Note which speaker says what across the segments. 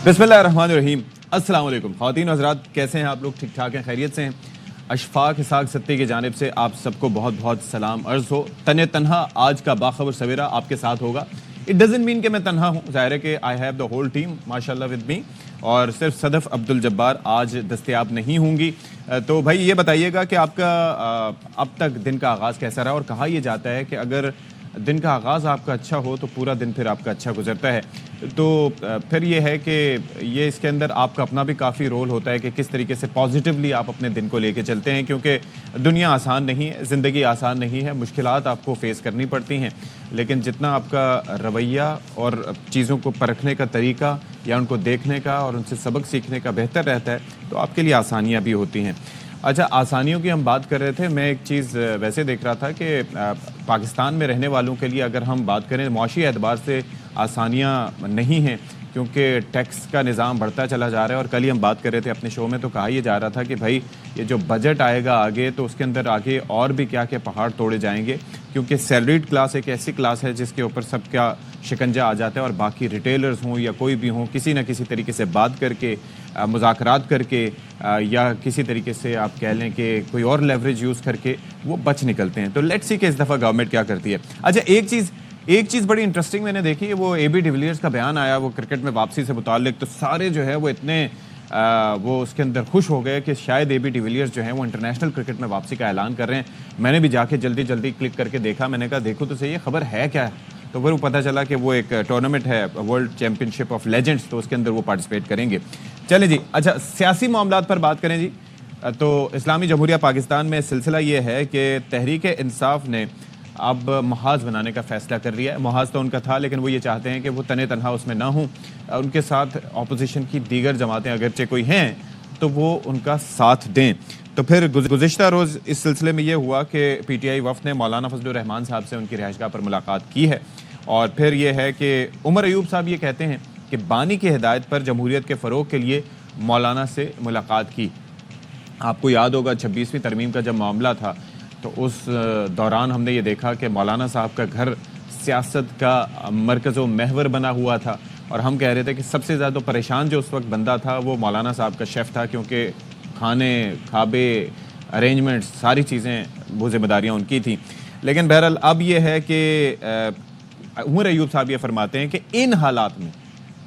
Speaker 1: बिस्मिल्लाहिर्रहमानिर्रहीम। अस्सलाम वालेकुम ख़वातीन हज़रात, कैसे हैं आप लोग? ठीक ठाक हैं, खैरियत से हैं? अशफाक इसाक सत्ती की जानिब से आप सबको बहुत बहुत सलाम अर्ज़ हो। तने तन्हा आज का बाखबर सवेरा आपके साथ होगा। इट डज़न्ट मीन कि मैं तन्हा हूँ, ज़ाहिर है कि I have the whole team माशाल्लाह विद मी, और सिर्फ सदफ़ अब्दुल जब्बार आज दस्तयाब नहीं होंगी। तो भाई ये बताइएगा कि आपका अब तक दिन का आगाज़ कैसा रहा, और कहा यह जाता है कि अगर दिन का आगाज़ आपका अच्छा हो तो पूरा दिन फिर आपका अच्छा गुजरता है। तो फिर ये है कि ये इसके अंदर आपका अपना भी काफ़ी रोल होता है कि किस तरीके से पॉजिटिवली आप अपने दिन को लेके चलते हैं, क्योंकि दुनिया आसान नहीं है, ज़िंदगी आसान नहीं है, मुश्किलात आपको फेस करनी पड़ती हैं। लेकिन जितना आपका रवैया और चीज़ों को परखने का तरीका या उनको देखने का और उनसे सबक सीखने का बेहतर रहता है, तो आपके लिए आसानियाँ भी होती हैं। अच्छा, आसानियों की हम बात कर रहे थे। मैं एक चीज़ वैसे देख रहा था कि पाकिस्तान में रहने वालों के लिए अगर हम बात करें माशी एतबार से आसानियाँ नहीं हैं, क्योंकि टैक्स का निज़ाम बढ़ता चला जा रहा है। और कल ही हम बात कर रहे थे अपने शो में, तो कहा यह जा रहा था कि भाई ये जो बजट आएगा आगे, तो उसके अंदर आगे और भी क्या क्या पहाड़ तोड़े जाएंगे, क्योंकि सैलरीड क्लास एक ऐसी क्लास है जिसके ऊपर सबका शिकंजा आ जाता है, और बाकी रिटेलर्स हों या कोई भी हों, किसी न किसी तरीके से बात करके मुज़ाकरात करके या किसी तरीके से आप कह लें कि कोई और लेवरेज यूज़ करके वो बच निकलते हैं। तो लेट्स सी कि इस दफ़ा गवर्नमेंट क्या करती है। अच्छा, एक चीज़ बड़ी इंटरेस्टिंग मैंने देखी, वो AB डिविलियर्स का बयान आया वो क्रिकेट में वापसी से मुताल्लिक। तो सारे जो है वो इतने वो उसके अंदर खुश हो गए कि शायद AB डिविलियर्स जो हैं वो इंटरनेशनल क्रिकेट में वापसी का ऐलान कर रहे हैं। मैंने भी जाके जल्दी जल्दी क्लिक करके देखा, मैंने कहा देखो तो सही ये खबर है क्या है। तो फिर वो पता चला कि वो एक टूर्नामेंट है, वर्ल्ड चैम्पियनशिप ऑफ लेजेंड्स, तो उसके अंदर वो पार्टिसिपेट करेंगे। चलें जी। अच्छा, सियासी मामलात पर बात करें जी। तो इस्लामी जमहूरिया पाकिस्तान में सिलसिला ये है कि तहरीक इंसाफ ने अब महाज बनाने का फ़ैसला कर लिया है। महाज तो उनका था, लेकिन वो ये चाहते हैं कि वो तने तनहा उसमें ना हों, उनके साथ अपोजिशन की दीगर जमातें अगरचे कोई हैं तो वो उनका साथ दें। तो फिर गुज़िश्ता रोज़ इस सिलसिले में ये हुआ कि PTI वफ़द ने मौलाना फजलुर रहमान साहब से उनकी रिहाइशगाह पर मुलाकात की है। और फिर ये है कि उमर अयूब साहब ये कहते हैं कि बानी की हिदायत पर जमहूरियत के फ़रोग़ के लिए मौलाना से मुलाकात की। आपको याद होगा 26वीं तरमीम का जब मामला था, तो उस दौरान हमने ये देखा कि मौलाना साहब का घर सियासत का मरकज़ व महवर बना हुआ था, और हम कह रहे थे कि सबसे ज़्यादा परेशान जो उस वक्त बंदा था वो मौलाना साहब का शेफ़ था, क्योंकि खाने खाबे अरेंजमेंट्स सारी चीज़ें वो ज़िम्मेदारियाँ उनकी थी। लेकिन बहरहाल अब ये है कि उमर अयूब साहब ये फरमाते हैं कि इन हालात में,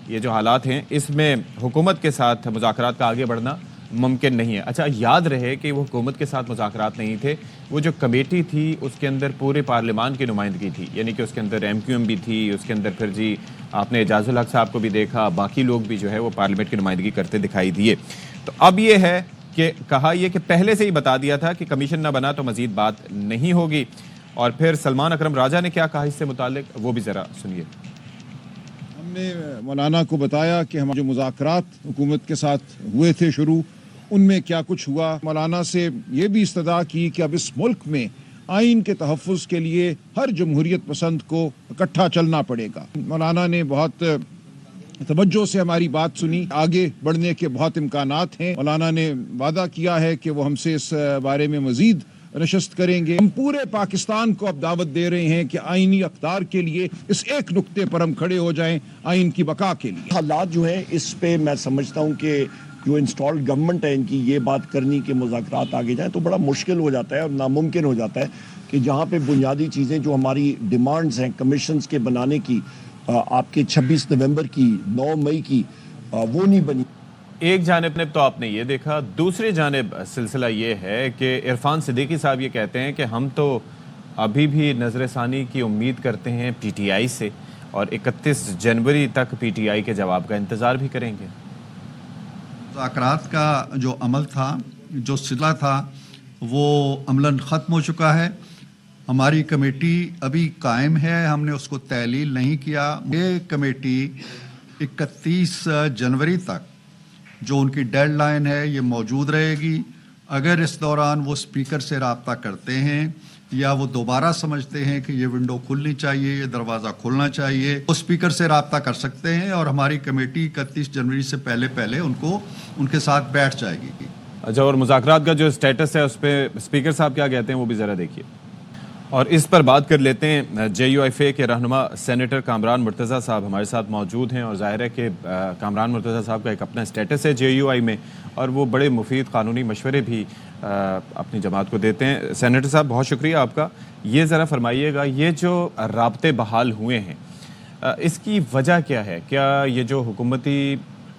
Speaker 1: ये जो हालात हैं, इसमें हुकूमत के साथ मुज़ाकरात का आगे बढ़ना मुमकिन नहीं है। अच्छा, याद रहे कि वो हुकूमत के साथ मुज़ाकरात नहीं थे, वो जो कमेटी थी उसके अंदर पूरे पार्लियामान की नुमाइंदगी थी, यानी कि उसके अंदर MQM भी थी, उसके अंदर फिर जी आपने एजाजुल हक साहब को भी देखा, बाकी लोग भी जो है वो पार्लियामेंट की नुमाइंदगी करते दिखाई दिए। तो अब ये है कि कहा यह कि पहले से ही बता दिया था कि कमीशन ना बना तो मज़ीद बात नहीं होगी। और फिर सलमान अकरम राजा ने क्या कहा इससे मुतालिक, वो भी ज़रा सुनिए।
Speaker 2: हमने मौलाना को बताया कि हम जो मुज़ाकरात हुकूमत के साथ हुए थे शुरू, उनमें क्या कुछ हुआ। मौलाना से ये भी इस्तदा की कि अब इस मुल्क में आइन के तहफ़्फ़ुज़ के लिए हर जमहूरियत पसंद को इकट्ठा चलना पड़ेगा। मौलाना ने बहुत तवज्जो से हमारी बात सुनी, आगे बढ़ने के बहुत इम्कानात हैं। मौलाना ने वादा किया है कि वो हमसे इस बारे में मज़ीद नशस्त करेंगे। हम पूरे पाकिस्तान को अब दावत दे रहे हैं कि आइनी अख्तार के लिए इस एक नुक्ते पर हम खड़े हो जाएं, आइन की बका के लिए।
Speaker 3: हालात जो हैं इस पे मैं समझता हूँ कि जो इंस्टॉल्ड गवर्नमेंट है इनकी ये बात करनी कि मुज़ाकरात आगे जाएं तो बड़ा मुश्किल हो जाता है और नामुमकिन हो जाता है कि जहाँ पे बुनियादी चीज़ें जो हमारी डिमांड्स हैं कमीशंस के बनाने की, आपके 26 नवंबर की, 9 मई की, वो नहीं बनी।
Speaker 1: एक जानिब तो आपने ये देखा, दूसरी जानिब सिलसिला ये है कि इरफान सिद्दीकी साहब ये कहते हैं कि हम तो अभी भी नज़रसानी की उम्मीद करते हैं PTI से, और 31 जनवरी तक PTI के जवाब का इंतज़ार भी करेंगे।
Speaker 4: मुज़ाकरात का जो अमल था, जो सिला था, वो अमलन ख़त्म हो चुका है। हमारी कमेटी अभी कायम है, हमने उसको तहलील नहीं किया। ये कमेटी 31 जनवरी तक जो उनकी डेडलाइन है ये मौजूद रहेगी। अगर इस दौरान वो स्पीकर से रब्ता करते हैं या वो दोबारा समझते हैं कि ये विंडो खुलनी चाहिए, ये दरवाज़ा खुलना चाहिए, वो स्पीकर से रब्ता कर सकते हैं, और हमारी कमेटी 31 जनवरी से पहले पहले उनके साथ बैठ जाएगी।
Speaker 1: अच्छा, और मुज़ाकरात का जो स्टेटस है उस पर स्पीकर साहब क्या कहते हैं वो भी ज़रा देखिए। اور اس پر بات کر لیتے ہیں جے یو ایف اے کے رہنما سینیٹر کامران مرتضیٰ صاحب ہمارے ساتھ موجود ہیں، اور ظاہر ہے کہ کامران مرتضیٰ صاحب کا ایک اپنا اسٹیٹس ہے جے یو آئی میں، اور وہ بڑے مفید قانونی مشورے بھی اپنی جماعت کو دیتے ہیں۔ سینیٹر صاحب بہت شکریہ آپ کا۔ یہ ذرا فرمائیے گا، یہ جو رابطے بحال ہوئے ہیں اس کی وجہ کیا ہے؟ کیا یہ جو حکومتی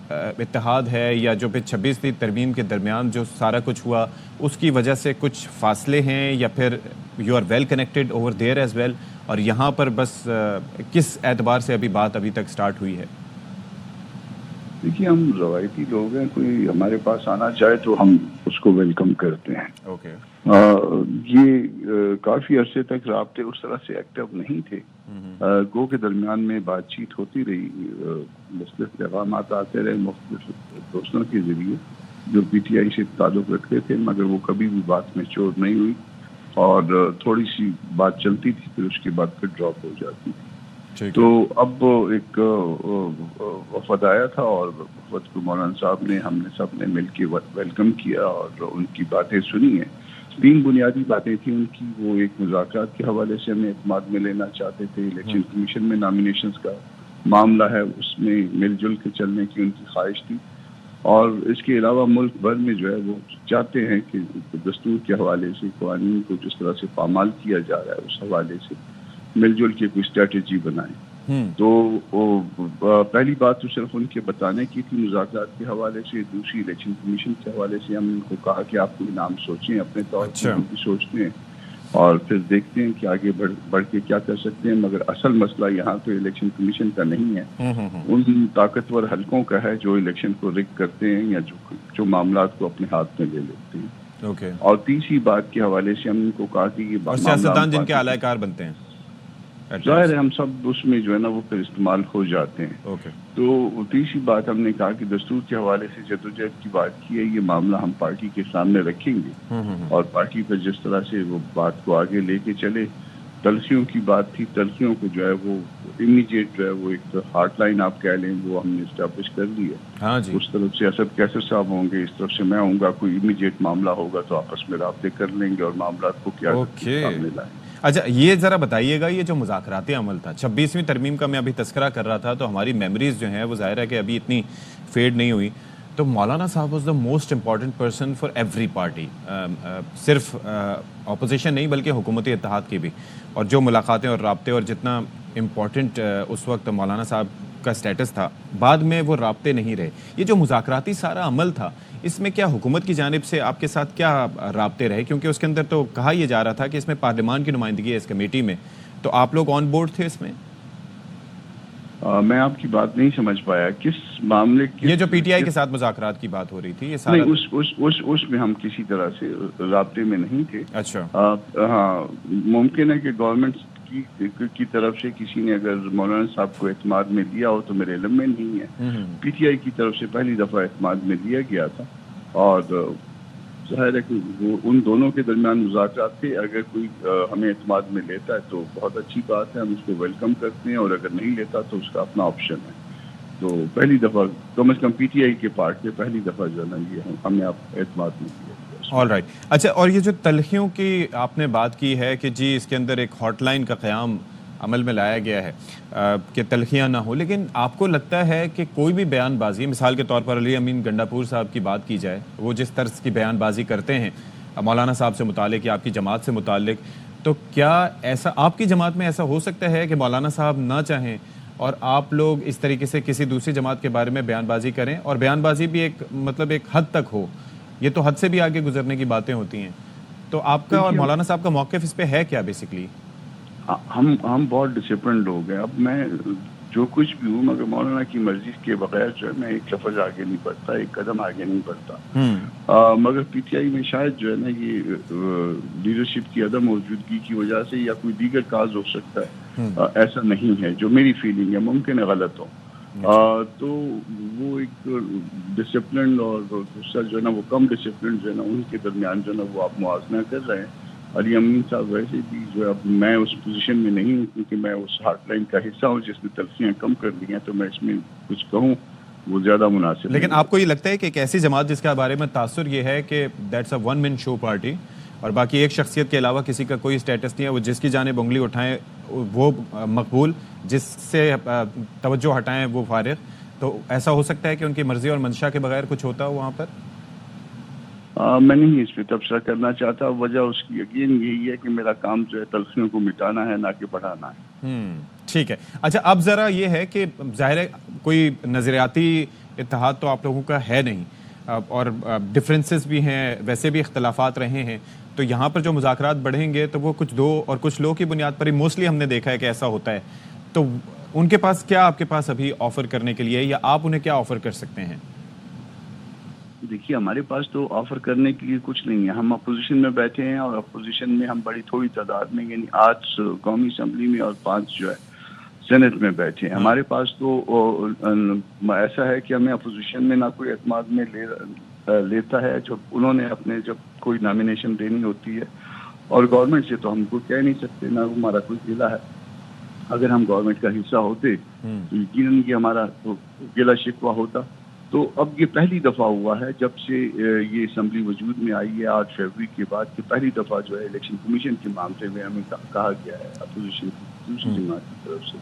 Speaker 1: اتحاد ہے یا جو پھر 26ویں ترمیم کے درمیان جو سارا کچھ ہوا اس کی وجہ سے کچھ فاصلے ہیں، یا پھر you are well connected over there as well, اور یہاں پر بس کس اعتبار سے بات ابھی تک سٹارٹ ہوئی ہے؟
Speaker 5: دیکھیے، ہم روایتی لوگ ہیں، کوئی ہمارے پاس آنا چاہے تو ہم اس کو ویلکم کرتے ہیں۔
Speaker 1: اوکے،
Speaker 5: یہ کافی عرصے تک رابطے اس طرح سے ایکٹیو نہیں تھے، گو کے درمیان میں بات چیت ہوتی رہی، مختلف پیغامات آتے رہے مختلف دوستوں کے ذریعے جو پی ٹی آئی سے تعلق رکھتے تھے، مگر وہ کبھی بھی بات میں چور نہیں ہوئی، اور تھوڑی سی بات چلتی تھی پھر اس کے بعد پھر ڈراپ ہو جاتی تھی۔ تو اب ایک وفد آیا تھا، اور وفد کو مولانا صاحب نے، ہم نے سب نے مل کے ویلکم کیا اور ان کی باتیں سنی ہیں۔ 3 بنیادی باتیں تھیں ان کی، وہ ایک مذاکرات کے حوالے سے ہمیں اعتماد میں لینا چاہتے تھے، الیکشن کمیشن میں نامینیشنز کا معاملہ ہے اس میں مل جل کے چلنے کی ان کی خواہش تھی، اور اس کے علاوہ ملک بھر میں جو ہے وہ چاہتے ہیں کہ دستور کے حوالے سے قوانین کو جس طرح سے پامال کیا جا رہا ہے اس حوالے سے مل جل کے کوئی اسٹریٹجی بنائیں۔ تو پہلی بات تو صرف ان کے بتانے کی تھی مذاکرات کے حوالے سے، دوسری الیکشن کمیشن کے حوالے سے ہم ان کو کہا کہ آپ کوئی نام سوچیں اپنے طور پر، ہم بھی سوچتے ہیں اور پھر دیکھتے ہیں کہ آگے بڑھ کے کیا کر سکتے ہیں، مگر اصل مسئلہ یہاں تو الیکشن کمیشن کا نہیں ہے، ان طاقتور حلقوں کا ہے جو الیکشن کو رگ کرتے ہیں یا جو معاملات کو اپنے ہاتھ میں لے لیتے ہیں۔ اور تیسری بات کے حوالے سے ہم ان کو کہا کہ یہ
Speaker 1: سیاستدان جن کے اعلی کار بنتے ہیں،
Speaker 5: ظاہر ہے ہم سب اس میں جو ہے نا وہ پھر استعمال ہو جاتے ہیں۔ تو تیسری بات ہم نے کہا کہ دستور کے حوالے سے جدوجہد کی بات کی ہے، یہ معاملہ ہم پارٹی کے سامنے رکھیں گے، اور پارٹی پر جس طرح سے وہ بات کو آگے لے کے چلے۔ تلخیوں کی بات تھی، تلخیوں کو جو ہے وہ امیڈیٹ جو ہے وہ ایک ہاٹ لائن آپ کہہ لیں وہ ہم نے اسٹیبلش کر لی ہے۔ اس طرف سے اسد کیسر صاحب ہوں گے، اس طرف سے میں ہوں گا، کوئی امیڈیٹ معاملہ ہوگا تو آپس میں رابطے کر لیں گے اور معاملات کو کیا سامنے لائیں۔
Speaker 1: اچھا، یہ ذرا بتائیے گا، یہ جو مذاکراتی عمل تھا 26ویں ترمیم کا میں ابھی تذکرہ کر رہا تھا، تو ہماری میموریز جو ہیں وہ ظاہر ہے کہ ابھی اتنی فیڈ نہیں ہوئی، تو مولانا صاحب was the most important person for every party, صرف اپوزیشن نہیں بلکہ حکومتی اتحاد کی بھی، اور جو ملاقاتیں اور رابطے اور جتنا امپورٹنٹ اس وقت مولانا صاحب کا سٹیٹس تھا، بعد میں وہ رابطے نہیں رہے۔ یہ جو مذاکراتی سارا عمل تھا، اس میں کیا حکومت کی جانب سے آپ کے ساتھ کیا رابطے رہے؟ کیونکہ اس کے اندر تو کہا یہ جا رہا تھا کہ اس میں پارلیمان کی نمائندگی ہے اس کمیٹی میں، تو آپ لوگ آن بورڈ تھے اس میں؟
Speaker 5: میں آپ کی بات نہیں سمجھ پایا، کس معاملے کی؟
Speaker 1: یہ جو پی ٹی آئی کے ساتھ مذاکرات کی بات ہو رہی تھی، یہ سارا
Speaker 5: نہیں، اس میں ہم کسی طرح سے رابطے میں نہیں تھے۔
Speaker 1: اچھا،
Speaker 5: ہاں، ممکن ہے کہ گورنمنٹ کی طرف سے کسی نے اگر مولانا صاحب کو اعتماد میں لیا ہو تو میرے علم میں نہیں ہے۔ پی ٹی آئی کی طرف سے پہلی دفعہ اعتماد میں لیا گیا تھا، اور ظاہر ہے کہ وہ ان دونوں کے درمیان مذاکرات تھے۔ اگر کوئی ہمیں اعتماد میں لیتا ہے تو بہت اچھی بات ہے، ہم اس کو ویلکم کرتے ہیں، اور اگر نہیں لیتا تو اس کا اپنا آپشن ہے۔ تو پہلی دفعہ کم از کم پی ٹی آئی کے پارٹ میں پہلی دفعہ جو ہے نا یہ ہمیں اعتماد میں کیا۔
Speaker 1: آل رائٹ، اچھا، اور یہ جو تلخیوں کی آپ نے بات کی ہے کہ جی اس کے اندر ایک ہاٹ لائن کا قیام عمل میں لایا گیا ہے کہ تلخیاں نہ ہوں، لیکن آپ کو لگتا ہے کہ کوئی بھی بیان بازی، مثال کے طور پر علی امین گنڈاپور صاحب کی بات کی جائے، وہ جس طرز کی بیان بازی کرتے ہیں مولانا صاحب سے متعلق یا آپ کی جماعت سے متعلق، تو کیا ایسا آپ کی جماعت میں ایسا ہو سکتا ہے کہ مولانا صاحب نہ چاہیں اور آپ لوگ اس طریقے سے کسی دوسری جماعت کے بارے میں بیان بازی کریں، اور بیان بازی بھی ایک حد تک ہو؟ یہ تو حد سے بھی آگے گزرنے کی باتیں ہوتی ہیں، تو آپ کا اور مولانا صاحب کا موقف اس پہ ہے کیا بیسکلی؟
Speaker 5: ہم بہت ڈسپلنڈ لوگ ہیں، اب میں جو کچھ بھی ہوں مگر مولانا کی مرضی کے بغیر جو ہے میں ایک لفظ آگے نہیں بڑھتا، ایک قدم آگے نہیں بڑھتا۔ مگر پی ٹی آئی میں شاید جو ہے نا یہ لیڈرشپ کی عدم موجودگی کی وجہ سے یا کوئی دیگر کاز ہو سکتا ہے، ایسا نہیں ہے جو میری فیلنگ ہے، ممکن ہے غلط ہو، تو وہ ایک ڈسپلن اور دوسرا جو ہے نا وہ کم ڈسپلن جو ہے نا ان کے درمیان جو ہے نا وہ آپ موازنہ کر رہے ہیں۔ علی امین صاحب ویسے بھی جو ہے اب میں اس پوزیشن میں نہیں ہوں کیونکہ میں اس ہاٹ لائن کا حصہ ہوں جس میں تلخیاں کم کر لی ہیں، تو میں اس میں کچھ کہوں وہ زیادہ مناسب۔
Speaker 1: لیکن آپ کو یہ لگتا ہے کہ ایک ایسی جماعت جس کے بارے میں تاثر یہ ہے کہ that's a one man show party, اور باقی ایک شخصیت کے علاوہ کسی کا کوئی اسٹیٹس نہیں ہے, وہ جس کی جانب انگلی اٹھائیں وہ مقبول, جس سے توجہ ہٹائیں وہ فارغ. تو ایسا ہو سکتا ہے کہ ان کی مرضی اور منشا کے بغیر کچھ ہوتا ہو وہاں پر؟
Speaker 5: میں نہیں اس پہ تبصرہ کرنا چاہتا. وجہ اس کی یقین یہی ہے کہ میرا کام جو ہے تلخیوں کو مٹانا ہے, نہ کہ بڑھانا ہے.
Speaker 1: ٹھیک ہے. اچھا, اب ذرا یہ ہے کہ ظاہر ہے کوئی نظریاتی اتحاد تو آپ لوگوں کا ہے نہیں, اور ڈفرینسز بھی ہیں, ویسے بھی اختلافات رہے ہیں, تو یہاں پر جو مذاکرات بڑھیں گے تو وہ کچھ دو اور کچھ لو کی بنیاد پر ہی موسٹلی ہم نے دیکھا ہے کہ ایسا ہوتا ہے. تو ان کے پاس کیا آپ کے پاس ابھی آفر کرنے کے لیے, یا آپ انہیں کیا آفر کر سکتے ہیں؟
Speaker 5: دیکھیے, ہمارے پاس تو آفر کرنے کے لیے کچھ نہیں ہے. ہم اپوزیشن میں بیٹھے ہیں, اور اپوزیشن میں ہم بڑی تھوڑی تعداد میں, یعنی 8 قومی اسمبلی میں اور 5 جو ہے سینٹ میں بیٹھے ہیں. ہمارے پاس تو ایسا ہے کہ ہمیں اپوزیشن میں نہ کوئی اعتماد میں لیتا ہے. جب انہوں نے اپنے جب کوئی نامینیشن دینی ہوتی ہے, اور گورنمنٹ سے تو ہم کو کہہ نہیں سکتے, نہ ہمارا کوئی گلہ ہے. اگر ہم گورنمنٹ کا حصہ ہوتے تو یقیناً یہ ہمارا گلہ شکوہ ہوتا. تو اب یہ پہلی دفعہ ہوا ہے جب سے یہ اسمبلی وجود میں آئی ہے 8 فروری کے بعد, کہ پہلی دفعہ جو ہے الیکشن کمیشن کے معاملے میں ہمیں کہا گیا ہے اپوزیشن کی دوسری جماعت کی طرف سے,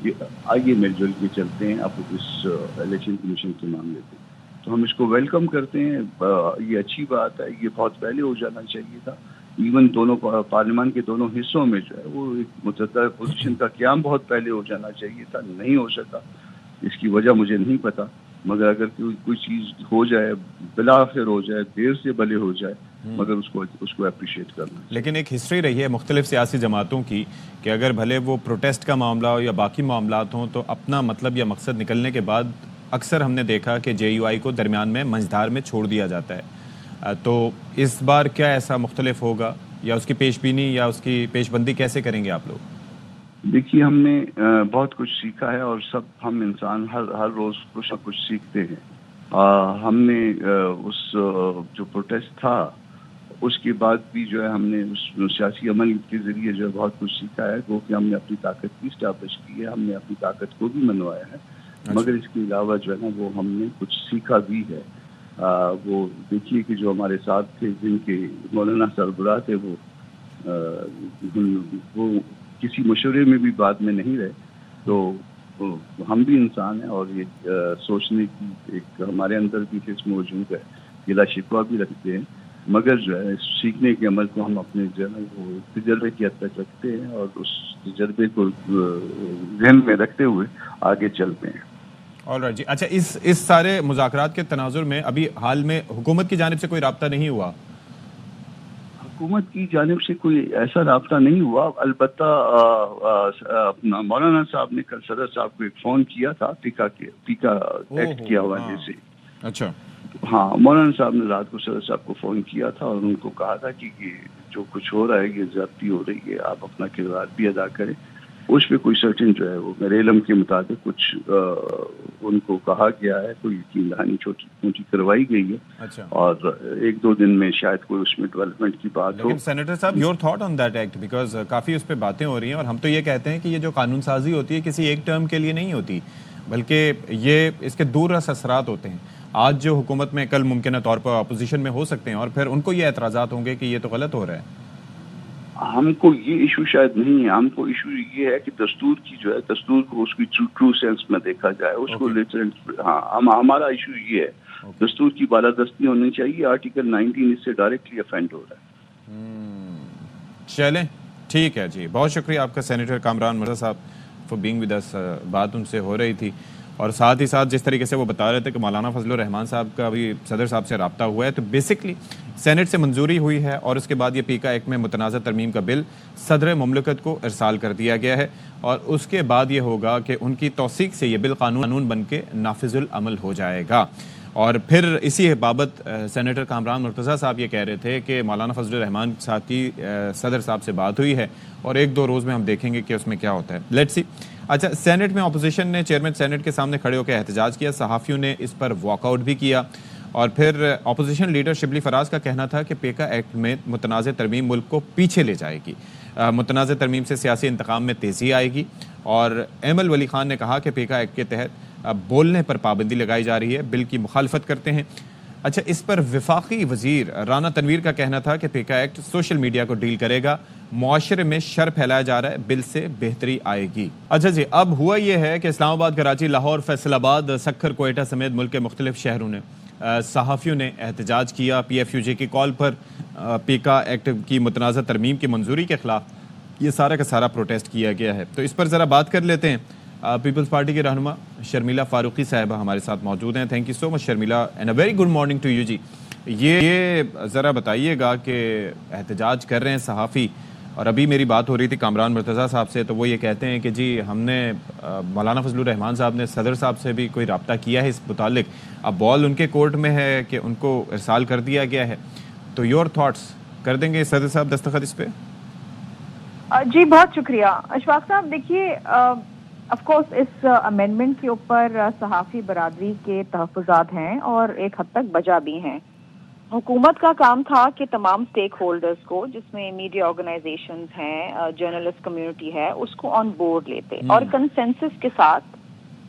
Speaker 5: یہ آئیے مل جل کے چلتے ہیں اب اس الیکشن کمیشن کے معاملے پہ. تو ہم اس کو ویلکم کرتے ہیں, یہ اچھی بات ہے. یہ بہت پہلے ہو جانا چاہیے تھا. ایون دونوں پارلیمان کے دونوں حصوں میں جو ہے وہ ایک متحدہ پوزیشن کا قیام بہت پہلے ہو جانا چاہیے تھا. نہیں ہو سکا, اس کی وجہ مجھے نہیں پتا, مگر اگر کوئی چیز ہو جائے, بالآخر ہو جائے, دیر سے بھلے ہو جائے, مگر اس کو اپریشیٹ کرنا.
Speaker 1: لیکن ایک ہسٹری رہی ہے مختلف سیاسی جماعتوں کی کہ اگر بھلے وہ پروٹیسٹ کا معاملہ ہو یا باقی معاملات ہوں, تو اپنا مطلب یا مقصد نکلنے کے بعد اکثر ہم نے دیکھا کہ جے یو آئی کو درمیان میں منجدار میں چھوڑ دیا جاتا ہے. تو اس بار کیا ایسا مختلف ہوگا, یا اس کی پیش بینی یا اس کی پیش بندی کیسے کریں گے آپ لوگ؟
Speaker 5: دیکھیے, ہم نے بہت کچھ سیکھا ہے, اور ہم انسان ہر روز کچھ نہ کچھ سیکھتے ہیں. ہم نے اس جو پروٹیسٹ تھا اس کے بعد بھی جو ہے ہم نے اس سیاسی عمل کے ذریعے جو ہے بہت کچھ سیکھا ہے. وہ کہ ہم نے اپنی طاقت بھی اسٹیبلش کی ہے, ہم نے اپنی طاقت کو بھی منوایا ہے. مگر اس کے علاوہ جو ہے نا وہ ہم نے کچھ سیکھا بھی ہے. وہ دیکھیے کہ جو ہمارے ساتھ تھے, جن کے مولانا سربراہ تھے, وہ کسی مشورے میں بھی بعد میں نہیں رہے. تو ہم بھی انسان ہیں, اور یہ سوچنے کی ایک ہمارے اندر بھی حص موجود ہے, گلا شکوہ بھی رکھتے ہیں. مگر جو ہے سیکھنے کے عمل کو ہم اپنے جو ہے وہ تجربے کی حد تک رکھتے ہیں, اور اس تجربے کو ذہن میں رکھتے ہوئے آگے چلتے ہیں.
Speaker 1: آلرائٹ جی. اچھا, اس سارے مذاکرات کے تناظر میں ابھی حال میں حکومت کی جانب سے کوئی رابطہ نہیں ہوا؟
Speaker 5: حکومت کی جانب سے کوئی ایسا رابطہ نہیں ہوا. البتہ اپنا مولانا صاحب نے کل صدر صاحب کو ایک فون کیا تھا پیکا ایکٹ کے حوالے سے.
Speaker 1: اچھا,
Speaker 5: ہاں, مولانا صاحب نے رات کو صدر صاحب کو فون کیا تھا, اور ان کو کہا تھا کہ یہ جو کچھ ہو رہا ہے یہ زیادتی ہو رہی ہے, آپ اپنا کردار بھی ادا کریں. اس پہ کوئی سرٹن جو ہے وہ میرے علم کے مطابق کچھ ان کو کہا گیا ہے, کوئی یقین دہانی چھوٹی موٹی کروائی گئی ہے.
Speaker 1: اچھا,
Speaker 5: اور 1-2 دن میں شاید کوئی اس میں ڈیولپمنٹ کی بات ہو.
Speaker 1: لیکن سینیٹر صاحب, your thought on that act, because کافی اس پہ باتیں ہو رہی ہیں, اور ہم تو یہ کہتے ہیں کہ یہ جو قانون سازی ہوتی ہے کسی ایک ٹرم کے لیے نہیں ہوتی, بلکہ یہ اس کے دور رس اثرات ہوتے ہیں. آج جو حکومت میں, کل ممکنہ طور پر اپوزیشن میں ہو سکتے ہیں, اور پھر ان کو یہ اعتراضات ہوں گے کہ یہ تو غلط ہو رہا ہے.
Speaker 5: ہم کو یہ ایشو شاید نہیں ہے. ہم کو ایشو یہ ہے کہ دستور کی جو ہے, دستور کو اس کی ٹرو سینس میں دیکھا جائے, اس کو ہمارا ایشو یہ ہے, دستور کی بالادستی ہونی چاہیے. آرٹیکل 19 اس سے ڈائریکٹلی افینڈ ہو رہا ہے.
Speaker 1: چلیں, ٹھیک ہے جی, بہت شکریہ آپ کا سینیٹر کامران مرزا صاحب فار بینگ ود اس. بات ان سے ہو رہی تھی, اور ساتھ ہی ساتھ جس طریقے سے وہ بتا رہے تھے کہ مولانا فضل الرحمان صاحب کا بھی صدر صاحب سے رابطہ ہوا ہے, تو بیسکلی سینٹ سے منظوری ہوئی ہے, اور اس کے بعد یہ پیکا ایکٹ میں متنازع ترمیم کا بل صدر مملکت کو ارسال کر دیا گیا ہے, اور اس کے بعد یہ ہوگا کہ ان کی توثیق سے یہ بل قانون بن کے نافذ العمل ہو جائے گا. اور پھر اسی بابت سینیٹر کامران مرتضیٰ صاحب یہ کہہ رہے تھے کہ مولانا فضل الرحمان صاحب کی صدر صاحب سے بات ہوئی ہے, اور 1-2 روز میں ہم دیکھیں گے کہ اس میں کیا ہوتا ہے. Let's see. اچھا, سینٹ میں اپوزیشن نے چیئرمین سینٹ کے سامنے کھڑے ہو کے احتجاج کیا, صحافیوں نے اس پر واک آؤٹ بھی کیا, اور پھر اپوزیشن لیڈر شبلی فراز کا کہنا تھا کہ پیکا ایکٹ میں متنازع ترمیم ملک کو پیچھے لے جائے گی. متنازع ترمیم سے سیاسی انتقام میں تیزی آئے گی, اور ایمل ولی خان نے کہا کہ پیکا ایکٹ کے تحت بولنے پر پابندی لگائی جا رہی ہے, بل کی مخالفت کرتے ہیں. अच्छा, इस पर वफाकी वजीर राना तनवीर का कहना था कि पीका एक्ट सोशल मीडिया को डील करेगा, मुआशरे में शर फैलाया जा रहा है, बिल से बेहतरी आएगी। अच्छा जी, अब हुआ ये है कि इस्लामाबाद, कराची, लाहौर, फैसलाबाद, सक्खर, कोयटा समेत मुल्क के मुख्तलिफ शहरों ने सहाफ़ियों ने एहतजाज किया। PFUJ की कॉल पर पीका एक्ट की मुतनाज़ा तरमीम की मंजूरी के खिलाफ ये सारा का सारा प्रोटेस्ट किया गया है। तो इस पर ज़रा बात कर लेते हैं। पीपल्स पार्टी के रहनुमा शर्मिला फारूकी साहिबा हमारे साथ मौजूद हैं। Thank you so much Sharmila, and a very good morning to you जी। ये ज़रा बताइएगा कि एहतजाज कर रहे हैं सहाफ़ी, और अभी मेरी बात हो रही थी कामरान मुर्तज़ा साहब से, तो वो ये कहते हैं कि जी हमने मौलाना फजलुर रहमान साहब ने सदर साहब से भी कोई रब्ता किया है इस मुतालिक, अब बॉल उनके कोर्ट में है कि उनको इरसाल कर दिया गया है। तो योर थॉट्स, कर देंगे सदर साहब दस्तखत इस पे?
Speaker 6: जी बहुत शुक्रिया अशफाक साहब। देखिए, ऑफ कोर्स इस अमेंडमेंट के ऊपर सहाफ़ी बरादरी के तहफ़्फ़ुज़ात हैं और एक हद तक बजा भी हैं। हुकूमत का काम था कि तमाम स्टेक होल्डर्स को, जिसमें मीडिया ऑर्गेनाइजेशंस हैं, जर्नलिस्ट कम्युनिटी है, उसको ऑन बोर्ड लेते और कंसेंसस के साथ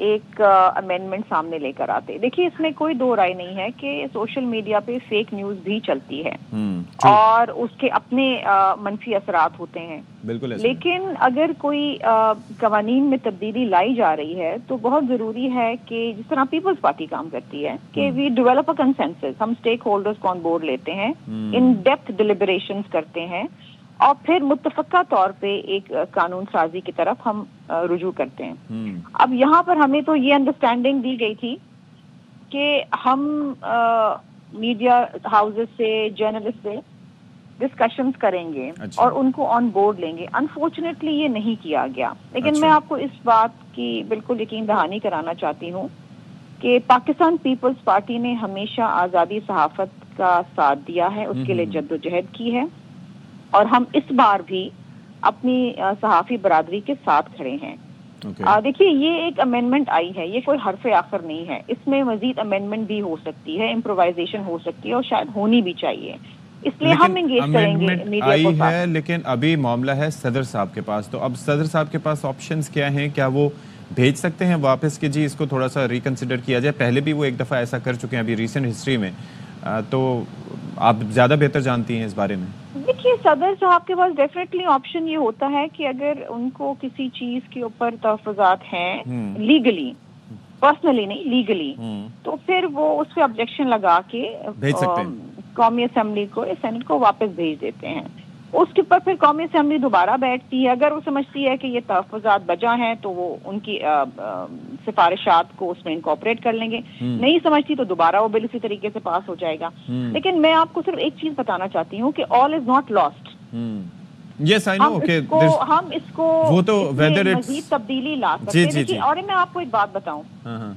Speaker 6: एक अमेंडमेंट सामने लेकर आते। देखिए, इसमें कोई दो राय नहीं है कि सोशल मीडिया पे फेक न्यूज़ भी चलती है और उसके अपने मनफी असरात होते हैं, बिल्कुल। लेकिन अगर कोई कवानीन में तब्दीली लाई जा रही है तो बहुत ज़रूरी है कि जिस तरह पीपल्स पार्टी काम करती है कि वी डेवलप अ कंसेंसस, हम स्टेक होल्डर्स को ऑन बोर्ड लेते हैं, इन डेप्थ डिलिबरेशंस करते हैं और फिर मुत्तफ़क़ा तौर पे एक कानून साजी की तरफ हम रुजू करते हैं। अब यहाँ पर हमें तो ये अंडरस्टैंडिंग दी गई थी कि हम मीडिया हाउसेस से, जर्नलिस्ट से डिस्कशंस करेंगे और उनको ऑन बोर्ड लेंगे। अनफॉर्चुनेटली ये नहीं किया गया। लेकिन मैं आपको इस बात की बिल्कुल यकीन दहानी कराना चाहती हूँ कि पाकिस्तान पीपल्स पार्टी ने हमेशा आज़ादी सहाफ़त का साथ दिया है, उसके लिए जद्दोजहद की है और हम इस बार भी अपनी सहाफ़ी बरादरी के साथ खड़े हैं। देखिए, ये एक अमेंडमेंट आई है, ये कोई हरफ आखिर नहीं है, इसमें मजीद अमेंडमेंट भी हो सकती है, इम्प्रोवाइजेशन हो सकती है और शायद होनी भी चाहिए, इसलिए हम एंगेज करेंगे मीडिया को साथ।
Speaker 1: है, लेकिन अभी मामला है सदर साहब के पास, तो अब सदर साहब के पास ऑप्शंस क्या हैं? क्या वो भेज सकते हैं वापस कि जी इसको थोड़ा सा रिकंसिडर किया जाए? पहले भी वो एक दफ़ा ऐसा कर चुके हैं अभी रिसेंट हिस्ट्री में, तो आप ज़्यादा बेहतर जानती हैं इस बारे में।
Speaker 6: देखिए, सदर साहब के पास डेफिनेटली ऑप्शन ये होता है कि अगर उनको किसी चीज के ऊपर तहफ़्फ़ुज़ात हैं लीगली, पर्सनली नहीं लीगली, तो फिर वो उस पे ऑब्जेक्शन लगा के
Speaker 1: भेज सकते हैं
Speaker 6: कौमी असेंबली को या सेनेट को वापस भेज देते हैं। उसके ऊपर फिर कौमी असेंबली दोबारा बैठती है। अगर वो समझती है कि ये तहफ़्फ़ुज़ात बजा हैं तो वो उनकी सिफारिशात को उसमें इनकॉर्पोरेट कर लेंगे, नहीं समझती तो दोबारा वो बिल इसी तरीके से पास हो जाएगा। लेकिन मैं आपको सिर्फ एक चीज बताना चाहती हूँ कि all is not lost.
Speaker 1: Yes, I know.
Speaker 6: हम इसको
Speaker 1: वो तो whether it's
Speaker 6: मजीद तब्दीली ला सकते हैं। देखिए, और मैं आपको एक बात बताऊं,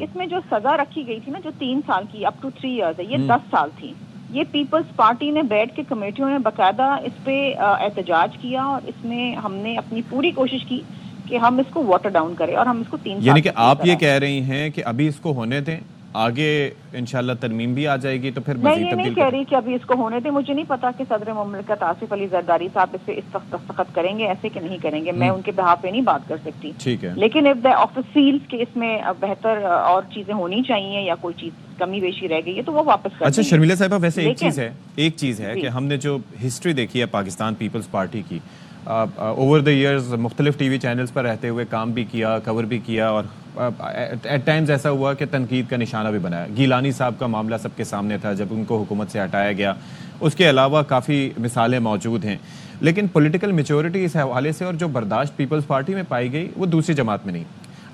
Speaker 6: इसमें जो सजा रखी गई थी ना, जो 3 साल की अप टू 3 इयर्स है, ये 10 साल थी। ये पीपल्स पार्टी ने बैठ के कमेटियों ने बाकायदा इस पे एहतजाज किया और इसमें हमने अपनी पूरी कोशिश की कि हम इसको वाटर डाउन करें और हम इसको 3 साल।
Speaker 1: यानी कि आप ये कह रही हैं कि अभी इसको होने दें, आगे इंशाल्लाह तरमीम भी आ जाएगी तो फिर
Speaker 6: मैं ये नहीं कह रही कि अभी इसको होने दें। मुझे नहीं पता कि सदर मुमलिकत आसिफ अली जरदारी साहब इस पे इस वक्त दस्तखत करेंगे ऐसे कि नहीं करेंगे, मैं उनके बिहाफ पे नहीं बात कर सकती।
Speaker 1: ठीक है,
Speaker 6: लेकिन इफ द ऑफिस फील्स कि इसमें बेहतर और चीजें होनी चाहिए या कोई चीज कमी बेशी रह गई है तो वो वापस कर
Speaker 1: अच्छा शर्मिला साहिबा, वैसे एक चीज़ है कि हमने जो हिस्ट्री देखी है पाकिस्तान पीपल्स पार्टी की, ओवर द इयर्स मुख्तलिफ टीवी चैनल्स पर रहते हुए काम भी किया, कवर भी किया और एट टाइम्स ऐसा हुआ कि तनकीद का निशाना भी बनाया। गीलानी साहब का मामला सबके सामने था जब उनको हुकूमत से हटाया गया, उसके अलावा काफ़ी मिसालें मौजूद हैं। लेकिन पॉलिटिकल मैच्योरिटी इस हवाले से और जो बर्दाश्त पीपल्स पार्टी में पाई गई वो दूसरी जमात में नहीं।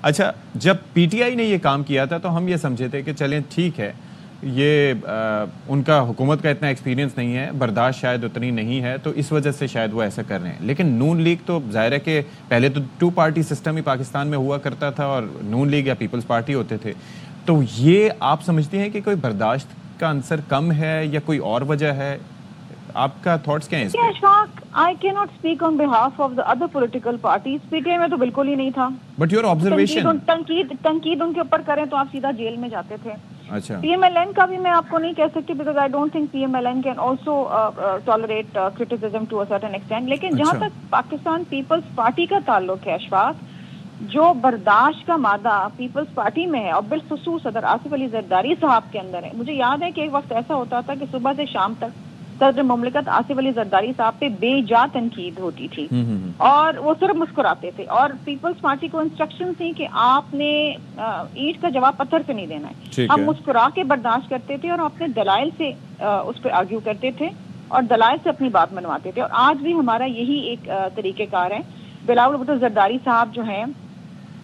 Speaker 1: अच्छा, जब पीटीआई ने ये काम किया था तो हम ये समझे थे कि चलें ठीक है, ये उनका हुकूमत का इतना एक्सपीरियंस नहीं है, बर्दाश्त शायद उतनी नहीं है, तो इस वजह से शायद वो ऐसा कर रहे हैं। लेकिन नून लीग तो ज़ाहिर है कि पहले तो 2 पार्टी सिस्टम ही पाकिस्तान में हुआ करता था और नून लीग या पीपल्स पार्टी होते थे, तो ये आप समझती हैं कि कोई बर्दाश्त का अंसर कम है या कोई और वजह है? आपका थॉट्स क्या हैं इस पे?
Speaker 6: I cannot speak on behalf of the other political parties. PTI में तो बिल्कुल ही नहीं था।
Speaker 1: But your observation?
Speaker 6: तनकीद उनके ऊपर करें तो आप सीधा जेल में जाते थे।
Speaker 1: अच्छा।
Speaker 6: PMLN का भी मैं आपको नहीं कह सकती because I don't think PMLN can also tolerate criticism to a certain extent. लेकिन जहाँ तक पाकिस्तान पीपल्स पार्टी का ताल्लुक है अशफाक, جو برداشت کا مادہ پیپلز پارٹی میں ہے اور بالخصوص صدر آصف علی زرداری صاحب کے اندر ہے. مجھے یاد ہے کہ ایک وقت ایسا ہوتا تھا کہ صبح سے شام تک صدر مملکت آصف علی زرداری صاحب پہ بے جا تنقید ہوتی تھی اور وہ صرف مسکراتے تھے, اور پیپلز پارٹی کو انسٹرکشن تھی کہ آپ نے اینٹ کا جواب پتھر سے نہیں دینا ہے. ہم مسکرا کے برداشت کرتے تھے اور اپنے دلائل سے اس پہ آرگیو کرتے تھے اور دلائل سے اپنی بات منواتے تھے, اور آج بھی ہمارا یہی ایک طریقہ کار ہے. بلاول بھٹو زرداری صاحب جو ہیں,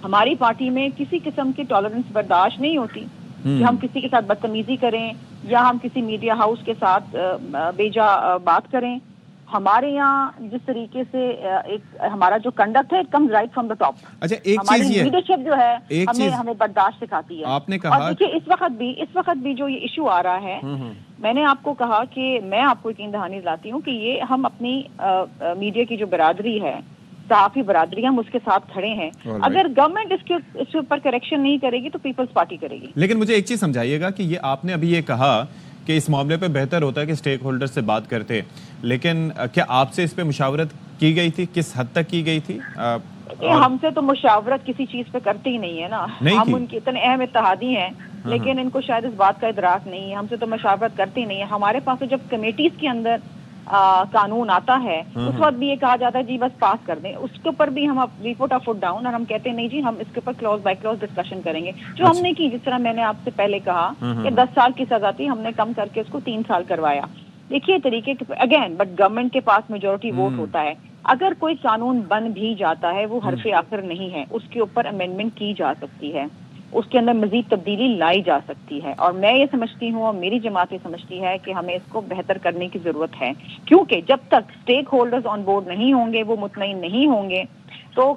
Speaker 6: ہماری پارٹی میں کسی قسم کی ٹالرنس برداشت نہیں ہوتی کہ ہم کسی کے ساتھ بدتمیزی کریں یا ہم کسی میڈیا ہاؤس کے ساتھ بیجا بات کریں. ہمارے یہاں جس طریقے سے ایک ہمارا جو کنڈکٹ ہے it comes right from the top.
Speaker 1: اچھا ایک
Speaker 6: ہماری
Speaker 1: چیز یہ
Speaker 6: لیڈرشپ جو ہے ہمیں برداشت سکھاتی ہے.
Speaker 1: آپ نے کہا,
Speaker 6: اور دیکھیے اس وقت بھی جو یہ ایشو آ رہا ہے, میں نے آپ کو کہا کہ میں آپ کو یقین دہانی دلاتی ہوں کہ یہ ہم اپنی میڈیا کی جو برادری ہے, صحافی برادری, ہم اس کے ساتھ کھڑے ہیں. اگر گورنمنٹ اس کے اوپر کریکشن نہیں کرے گی تو پیپلز پارٹی کرے گی.
Speaker 1: لیکن مجھے ایک چیز سمجھائیے گا کہ یہ آپ نے ابھی یہ کہا کہ اس معاملے پہ بہتر ہوتا ہے کہ سٹیک ہولڈر سے بات کرتے, لیکن کیا آپ سے اس پہ مشاورت کی گئی تھی؟ کس حد تک کی گئی تھی؟
Speaker 6: ہم سے تو مشاورت کسی چیز پہ کرتے ہی نہیں ہے نا, ہم ان کے اتنے اہم اتحادی ہیں, لیکن ان کو شاید اس بات کا ادراک نہیں ہے. ہم سے تو مشاورت کرتے ہی نہیں ہے. ہمارے پاس تو جب کمیٹیز کے اندر قانون آتا ہے اس وقت بھی یہ کہا جاتا ہے جی بس پاس کر دیں, اس کے اوپر بھی ہم وی پٹ اے فٹ ڈاؤن اور ہم کہتے ہیں نہیں جی ہم اس کے اوپر کلوز بائی کلوز ڈسکشن کریں گے. جو ہم نے کی, جس طرح میں نے آپ سے پہلے کہا کہ 10 سال کی سزا تھی, ہم نے کم کر کے اس کو 3 سال کروایا. دیکھیے طریقے اگین بٹ گورنمنٹ کے پاس میجورٹی ووٹ ہوتا ہے. اگر کوئی قانون بن بھی جاتا ہے وہ حرف آخر نہیں ہے, اس کے اوپر امینڈمنٹ کی جا سکتی ہے, اس کے اندر مزید تبدیلی لائی جا سکتی ہے. اور میں یہ سمجھتی ہوں اور میری جماعت یہ سمجھتی ہے کہ ہمیں اس کو بہتر کرنے کی ضرورت ہے, کیونکہ جب تک سٹیک ہولڈرز آن بورڈ نہیں ہوں گے, وہ مطمئن نہیں ہوں گے, تو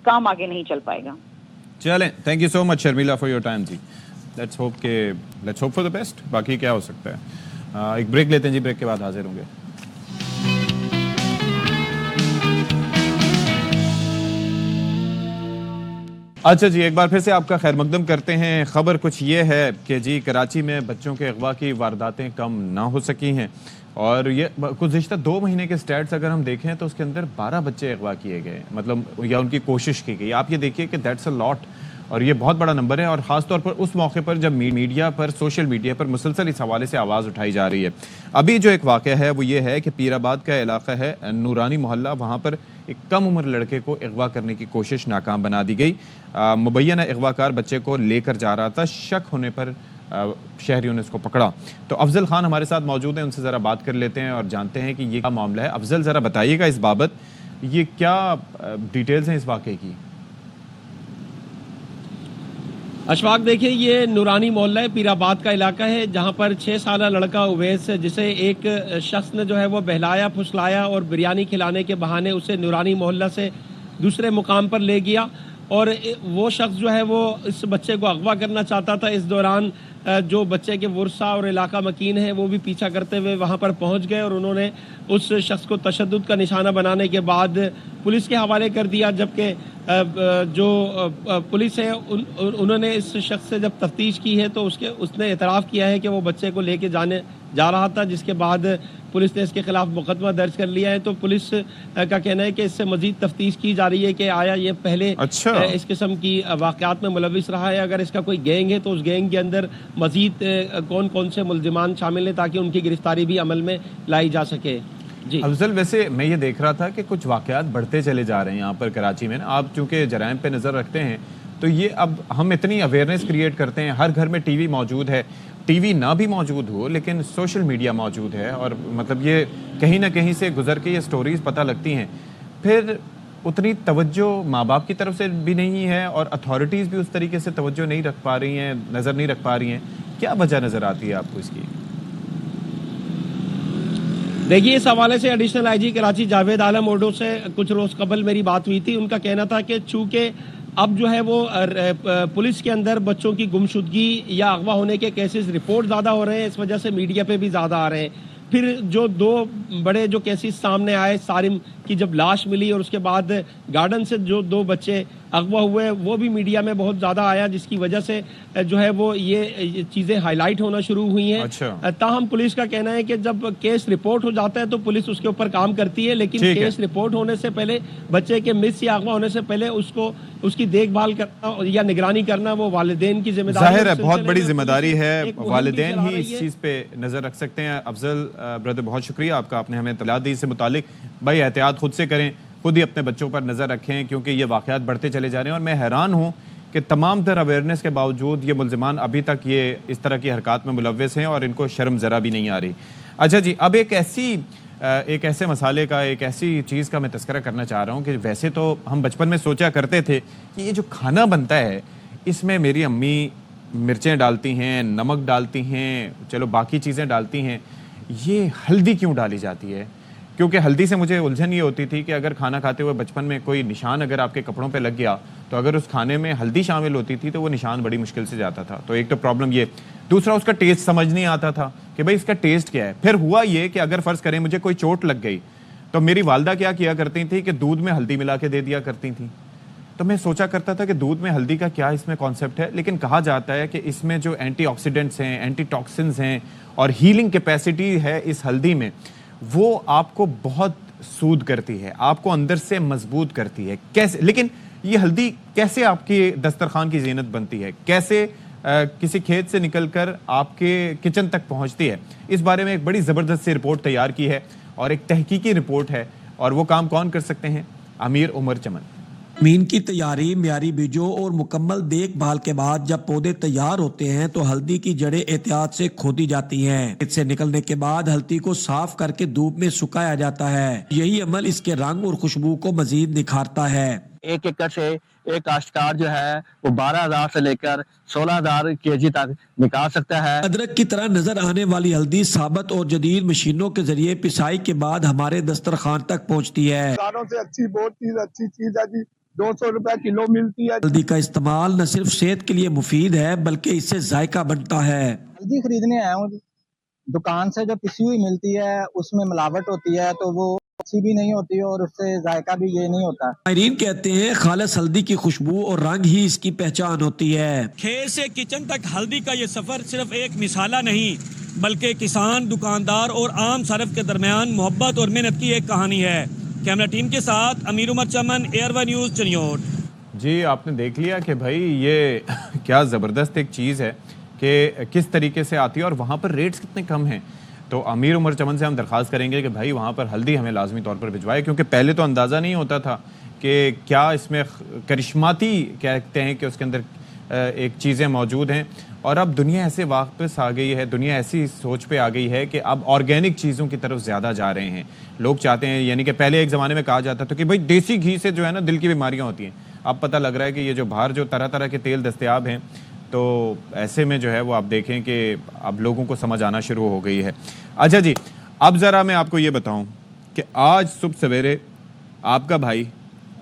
Speaker 6: کام آگے نہیں چل پائے گا.
Speaker 1: چلیں, thank you so much Sharmila for your time ji. Let's hope for the best. باقی کیا ہو سکتا ہے. ایک بریک لیتے ہیں جی, بریک کے بعد حاضر ہوں گے. اچھا جی, ایک بار پھر سے آپ کا خیر مقدم کرتے ہیں. خبر کچھ یہ ہے کہ جی کراچی میں بچوں کے اغوا کی وارداتیں کم نہ ہو سکی ہیں, اور یہ گزشتہ 2 مہینے کے سٹیٹس اگر ہم دیکھیں تو اس کے اندر 12 بچے اغوا کیے گئے, مطلب یا ان کی کوشش کی گئی. آپ یہ دیکھیے کہ دیٹس اے لاٹ, اور یہ بہت بڑا نمبر ہے, اور خاص طور پر اس موقع پر جب میڈیا پر, سوشل میڈیا پر مسلسل اس حوالے سے آواز اٹھائی جا رہی ہے. ابھی جو ایک واقعہ ہے وہ یہ ہے کہ پیر آباد کا علاقہ ہے نورانی محلہ, وہاں پر ایک کم عمر لڑکے کو اغوا کرنے کی کوشش ناکام بنا دی گئی. مبینہ اغوا کار بچے کو لے کر جا رہا تھا, شک ہونے پر شہریوں نے اس کو پکڑا. تو افضل خان ہمارے ساتھ موجود ہیں, ان سے ذرا بات کر لیتے ہیں اور جانتے ہیں کہ یہ کیا معاملہ ہے. افضل ذرا بتائیے گا اس بابت, یہ کیا ڈیٹیلز ہیں اس واقعے کی؟
Speaker 7: اشفاق دیکھیں, یہ نورانی محلہ ہے, پیر آباد کا علاقہ ہے, جہاں پر 6 سالہ لڑکا اویس, جسے ایک شخص نے جو ہے وہ بہلایا پھسلایا اور بریانی کھلانے کے بہانے اسے نورانی محلہ سے دوسرے مقام پر لے گیا, اور وہ شخص جو ہے وہ اس بچے کو اغوا کرنا چاہتا تھا. اس دوران جو بچے کے ورثاء اور علاقہ مکین ہیں وہ بھی پیچھا کرتے ہوئے وہاں پر پہنچ گئے, اور انہوں نے اس شخص کو تشدد کا نشانہ بنانے کے بعد پولیس کے حوالے کر دیا. جبکہ جو پولیس ہے انہوں نے اس شخص سے جب تفتیش کی ہے تو اس نے اعتراف کیا ہے کہ وہ بچے کو لے کے جا رہا تھا, جس کے بعد پولیس نے اس کے خلاف مقدمہ درج کر لیا ہے. تو پولیس کا کہنا ہے کہ اس سے مزید تفتیش کی جا رہی ہے کہ آیا یہ پہلے اس قسم کی واقعات میں ملوث رہا ہے. اگر اس کا کوئی گینگ ہے تو اس گینگ کے اندر مزید کون کون سے ملزمان شامل ہیں تاکہ ان کی گرفتاری بھی عمل میں لائی جا سکے. جی
Speaker 1: افضل, ویسے میں یہ دیکھ رہا تھا کہ کچھ واقعات بڑھتے چلے جا رہے ہیں یہاں پر کراچی میں. آپ چونکہ جرائم پہ نظر رکھتے ہیں تو یہ اب ہم اتنی اویئرنیس کریٹ کرتے ہیں, ہر گھر میں ٹی وی موجود ہے, ٹی وی نہ بھی موجود ہو لیکن سوشل میڈیا موجود ہے, اور مطلب یہ کہیں نہ کہیں سے گزر کے یہ سٹوریز پتہ لگتی ہیں. پھر اتنی توجہ ماں باپ کی طرف سے بھی نہیں ہے, اور اتھارٹیز بھی اس طریقے سے توجہ نہیں رکھ پا رہی ہیں, نظر نہیں رکھ پا رہی ہیں. کیا وجہ نظر آتی ہے آپ کو اس کی؟
Speaker 7: دیکھیے, اس حوالے سے additional IG Karachi Javed Alam اوڈو سے کچھ روز قبل میری بات ہوئی تھی. ان کا کہنا تھا کہ چونکہ اب جو ہے وہ پولیس کے اندر بچوں کی گمشدگی یا اغوا ہونے کے کیسز رپورٹ زیادہ ہو رہے ہیں, اس وجہ سے میڈیا پہ بھی زیادہ آ رہے ہیں. پھر جو 2 بڑے جو کیسز سامنے آئے, سارم کی جب لاش ملی اور اس کے بعد گارڈن سے جو 2 بچے अगवा हुए वो भी मीडिया में बहुत ज़्यादा आया, जिसकी वजह से जो है वो ये चीज़ें हाईलाइट होना शुरू हुई हैं।
Speaker 1: अच्छा।
Speaker 7: ताहम पुलिस का कहना है कि जब केस रिपोर्ट हो जाता है तो पुलिस उसके ऊपर काम करती है, लेकिन केस रिपोर्ट होने से पहले, बच्चे के मिस या अगवा होने से पहले उसकी देखभाल करना या निगरानी करना वो वालिदैन की जिम्मेदारी
Speaker 1: जाहिर है, बहुत बड़ी जिम्मेदारी है। वालिदैन ही इस चीज़ पे नज़र रख सकते हैं। अफजल ब्रदर, बहुत शुक्रिया आपका, आपने हमें इत्तला दी इससे मुतालिक। भाई एहतियात खुद से करें, खुद ही अपने बच्चों पर नज़र रखें, क्योंकि ये वाक़यात बढ़ते चले जा रहे हैं और मैं हैरान हूँ कि तमाम तर अवेयरनेस के बावजूद ये मुल्ज़िमान अभी तक ये इस तरह की हरकत में मुलव्वस हैं और इनको शर्म ज़रा भी नहीं आ रही। अच्छा जी, अब एक ऐसे मसाले का, एक ऐसी चीज़ का मैं तस्करा करना चाह रहा हूँ कि वैसे तो हम बचपन में सोचा करते थे कि ये जो खाना बनता है इसमें मेरी अम्मी मिर्चें डालती हैं, नमक डालती हैं, चलो बाकी चीज़ें डालती हैं, ये हल्दी क्यों डाली जाती है? क्योंकि हल्दी से मुझे उलझन ये होती थी कि अगर खाना खाते हुए बचपन में कोई निशान अगर आपके कपड़ों पे लग गया तो अगर उस खाने में हल्दी शामिल होती थी तो वो निशान बड़ी मुश्किल से जाता था। तो एक तो प्रॉब्लम ये, दूसरा उसका टेस्ट समझ नहीं आता था कि भाई इसका टेस्ट क्या है। फिर हुआ ये कि अगर फ़र्ज़ करें मुझे कोई चोट लग गई तो मेरी वालदा क्या किया करती थी कि दूध में हल्दी मिला के दे दिया करती थी। तो मैं सोचा करता था कि दूध में हल्दी का क्या इसमें कॉन्सेप्ट है, लेकिन कहा जाता है कि इसमें जो एंटीऑक्सीडेंट्स हैं, एंटीटॉक्सिन्स हैं और हीलिंग कैपेसिटी है इस हल्दी में, वो आपको बहुत सूद करती है, आपको अंदर से मजबूत करती है। कैसे? लेकिन ये हल्दी कैसे आपकी दस्तरखान की ज़ीनत बनती है, कैसे किसी खेत से निकलकर आपके किचन तक पहुंचती है, इस बारे में एक बड़ी ज़बरदस्त सी रिपोर्ट तैयार की है और एक तहकीकी रिपोर्ट है। और वो काम कौन कर सकते हैं? अमीर उमर चमन।
Speaker 8: मीन की तैयारी, मियारी बीजों और मुकम्मल देखभाल के बाद जब पौधे तैयार होते हैं तो हल्दी की जड़ें एहतियात से खोदी जाती हैं। इससे निकलने के बाद हल्दी को साफ करके धूप में सुखाया जाता है। यही अमल इसके रंग और खुशबू को मजीद निखारता है।
Speaker 9: 1 एकड़ से एक काश्तकार जो है वो 12,000 से लेकर 16,000 केजी तक निकाल सकता है।
Speaker 8: अदरक की तरह नजर आने वाली हल्दी साबत और जदीद मशीनों के जरिए पिसाई के बाद हमारे दस्तरखान तक पहुँचती है।
Speaker 10: से अच्छी, बहुत अच्छी चीज है जी, 200 रुपए किलो मिलती है।
Speaker 8: हल्दी का इस्तेमाल न सिर्फ सेहत के लिए मुफीद है बल्कि इससे जायका बनता है।
Speaker 11: हल्दी खरीदने आया हूँ, दुकान से जो पिसी हुई मिलती है उसमें मिलावट होती है तो वो अच्छी भी नहीं होती और उससे जायका भी ये नहीं होता।
Speaker 8: माहिरीन कहते हैं खालिस हल्दी की खुशबू और रंग ही इसकी पहचान होती है।
Speaker 12: खेत से किचन तक हल्दी का ये सफर सिर्फ एक मिसाला नहीं बल्कि किसान, दुकानदार और आम सरफ के दरमियान मोहब्बत और मेहनत की एक कहानी है। कैमरा टीम के साथ अमीर उमर चमन, एयरवा न्यूज़, चिन्योट।
Speaker 1: जी, आपने देख लिया कि भाई ये क्या ज़बरदस्त एक चीज़ है कि किस तरीके से आती है और वहाँ पर रेट्स कितने कम हैं। तो अमीर उमर चमन से हम दरख्वास्त करेंगे कि भाई वहाँ पर हल्दी हमें लाजमी तौर पर भिजवाए, क्योंकि पहले तो अंदाज़ा नहीं होता था कि क्या इसमें करिश्माती कहते हैं कि उसके अंदर एक चीज़ें मौजूद हैं। और अब दुनिया ऐसे वापस आ गई है, दुनिया ऐसी सोच पे आ गई है कि अब ऑर्गेनिक चीज़ों की तरफ ज़्यादा जा रहे हैं लोग। चाहते हैं, यानी कि पहले एक ज़माने में कहा जाता था कि भाई देसी घी से जो है ना दिल की बीमारियां होती हैं। अब पता लग रहा है कि ये जो बाहर जो तरह तरह के तेल दस्तयाब हैं, तो ऐसे में जो है वो आप देखें कि अब लोगों को समझ आना शुरू हो गई है। अच्छा जी, अब ज़रा मैं आपको ये बताऊँ कि आज सुबह सवेरे आपका भाई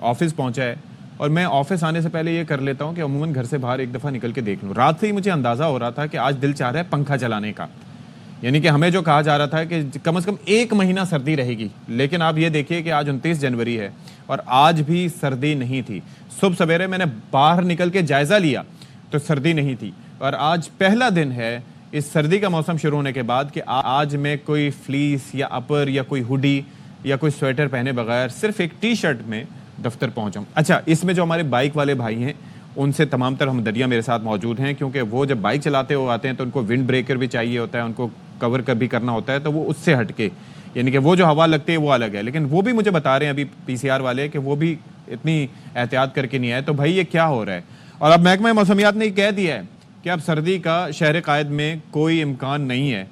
Speaker 1: ऑफिस पहुँचा है और मैं ऑफिस आने से पहले ये कर लेता हूँ कि अमूमन घर से बाहर एक दफ़ा निकल के देख लूँ। रात से ही मुझे अंदाज़ा हो रहा था कि आज दिल चाह रहा है पंखा चलाने का, यानी कि हमें जो कहा जा रहा था कि कम से कम 1 महीना सर्दी रहेगी, लेकिन आप ये देखिए कि आज 29 जनवरी है और आज भी सर्दी नहीं थी। सुबह सवेरे मैंने बाहर निकल के जायज़ा लिया तो सर्दी नहीं थी और आज पहला दिन है इस सर्दी का मौसम शुरू होने के बाद कि आज मैं कोई फ्लीस या अपर या कोई हुडी या कोई स्वेटर पहने बगैर सिर्फ एक टी शर्ट में दफ्तर पहुंचाऊं। अच्छा, इसमें जो हमारे बाइक वाले भाई हैं उनसे तमाम तरह हमदर्दियाँ मेरे साथ मौजूद हैं, क्योंकि वो जब बाइक चलाते हुए आते हैं तो उनको विंड ब्रेकर भी चाहिए होता है, उनको कवर कर भी करना होता है, तो वो उससे हटके, यानी कि वो जो हवा लगती है वो अलग है। लेकिन वो भी मुझे बता रहे हैं अभी PCR वाले कि वो भी इतनी एहतियात करके नहीं आए। तो भाई ये क्या हो रहा है? और अब महकमा मौसमियात ने कह दिया है कि अब सर्दी का शहर कायद में कोई इम्कान नहीं है,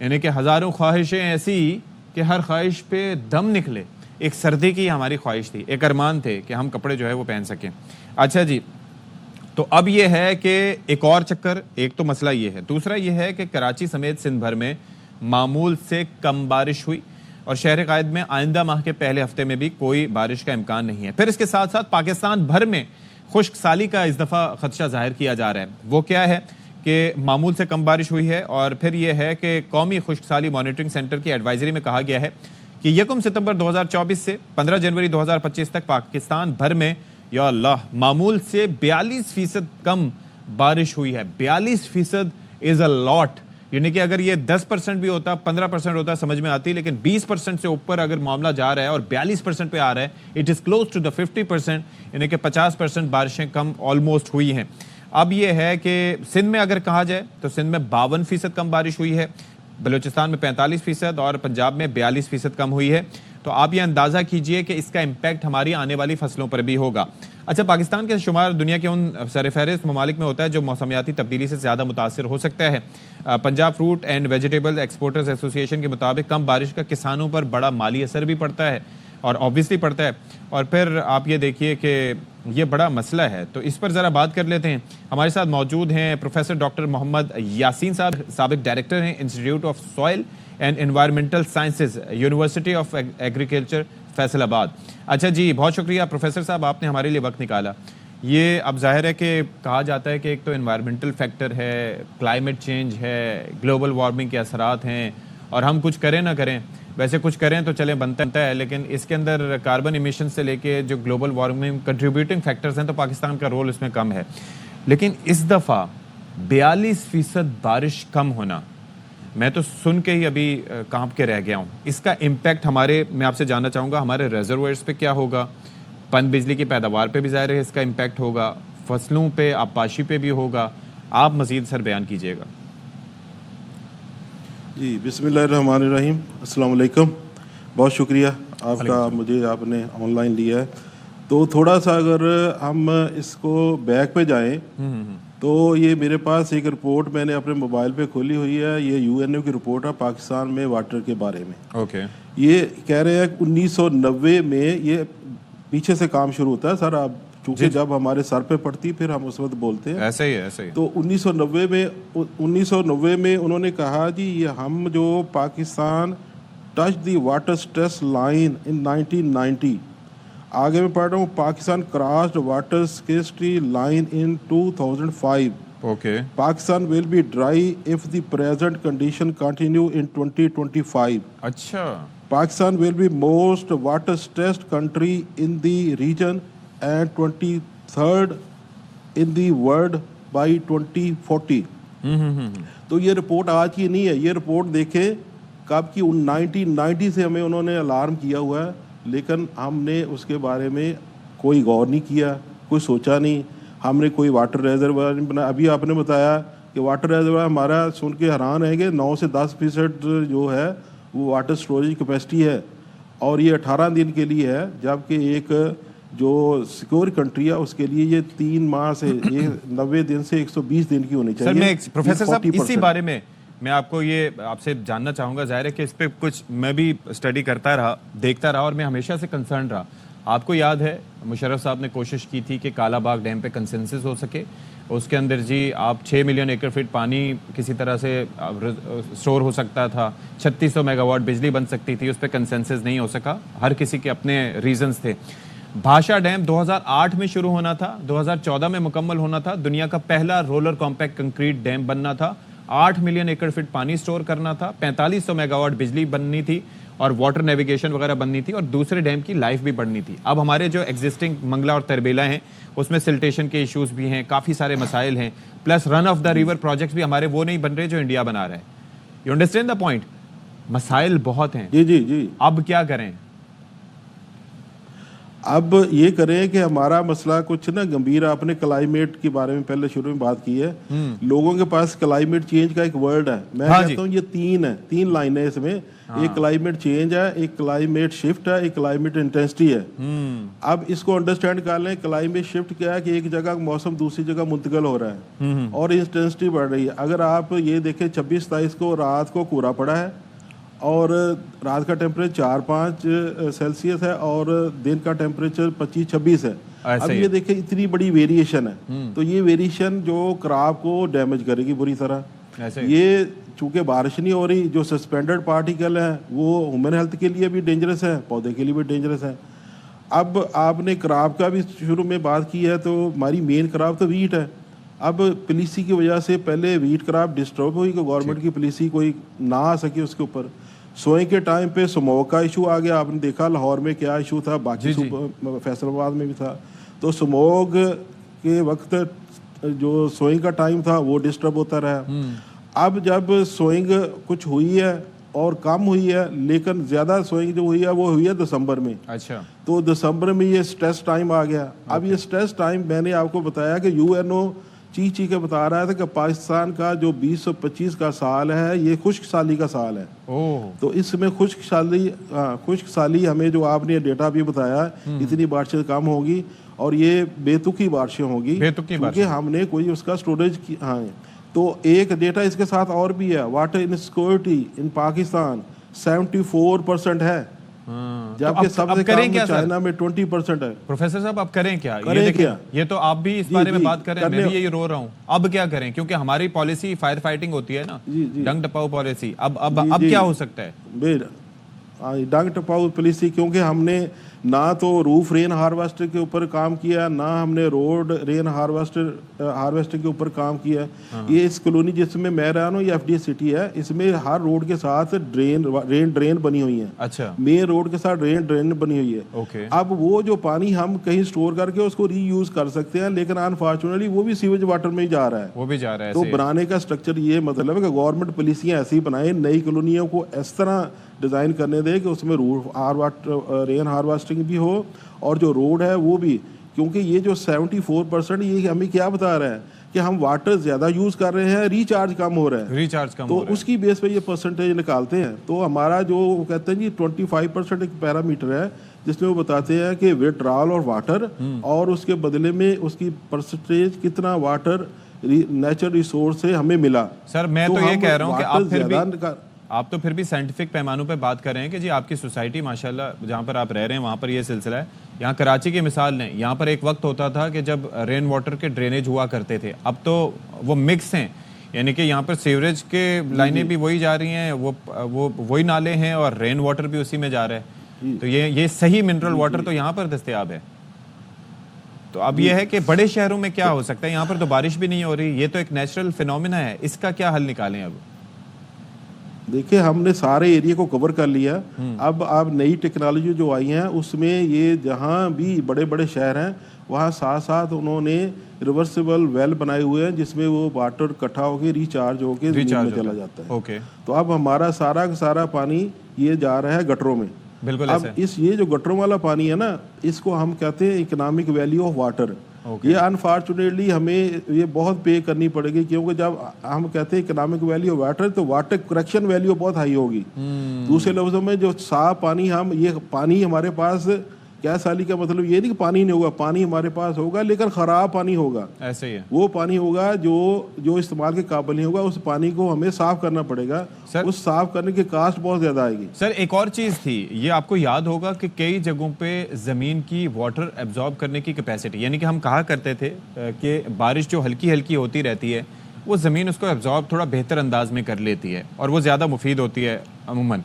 Speaker 1: यानी कि हज़ारों ख्वाहिशें ऐसी कि हर ख्वाहिश पे दम निकले। एक सर्दी की हमारी ख्वाहिश थी, एक अरमान थे कि हम कपड़े जो है वो पहन सकें। अच्छा जी, तो अब ये है कि एक और चक्कर, एक तो मसला ये है, दूसरा ये है कि कराची समेत सिंध भर में मामूल से कम बारिश हुई और शहर कायद में आइंदा माह के पहले हफ्ते में भी कोई बारिश का इम्कान नहीं है। फिर इसके साथ साथ पाकिस्तान भर में खुश्क साली का इस दफ़ा खदशा जाहिर किया जा रहा है। वो क्या है कि मामूल से कम बारिश हुई है और फिर यह है कि कौमी खुश्क साली मॉनिटरिंग सेंटर की एडवाइजरी में कहा गया है कि 1 सितंबर 2024 से 15 जनवरी 2025 तक पाकिस्तान भर में या अल्लाह, मामूल से 42% कम बारिश हुई है। 42% इज अ लॉट, यानी कि अगर ये 10% भी होता, 15% होता, समझ में आती, लेकिन 20% से ऊपर अगर मामला जा रहा है और 42% पे आ रहा है, it is close to the 50%, यानी कि 50% बारिशें कम ऑलमोस्ट हुई हैं। अब ये है कि सिंध में अगर कहा जाए तो सिंध में 52% कम बारिश हुई है, बलूचिस्तान में 45% और पंजाब में 42% कम हुई है। तो आप ये अंदाज़ा कीजिए कि इसका इम्पैक्ट हमारी आने वाली फसलों पर भी होगा। अच्छा, पाकिस्तान के शुमार दुनिया के उन सरफहरिस्त ममालिक में होता है जो मौसमियाती तब्दीली से ज़्यादा मुतासर हो सकता है। Punjab fruit and vegetable exporters association के मुताबिक कम बारिश का किसानों पर बड़ा माली असर भी पड़ता है और ऑब्वियसली पड़ता है। और फिर आप ये देखिए कि ये बड़ा मसला है, तो इस पर ज़रा बात कर लेते हैं। हमारे साथ मौजूद हैं प्रोफेसर डॉक्टर मोहम्मद यासीन साहब, साबिक डायरेक्टर हैं institute of soil and environmental sciences, university of agriculture Faisalabad. अच्छा जी, बहुत शुक्रिया प्रोफेसर साहब, आपने हमारे लिए वक्त निकाला। ये अब जाहिर है कि कहा जाता है कि एक तो एनवायरमेंटल फैक्टर है, क्लाइमेट चेंज है, ग्लोबल वार्मिंग के असरात हैं, और हम कुछ करें ना करें, वैसे कुछ करें तो चले बनता है, लेकिन इसके अंदर कार्बन इमिशन से लेके जो ग्लोबल वार्मिंग कंट्रीब्यूटिंग फैक्टर्स हैं, तो पाकिस्तान का रोल इसमें कम है। लेकिन इस दफ़ा 42% बारिश कम होना, मैं तो सुन के ही अभी कांप के रह गया हूँ। इसका इम्पैक्ट हमारे, मैं आपसे जानना चाहूँगा, हमारे रिजर्वायर्स पे क्या होगा, पन बिजली की पैदावार पे भी ज़ाहिर है इसका इम्पैक्ट होगा, फसलों पे, आबपाशी पे भी होगा। आप मज़ीद सर बयान कीजिएगा।
Speaker 13: जी, बिस्मिल्लाहिर्रहमानिर्रहीम, अस्सलाम वालेकुम। बहुत शुक्रिया आपका, मुझे आपने ऑनलाइन लिया है। तो थोड़ा सा अगर हम इसको बैक पे जाएं तो ये मेरे पास एक रिपोर्ट मैंने अपने मोबाइल पे खोली हुई है, ये यूएनओ की रिपोर्ट है पाकिस्तान में वाटर के बारे में।
Speaker 1: ओके। ये
Speaker 13: कह रहे हैं 1990 में ये पीछे से काम शुरू होता है सर, आप चूंकि जब हमारे सर पे पड़ती फिर हम उस वक्त बोलते हैं,
Speaker 1: ऐसे ही है।
Speaker 13: तो 1990 में उन्होंने कहा जी ये हम जो Pakistan touch the water stress line in 1990, आगे मैं पढ़ रहा हूँ, Pakistan crossed water scarcity line in 2005।
Speaker 1: Okay.
Speaker 13: Pakistan will be dry if the present condition continue in 2025।
Speaker 1: अच्छा।
Speaker 13: Pakistan will be most water stressed country in the region and 23rd in the world by 2040। तो ये report आज की नहीं है, ये report देखें कब की, 1990 से हमें उन्होंने अलार्म किया हुआ है, लेकिन हमने उसके बारे में कोई गौर नहीं किया, कोई सोचा नहीं, हमने कोई वाटर रिजर्वायर नहीं बनाया। अभी आपने बताया कि वाटर रिजर्वायर हमारा, सुन के हैरान है कि 9 से 10% जो है वो वाटर स्टोरेज कैपेसिटी है, और ये 18 दिन के लिए है, जबकि एक जो सिक्योर कंट्री है उसके लिए ये 3 माह से ये 90 दिन से 120 दिन की होनी चाहिए।
Speaker 1: सर मैं प्रोफेसर साहब इसी बारे में मैं आपको ये आपसे जानना चाहूँगा। जाहिर है कि इस पर कुछ मैं भी स्टडी करता रहा, देखता रहा, और मैं हमेशा से कंसर्न रहा। आपको याद है मुशर्रफ साहब ने कोशिश की थी कि कालाबाग डैम पे कंसेंसस हो सके, उसके अंदर जी आप 6 मिलियन एकड़ फीट पानी किसी तरह से स्टोर हो सकता था, 3600 मेगावाट बिजली बन सकती थी, उस पर कंसेंसस नहीं हो सका, हर किसी के अपने रीजंस थे। भाषा डैम 2008 में शुरू होना था, 2014 में मुकम्मल होना था, दुनिया का पहला रोलर कॉम्पैक्ट कंक्रीट डैम बनना था, 8 मिलियन एकड़ फीट पानी स्टोर करना था, 4500 मेगावाट बिजली बननी थी और वाटर नेविगेशन वगैरह बननी थी, और दूसरे डैम की लाइफ भी बढ़नी थी। अब हमारे जो एग्जिस्टिंग मंगला और तरबेला हैं उसमें सिल्टेशन के इश्यूज भी हैं, काफ़ी सारे मसाइल हैं, plus run of the river projects भी हमारे वो नहीं बन रहे जो इंडिया बना रहा है। You understand the point? मसाइल बहुत हैं।
Speaker 13: जी जी जी।
Speaker 1: अब क्या करें?
Speaker 13: अब ये करें कि हमारा मसला कुछ ना गंभीर, आपने क्लाइमेट के बारे में पहले शुरू में बात की है, लोगों के पास क्लाइमेट चेंज का एक वर्ड है, मैं कहता हूँ ये 3 लाइनें है इसमें। एक क्लाइमेट चेंज है, एक क्लाइमेट शिफ्ट है, एक क्लाइमेट इंटेंसिटी है। अब इसको अंडरस्टैंड कर लें, क्लाइमेट शिफ्ट क्या है कि एक जगह मौसम दूसरी जगह मुंतकिल हो रहा है और इंटेंसिटी बढ़ रही है। अगर आप ये देखें 26-27 को रात को कोहरा पड़ा है और रात का टेम्परेचर 4-5 सेल्सियस है और दिन का टेम्परेचर 25-26 है। अब ये देखें इतनी बड़ी वेरिएशन है, तो ये वेरिएशन जो क्रॉप को डैमेज करेगी बुरी तरह। ये चूंकि बारिश नहीं हो रही, जो सस्पेंडेड पार्टिकल हैं वो ह्यूमन हेल्थ के लिए भी डेंजरस है, पौधे के लिए भी डेंजरस है। अब आपने क्रॉप का भी शुरू में बात की है, तो हमारी मेन क्रॉप तो वीट है। अब पॉलिसी की वजह से पहले वीट क्रॉप डिस्टर्ब हुई, कि गवर्नमेंट की पॉलिसी कोई ना आ सकी उसके ऊपर। सोए के टाइम पे स्मोक का इशू आ गया, आपने देखा लाहौर में क्या इशू था, बाकी फैसलाबाद में भी था। तो स्मोक के वक्त जो सोइंग का टाइम था वो डिस्टर्ब होता रहा। अब जब सोइंग कुछ हुई है और कम हुई है, लेकिन ज़्यादा सोइंग जो हुई है वो हुई है दिसंबर में।
Speaker 1: अच्छा,
Speaker 13: तो दिसंबर में ये स्ट्रेस टाइम आ गया। अब ये स्ट्रेस टाइम मैंने आपको बताया कि यूएनओ चीख के बता रहा था कि पाकिस्तान का जो 2025 का साल है ये खुश्क साली का साल है। तो इसमें खुश्क साली हमें जो आपने डेटा भी बताया इतनी बारिशें कम होगी और ये बेतुकी बारिशें होगी क्योंकि हमने कोई उसका स्टोरेज की। हाँ, तो एक डेटा इसके साथ और भी है, वाटर इनसिक्योरिटी इन पाकिस्तान 74% है, जबकि सबसे कम चाइना में 20% है।
Speaker 1: प्रोफेसर साहब अब करें क्या? ये तो आप भी इस बारे में बात कर रहे हैं, मैं भी ये रो रहा हूँ। अब क्या करें, क्योंकि हमारी पॉलिसी फायर फाइटिंग होती है ना, डंग टपाओ पॉलिसी। अब क्या हो सकता है?
Speaker 13: डंग टपाओ पॉलिसी, क्योंकि हमने ना तो रूफ रेन हार्वेस्टर के ऊपर काम किया, ना हमने रोड रेन हार्वेस्टर के ऊपर काम किया। ये इस कॉलोनी जिसमें मैं रहा हूँ, ये एफडी सिटी है, इसमें हर रोड के साथ ड्रेन बनी हुई है।
Speaker 1: अच्छा,
Speaker 13: मेन रोड के साथ ड्रेन बनी हुई है।
Speaker 1: ओके।
Speaker 13: अब वो जो पानी हम कहीं स्टोर करके उसको रीयूज कर सकते हैं, लेकिन अनफॉर्चुनेटली वो भी सीवेज वाटर में ही जा रहा है।
Speaker 1: वो भी जा रहा है।
Speaker 13: तो बनाने का स्ट्रक्चर ये मतलब है कि गवर्नमेंट पॉलिसियां ऐसी बनाए, नई कॉलोनियों को इस तरह डिज़ाइन करने दे कि उसमें रेन हार्वेस्टिंग भी हो और जो रोड है वो भी, क्योंकि ये जो 74% ये हमें क्या बता रहा है कि हम वाटर ज़्यादा यूज़ कर रहे हैं, रिचार्ज कम हो रहा है, तो उसकी बेस पे ये परसेंटेज निकालते हैं। तो हमारा जो कहते हैं जी 25% एक पैरामीटर है जिसमें वो बताते हैं कि विड्रॉल और वाटर और उसके बदले में उसकी परसेंटेज कितना वाटर नेचुरल रिसोर्स से हमें मिला।
Speaker 1: सर मैं तो ये कह रहा हूँ कि आप तो फिर भी साइंटिफिक पैमानों पे बात कर रहे हैं कि जी आपकी सोसाइटी माशाल्लाह जहाँ पर आप रह रहे हैं वहाँ पर ये सिलसिला है। यहाँ कराची की मिसाल लें, यहाँ पर एक वक्त होता था कि जब रेन वाटर के ड्रेनेज हुआ करते थे, अब तो वो मिक्स हैं, यानी कि यहाँ पर सीवरेज के लाइनें भी वही जा रही हैं, वो वही नाले हैं और रेन वाटर भी उसी में जा रहा है। तो ये सही मिनरल वाटर तो यहाँ पर दस्तयाब है। तो अब ये है कि बड़े शहरों में क्या हो सकता है, यहाँ पर तो बारिश भी नहीं हो रही, ये तो एक नेचुरल फिनोमिना है, इसका क्या हल निकालें? अब
Speaker 13: देखिए हमने सारे एरिया को कवर कर लिया। अब नई टेक्नोलॉजी जो आई है उसमें ये जहाँ भी बड़े बड़े शहर हैं वहाँ साथ साथ उन्होंने रिवर्सिबल वेल बनाए हुए हैं जिसमें वो वाटर इकट्ठा होकर रिचार्ज होकर जमीन में चला जाता है।
Speaker 1: ओके।
Speaker 13: तो अब हमारा सारा का सारा पानी ये जा रहा है गटरों में।
Speaker 1: बिल्कुल।
Speaker 13: अब ये जो गटरों वाला पानी है ना, इसको हम कहते हैं इकोनॉमिक वैल्यू ऑफ वाटर। ये अनफॉर्चुनेटली हमें ये बहुत पे करनी पड़ेगी, क्योंकि जब हम कहते हैं इकोनॉमिक वैल्यू ऑफ वाटर तो वाटर करेक्शन वैल्यू बहुत हाई होगी। दूसरे लफ्जों में जो साफ पानी ये पानी हमारे पास क्या साली का मतलब ये नहीं कि पानी नहीं होगा, पानी हमारे पास होगा लेकिन खराब पानी होगा।
Speaker 1: ऐसे ही है, वो
Speaker 13: पानी होगा जो इस्तेमाल के काबिल नहीं होगा, उस पानी को हमें साफ करना पड़ेगा। सर, उस साफ करने की कास्ट बहुत ज्यादा आएगी।
Speaker 1: सर एक और चीज थी, ये आपको याद होगा कि कई जगहों पे जमीन की वाटर एब्जॉर्ब करने की कैपेसिटी, यानी कि हम कहा करते थे कि बारिश जो हल्की हल्की होती रहती है वो जमीन उसको एब्जॉर्ब थोड़ा बेहतर अंदाज में कर लेती है और वो ज्यादा मुफीद होती है अमूमन।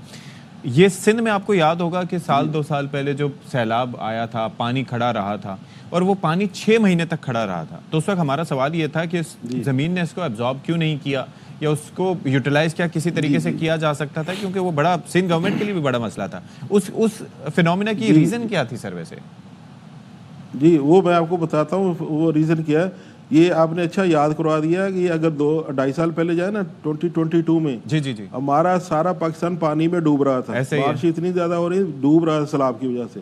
Speaker 1: ये सिंध में आपको याद होगा कि साल 2 साल पहले जो सैलाब आया था, पानी खड़ा रहा था और वो पानी 6 महीने तक खड़ा रहा था। तो उस वक्त हमारा सवाल ये था कि ज़मीन ने इसको एब्जॉर्ब क्यों नहीं किया या उसको यूटिलाइज क्या किसी तरीके से किया जा सकता था, क्योंकि वो बड़ा सिंध गवर्नमेंट के लिए भी बड़ा मसला था। उस फिनोमिना की रीज़न क्या थी सर वैसे?
Speaker 13: जी वो मैं आपको बताता हूँ वो रीज़न क्या है। ये आपने अच्छा याद करवा दिया कि अगर 2-2.5 साल पहले जाए ना 2022 में
Speaker 1: जी
Speaker 13: हमारा सारा पाकिस्तान पानी में डूब रहा था। बारिश इतनी ज्यादा हो रही, डूब रहा है सैलाब की वजह से।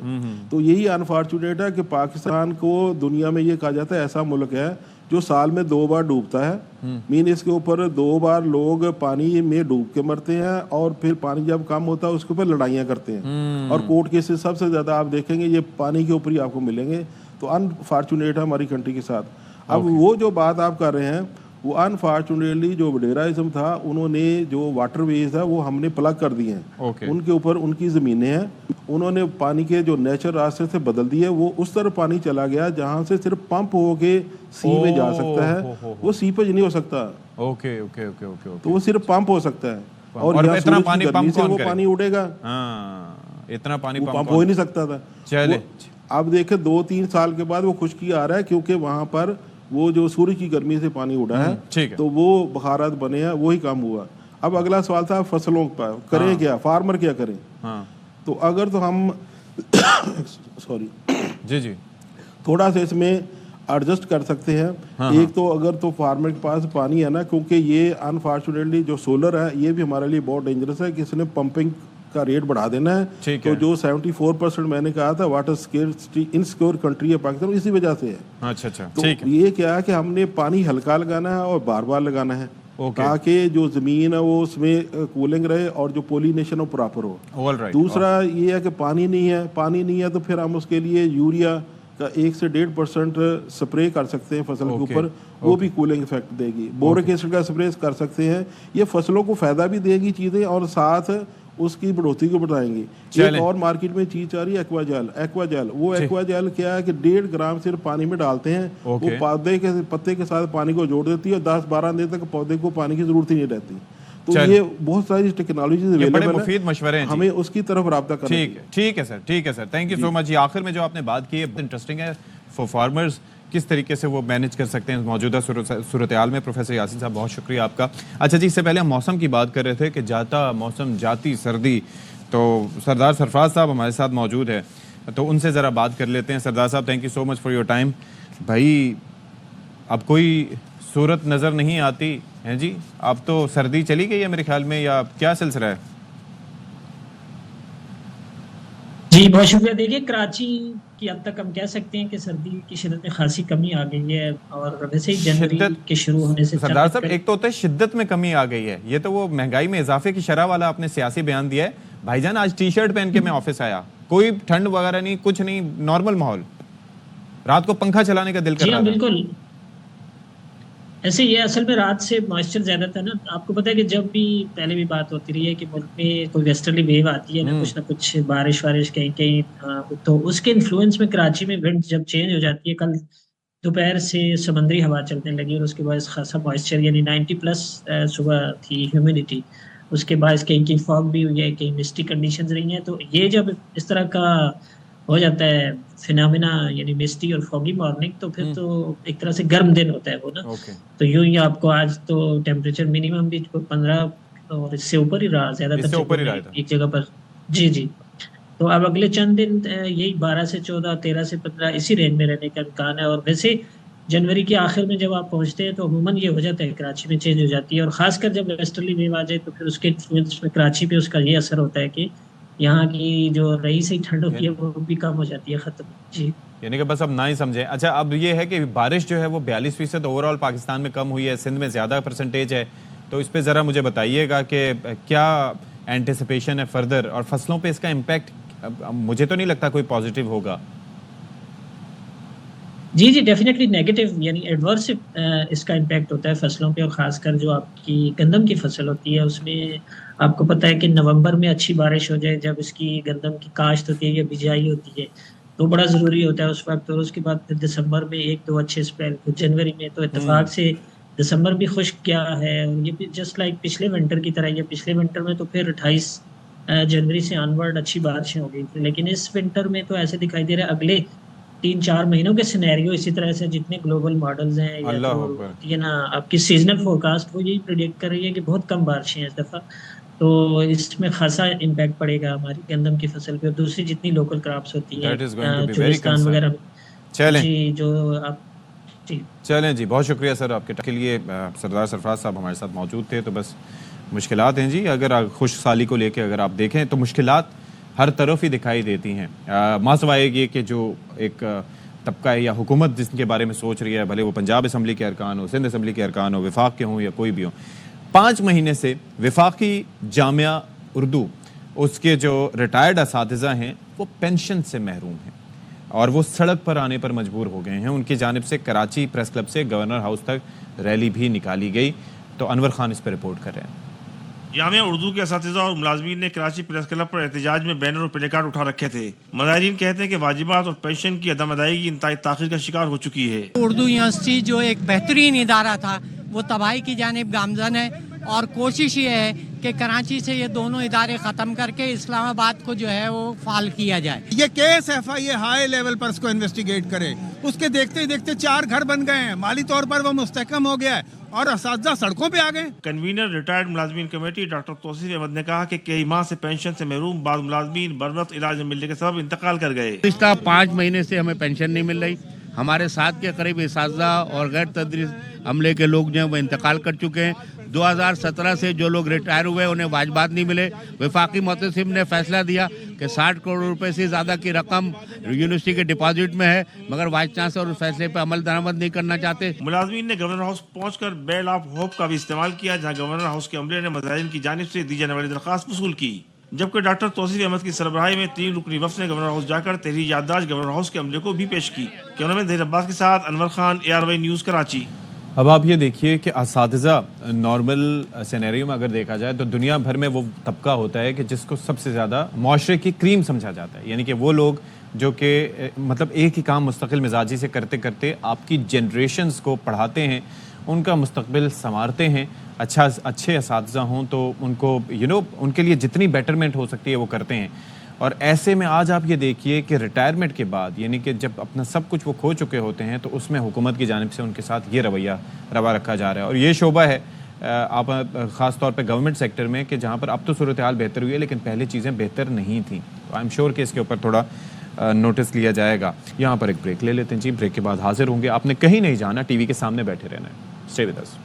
Speaker 13: तो यही अनफॉर्चुनेट है कि पाकिस्तान को दुनिया में ये कहा जाता है ऐसा मुल्क है जो साल में 2 बार डूबता है। मीन इसके ऊपर 2 बार लोग पानी में डूब के मरते हैं और फिर पानी जब कम होता है उसके ऊपर लड़ाइयाँ करते हैं और कोर्ट केसेस सबसे ज्यादा आप देखेंगे ये पानी के ऊपर ही आपको मिलेंगे। तो अनफॉर्चुनेट है हमारी कंट्री के साथ। अब वो जो बात आप कर रहे हैं वो अनफॉर्चुनेटली जो वडेराइज्म था उन्होंने जो वाटर वेज है वो हमने प्लग कर दिए हैं। उनके ऊपर उनकी ज़मीनें हैं, उन्होंने पानी के जो नेचुरल रास्ते से बदल दिए, वो उस तरफ पानी चला गया जहाँ से सिर्फ पंप होके सी में जा सकता है, वो सीपेज नहीं हो सकता।
Speaker 1: Okay okay okay okay.
Speaker 13: तो वो सिर्फ पंप हो सकता है
Speaker 1: और इतना पानी पंप
Speaker 13: से वो पानी उड़ेगा,
Speaker 1: इतना पानी
Speaker 13: पंप हो ही नहीं सकता था।
Speaker 1: चले
Speaker 13: अब देखे 2-3 साल के बाद वो खुश्की आ रहा है क्योंकि वहाँ पर वो जो सूर्य की गर्मी से पानी उड़ा है, तो वो बखारात बने हैं, वही काम हुआ। अब अगला सवाल था फसलों पर करें क्या, फार्मर क्या करें। तो अगर तो हम सॉरी
Speaker 1: जी
Speaker 13: تھوڑا سا اس میں ایڈجسٹ کر سکتے ہیں. ایک تو اگر تو فارمر کے پاس پانی ہے نا, کیونکہ یہ انفارچونیٹلی جو سولر ہے یہ بھی ہمارے لیے بہت ڈینجرس ہے کہ اس نے پمپنگ کا ریٹ بڑھا دینا ہے. تو جو 74% میں نے کہا تھا واٹر اسکیرسٹی انسیکیور کنٹری ہے پاکستان, اسی وجہ سے ہے. تو یہ کیا ہے کہ ہم نے پانی ہلکا لگانا ہے اور بار بار لگانا ہے تاکہ جو زمین ہے وہ اس میں کولنگ رہے اور جو پولینیشن وہ پراپر ہو. دوسرا یہ ہے کہ پانی نہیں ہے تو پھر ہم اس کے لیے یوریا کا 1 سے 1.5% سپرے کر سکتے ہیں فصل کے اوپر, وہ بھی کولنگ افیکٹ دے گی. بورک ایسڈ کا سپرے کر سکتے ہیں, یہ فصلوں کو فائدہ بھی دے گی چیزیں اور ساتھ اس کی بڑھوتری کو بڑھائیں گی. ایک اور مارکیٹ میں چیز آ رہی ہے ایکوا جل. وہ ایکوا جل کیا ہے کہ 1.5 گرام صرف پانی میں ڈالتے ہیں, وہ پودے کے پتے کے ساتھ پانی کو جوڑ دیتی ہے اور 10-12 دن تک پودے کو پانی کی ضرورت ہی نہیں رہتی. تو یہ بہت ساری ٹیکنالوجیز اویلیبل ہیں,
Speaker 1: مفید مشورے ہیں,
Speaker 13: ہمیں اس کی طرف رابطہ کرنا ہے.
Speaker 1: ٹھیک ہے سر, تھینک یو سو مچ. آخر میں جو آپ نے بات کی ہے انٹرسٹنگ ہے فار فارمرز, کس طریقے سے وہ مینیج کر سکتے ہیں موجودہ صورتحال میں. پروفیسر یاسین صاحب بہت شکریہ آپ کا. اچھا جی, اس سے پہلے ہم موسم کی بات کر رہے تھے کہ جاتا موسم جاتی سردی, تو سردار سرفراز صاحب ہمارے ساتھ موجود ہے, تو ان سے ذرا بات کر لیتے ہیں. سردار صاحب thank you so much for your time. بھائی اب کوئی صورت نظر نہیں آتی ہے جی, اب تو سردی چلی گئی ہے میرے خیال میں, یا کیا سلسلہ ہے؟
Speaker 14: جی بہت شکریہ. دیکھیے کراچی کی حد تک ہم کہہ سکتے ہیں کہ سردی کی شدت میں خاصی کمی آ گئی ہے, اور ویسے ہی جنوری کے شروع ہونے سے
Speaker 1: سردار صاحب ایک تو ہوتا ہے شدت میں کمی آ گئی ہے, یہ تو وہ مہنگائی میں اضافے کی شرح والا آپ نے سیاسی بیان دیا ہے. بھائی جان آج ٹی شرٹ پہن کے میں آفس آیا, کوئی ٹھنڈ وغیرہ نہیں, کچھ نہیں, نارمل ماحول, رات کو پنکھا چلانے کا دل کر رہا تھا.
Speaker 14: بالکل ایسے یہ اصل میں رات سے موئسچر زیادہ تھا نا. آپ کو پتا ہے کہ جب بھی پہلے بھی بات ہوتی رہی ہے کہ ملک میں کوئی ویسٹرلی ویو آتی ہے نا کچھ بارش کہیں تو اس کے انفلوئنس میں کراچی میں ونڈ جب چینج ہو جاتی ہے, کل دوپہر سے سمندری ہوا چلنے لگی اور اس کے باعث خاصا موئسچر یعنی 90+ صبح تھی ہیومیڈیٹی, اس کے باعث کہیں فاگ بھی ہوئی ہے, کہیں مسٹی کنڈیشنز رہی ہیں. تو یہ جب اس طرح کا ہو جاتا ہے فینامنا یعنی مسٹی اور فوگی مارننگ, تو پھر تو ایک طرح سے گرم دن ہوتا ہے وہ نا. تو یوں ہی آپ کو آج تو ٹیمپریچر منیمم بھی 15 اور اس سے اوپر ہی رہا, زیادہ تر ایک جگہ پر. جی تو اب اگلے چند دن یہی 12 سے 14, 13 سے 15 اسی رینج میں رہنے کا امکان ہے. اور ویسے جنوری کے آخر میں جب آپ پہنچتے ہیں تو عموماً یہ ہو جاتا ہے کراچی میں چینج ہو جاتی ہے, اور خاص کر جب ویسٹرلی ویو آ جائے تو پھر اس کے انفلوئنس میں کراچی پہ اس کا یہ اثر ہوتا ہے کہ یہاں کی جو رئی سے ٹھنڈ ہوتی ہے وہ بھی کم ہو جاتی ہے, ختم. جی
Speaker 1: یعنی کہ بس اب نہ ہی سمجھیں. اچھا اب یہ ہے کہ بارش جو ہے وہ 42% اوور آل پاکستان میں کم ہوئی ہے, سندھ میں زیادہ پرسنٹیج ہے, تو اس پہ ذرا مجھے بتائیے گا کہ کیا اینٹیسپیشن ہے فردر, اور فصلوں پہ اس کا امپیکٹ مجھے تو نہیں لگتا کوئی پازیٹیو ہوگا.
Speaker 14: جی ڈیفینیٹلی نیگیٹو یعنی ایڈورس اس کا امپیکٹ ہوتا ہے فصلوں پہ, اور خاص کر جو آپ کی گندم کی فصل ہوتی ہے اس میں آپ کو پتہ ہے کہ نومبر میں اچھی بارش ہو جائے, جب اس کی گندم کی کاشت ہوتی ہے یا بجائی ہوتی ہے تو بڑا ضروری ہوتا ہے اس وقت. اور اس کے بعد پھر دسمبر میں 1-2 اچھے اسپیل, جنوری میں تو اتفاق سے دسمبر بھی خشک کیا ہے, یہ جسٹ لائک پچھلے ونٹر کی طرح. یہ پچھلے ونٹر میں تو پھر 28 جنوری سے آنورڈ اچھی بارشیں ہو گئی تھی, لیکن اس ونٹر میں تو ایسے دکھائی دے رہا ہے اگلے 3-4 مہینوں کے سینیریو اسی طرح سے جتنے گلوبل ماڈلز ہیں یا نا آپ کی سیزنل فورکاسٹ وہ یہی پریڈکٹ کر رہی ہے کہ بہت کم بارشیں ہیں اس دفعہ. تو اس میں خاصا امپیکٹ پڑے گا ہماری گندم کی فصل پہ, اور دوسری جتنی لوکل کراپس ہوتی ہیں چولستان وغیرہ میں. جی جو آپ
Speaker 1: چلیں جی, بہت شکریہ سر آپ کے لیے. سردار سرفراز صاحب ہمارے ساتھ موجود تھے. تو بس مشکلات ہیں جی, اگر خشک سالی کو لے کے اگر آپ دیکھیں تو مشکلات ہر طرف ہی دکھائی دیتی ہیں. ماسوائے یہ کہ جو ایک طبقہ ہے یا حکومت جس کے بارے میں سوچ رہی ہے, بھلے وہ پنجاب اسمبلی کے ارکان ہو, سندھ اسمبلی کے ارکان ہو, وفاق کے ہوں یا کوئی بھی ہو, 5 مہینے سے وفاقی جامعہ اردو اس کے جو ریٹائرڈ اساتذہ ہیں وہ پینشن سے محروم ہیں اور وہ سڑک پر آنے پر مجبور ہو گئے ہیں. ان کی جانب سے کراچی پریس کلب سے گورنر ہاؤس تک ریلی بھی نکالی گئی. تو انور خان اس پہ رپورٹ کر رہے ہیں.
Speaker 15: جامعہ اردو کے اساتذہ اور ملازمین نے کراچی پریس کلب پر احتجاج میں بینر اور پلے کارڈ اٹھا رکھے تھے. مظاہرین کہتے ہیں کہ واجبات اور پینشن کی عدم ادائیگی انتہائی تاخیر کا شکار ہو چکی ہے.
Speaker 16: اردو یونیورسٹی جو ایک بہترین ادارہ تھا وہ تباہی کی جانب گامزن ہے, اور کوشش یہ ہے کہ کراچی سے یہ دونوں ادارے ختم کر کے اسلام آباد کو جو ہے وہ فعال کیا جائے.
Speaker 17: یہ کیس FIA ہائی لیول پر اس کو انویسٹیگیٹ کرے. اس کے دیکھتے ہی دیکھتے 4 گھر بن گئے ہیں, مالی طور پر وہ مستحکم ہو گیا ہے اور اساتذہ سڑکوں پہ آ گئے.
Speaker 15: کنوینر ریٹائرڈ ملازمین کمیٹی ڈاکٹر توصیف احمد نے کہا کہ کئی ماہ سے پینشن سے محروم بعض ملازمین بر وقت علاج میں ملنے کے سبب انتقال کر گئے.
Speaker 18: اس کا 5 مہینے سے ہمیں پینشن نہیں مل رہی. हमारे 7 के करीब इसाज़ा और गैर तदरीस अमले के लोग जो हैं वो इंतकाल कर चुके हैं। 2017 से जो लोग रिटायर हुए उन्हें वाजबात नहीं मिले। वफाकी मुहतसिब ने फैसला दिया कि 60 करोड़ रुपए से ज़्यादा की रकम यूनिवर्सिटी के डिपॉजिट में है, मगर वाइस चांसलर उस फैसले पर अमल दरामद नहीं करना चाहते।
Speaker 15: मुलाजमीन ने गवर्नर हाउस पहुंचकर बेल ऑफ होप का भी इस्तेमाल किया, जहां गवर्नर हाउस के अमले ने मुजाहिरीन की जानिब से दी जाने वाली दरख्वास्त वसूल की, जबकि डॉक्टर तौसीफ अहमद की सरबराही में 3 रुकनी वफ्द ने गवर्नर हाउस जाकर तहरीर याददाश्त गवर्नर हाउस के अमले को भी पेश की। कैमरा मैन ज़हीर अब्बास के साथ अनवर खान, ARY न्यूज़, कराची।
Speaker 1: अब आप ये देखिए कि असातिज़ा नॉर्मल सिनेरियो में अगर देखा जाए तो दुनिया भर में वो तबका होता है कि जिसको सबसे ज़्यादा माशरे की क्रीम समझा जाता है, यानी कि वो लोग जो कि मतलब एक ही काम मुस्तकिल मिजाजी से करते करते आपकी जनरेशन्स को पढ़ाते हैं, उनका मुस्तकबिल संवारते हैं। अच्छे असातिज़ा हों तो उनको उनके लिए जितनी बेटरमेंट हो सकती है वो करते हैं। और ऐसे में आज आप ये देखिए कि रिटायरमेंट के बाद, यानी कि जब अपना सब कुछ वो खो चुके होते हैं, तो उसमें हुकूमत की जानिब से उनके साथ ये रवा रखा जा रहा है। और ये शोबा है आप ख़ास तौर पे गवर्नमेंट सेक्टर में कि जहाँ पर अब तो सूरत हाल बेहतर हुई है, लेकिन पहले चीज़ें बेहतर नहीं थी। आई एम श्योर कि इसके ऊपर थोड़ा नोटिस लिया जाएगा। यहाँ पर एक ब्रेक ले लेते हैं जी, ब्रेक के बाद हाजिर होंगे। आपने कहीं नहीं जाना, टीवी के सामने बैठे रहना है। Stay with us.